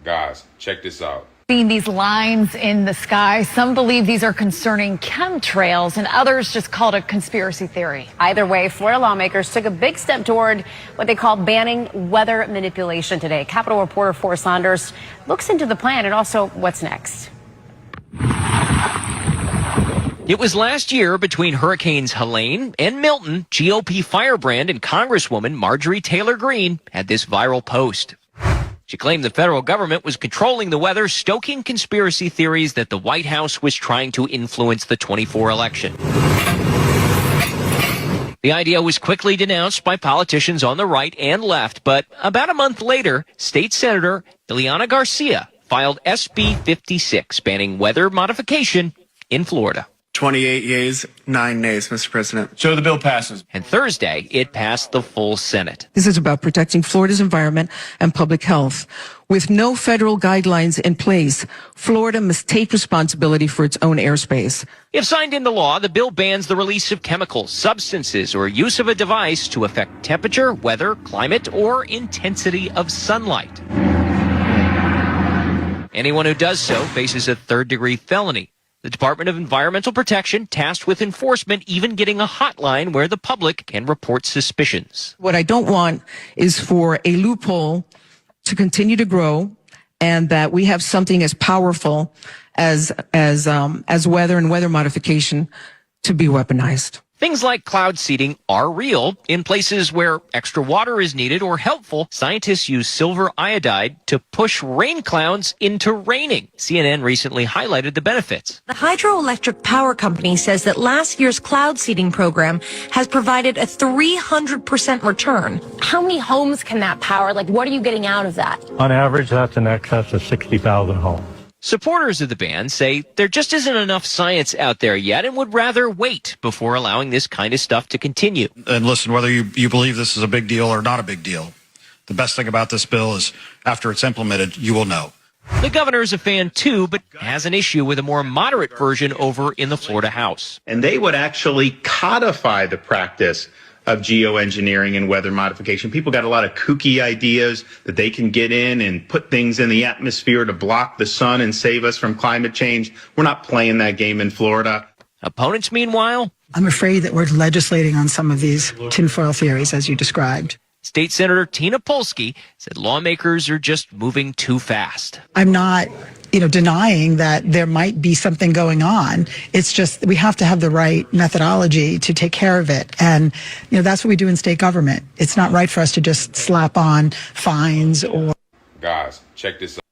Guys, check this out. Seeing these lines in the sky, some believe these are concerning chemtrails, and others just call it a conspiracy theory. Either way, Florida lawmakers took a big step toward what they call banning weather manipulation today. Capitol reporter Forrest Saunders looks into the plan and also what's next. It was last year between Hurricanes Helene and Milton, GOP firebrand and Congresswoman Marjorie Taylor Greene had this viral post. She claimed the federal government was controlling the weather, stoking conspiracy theories that the White House was trying to influence the 24 election. The idea was quickly denounced by politicians on the right and left, but about a month later, State Senator Ileana Garcia filed SB 56, banning weather modification in Florida. 28 yeas, 9 nays, Mr. President. So the bill passes. And Thursday, it passed the full Senate. This is about protecting Florida's environment and public health. With no federal guidelines in place, Florida must take responsibility for its own airspace. If signed into law, the bill bans the release of chemicals, substances, or use of a device to affect temperature, weather, climate, or intensity of sunlight. Anyone who does so faces a third-degree felony. The Department of Environmental Protection, tasked with enforcement, even getting a hotline where the public can report suspicions. What I don't want is for a loophole to continue to grow, and that we have something as powerful as weather and weather modification to be weaponized. Things like cloud seeding are real. In places where extra water is needed or helpful, scientists use silver iodide to push rain clouds into raining. CNN recently highlighted the benefits. The hydroelectric power company says that last year's cloud seeding program has provided a 300% return. How many homes can that power? Like, what are you getting out of that? On average, that's in excess of 60,000 homes. Supporters of the ban say there just isn't enough science out there yet and would rather wait before allowing this kind of stuff to continue. And listen, whether you believe this is a big deal or not a big deal, the best thing about this bill is after it's implemented, you will know. The governor is a fan too, but has an issue with a more moderate version over in the Florida House. And they would actually codify the practice of geoengineering and weather modification. People got a lot of kooky ideas that they can get in and put things in the atmosphere to block the sun and save us from climate change. We're not playing that game in Florida. Opponents, meanwhile, I'm afraid that we're legislating on some of these tinfoil theories, as you described. State Senator Tina Polsky said lawmakers are just moving too fast. I'm not, denying that there might be something going on. It's just we have to have the right methodology to take care of it. And, that's what we do in state government. It's not right for us to just slap on fines or... Guys, check this out.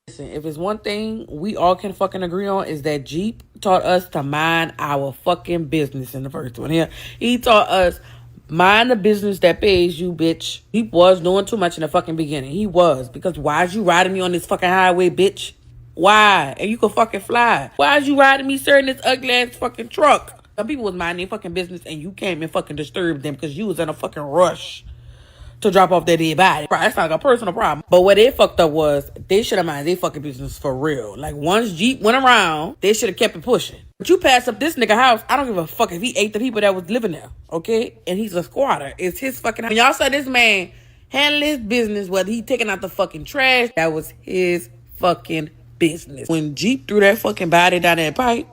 Listen, if it's one thing we all can fucking agree on is that Jeep taught us to mind our fucking business in the first one. Here, he taught us mind the business that pays you, bitch. He was doing too much in the fucking beginning. He was. Because why is you riding me on this fucking highway, bitch? Why? And you can fucking fly. Why is you riding me, sir, in this ugly ass fucking truck? Some people was minding their fucking business and you came and fucking disturbed them because you was in a fucking rush to drop off their dead body. That's not like a personal problem. But what they fucked up was they should have minded their fucking business for real. Like once Jeep went around, they should have kept it pushing. But you pass up this nigga house, I don't give a fuck if he ate the people that was living there, okay? And he's a squatter. It's his fucking house. When y'all saw this man handle his business, whether he taking out the fucking trash, that was his fucking business. When Jeep threw that fucking body down that pipe,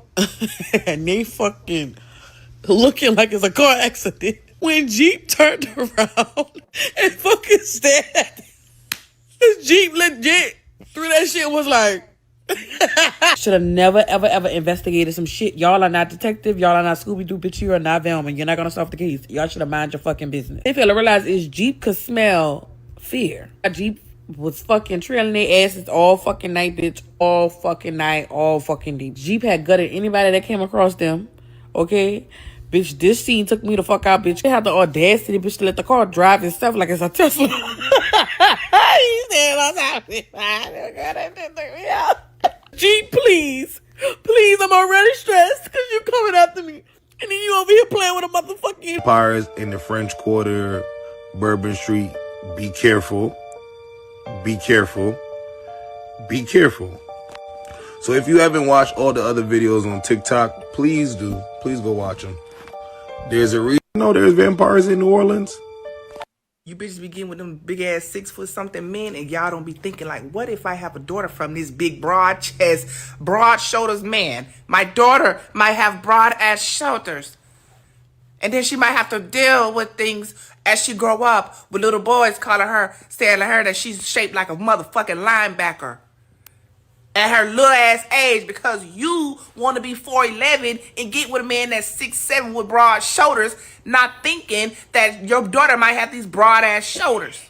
and they fucking looking like it's a car accident. When Jeep turned around and fucking stared at this Jeep legit through that shit was like... Should have never, ever, ever investigated some shit. Y'all are not detective. Y'all are not Scooby-Doo, bitch. You are not Velma. You're not going to solve the case. Y'all should have mind your fucking business. They fail to realize is Jeep could smell fear. Jeep was fucking trailing their asses all fucking night, bitch. All fucking night, all fucking deep. Jeep had gutted anybody that came across them. Okay? Bitch, this scene took me the fuck out, bitch. They had the audacity, bitch, to let the car drive itself like it's a Tesla. He said, Jeep, please. Please, I'm already stressed because you're coming after me. And then you over here playing with a motherfucking... Empires in the French Quarter, Bourbon Street. Be careful. Be careful. Be careful. So if you haven't watched all the other videos on TikTok, please do. Please go watch them. There's a reason. No, there's vampires in New Orleans. You bitches begin with them big ass 6 foot something men, and y'all don't be thinking like, what if I have a daughter from this big broad chest, broad shoulders man? My daughter might have broad ass shoulders. And then she might have to deal with things as she grow up with little boys saying to her that she's shaped like a motherfucking linebacker at her little ass age because you want to be 4'11" and get with a man that's 6'7" with broad shoulders, not thinking that your daughter might have these broad ass shoulders.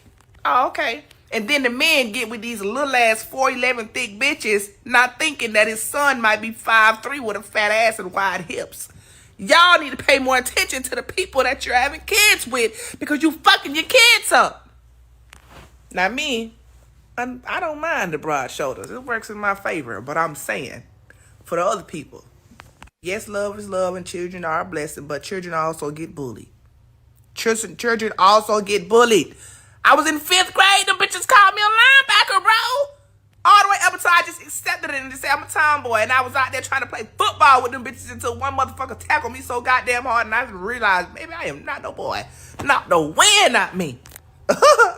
Oh, okay. And then the men get with these little ass 4'11" thick bitches, not thinking that his son might be 5'3" with a fat ass and wide hips. Y'all need to pay more attention to the people that you're having kids with because you fucking your kids up. Not me. I don't mind the broad shoulders. It works in my favor. But I'm saying, for the other people, yes, love is love and children are a blessing, but children also get bullied. Children also get bullied. I was in 5th grade. Them bitches called me a linebacker, bro. All the way up until I just accepted it and just said I'm a tomboy. And I was out there trying to play football with them bitches until one motherfucker tackled me so goddamn hard. And I realized, maybe I am not no boy. Not no way, not me.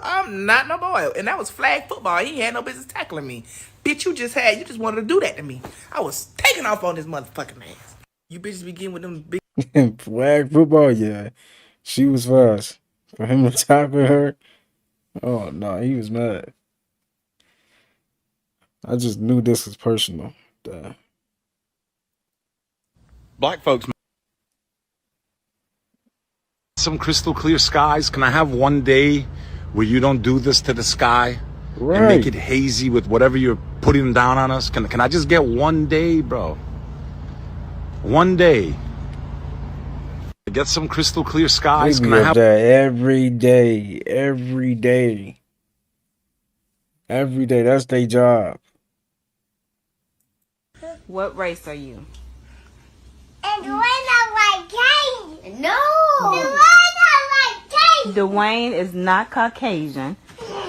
I'm not no boy. And that was flag football. He had no business tackling me. Bitch, you just wanted to do that to me. I was taking off on this motherfucking ass. You bitches begin with them big... Flag football, yeah. She was fast. For him to tackle her, oh, no, he was mad. I just knew this was personal. Duh. Black folks. Some crystal clear skies. Can I have one day where you don't do this to the sky and make it hazy with whatever you're putting down on us? Can I just get one day, bro? One day. Get some crystal clear skies. Can I have that every day? Every day. Every day. That's their job. What race are you? And Dwayne not like Cajun. No. Dwayne is not Caucasian.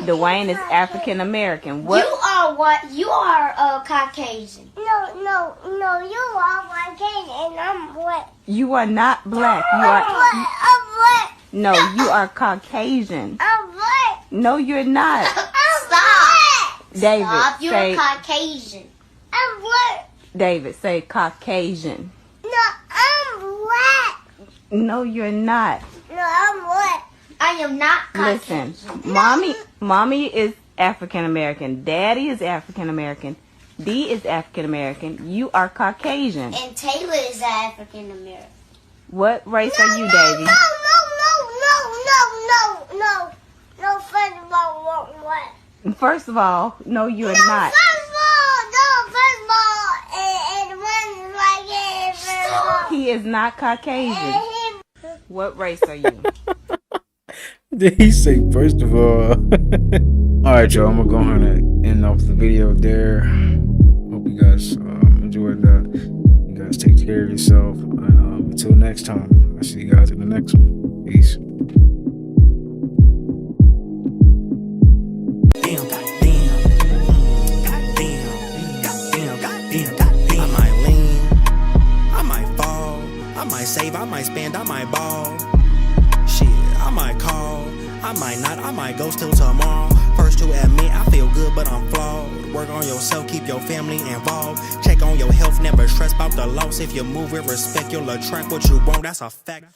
Dwayne is African American. What? You are what? You are Caucasian. No. You are white Cajun and I'm black. You are not black. You are. I'm black. No, you are Caucasian. I'm black. No, you're not. I'm black. David, Stop. You're say Caucasian. I'm black. David, say Caucasian. No, I'm black. No, you're not. No, I'm black. I am not Caucasian. Listen, mommy is African American. Daddy is African American. D is African American. You are Caucasian. And Taylor is African American. What race are you, Davy? No. First of all, what? First of all, no, you're not. First of all, and one is like first of all. He is not Caucasian. What race are you? Did he say first of all? Alright, y'all, I'm gonna go ahead and end off the video there. Hope you guys enjoyed that. You guys take care of yourself. And until next time, I'll see you guys in the next one. Peace. I might lean, I might fall, I might save, I might spend, I might ball. Shit, I might call, I might not, I might ghost till tomorrow. First to admit I feel good but I'm flawed. Work on yourself, keep your family involved. Check on your health, never stress about the loss. If you move with respect, you'll attract what you want, that's a fact.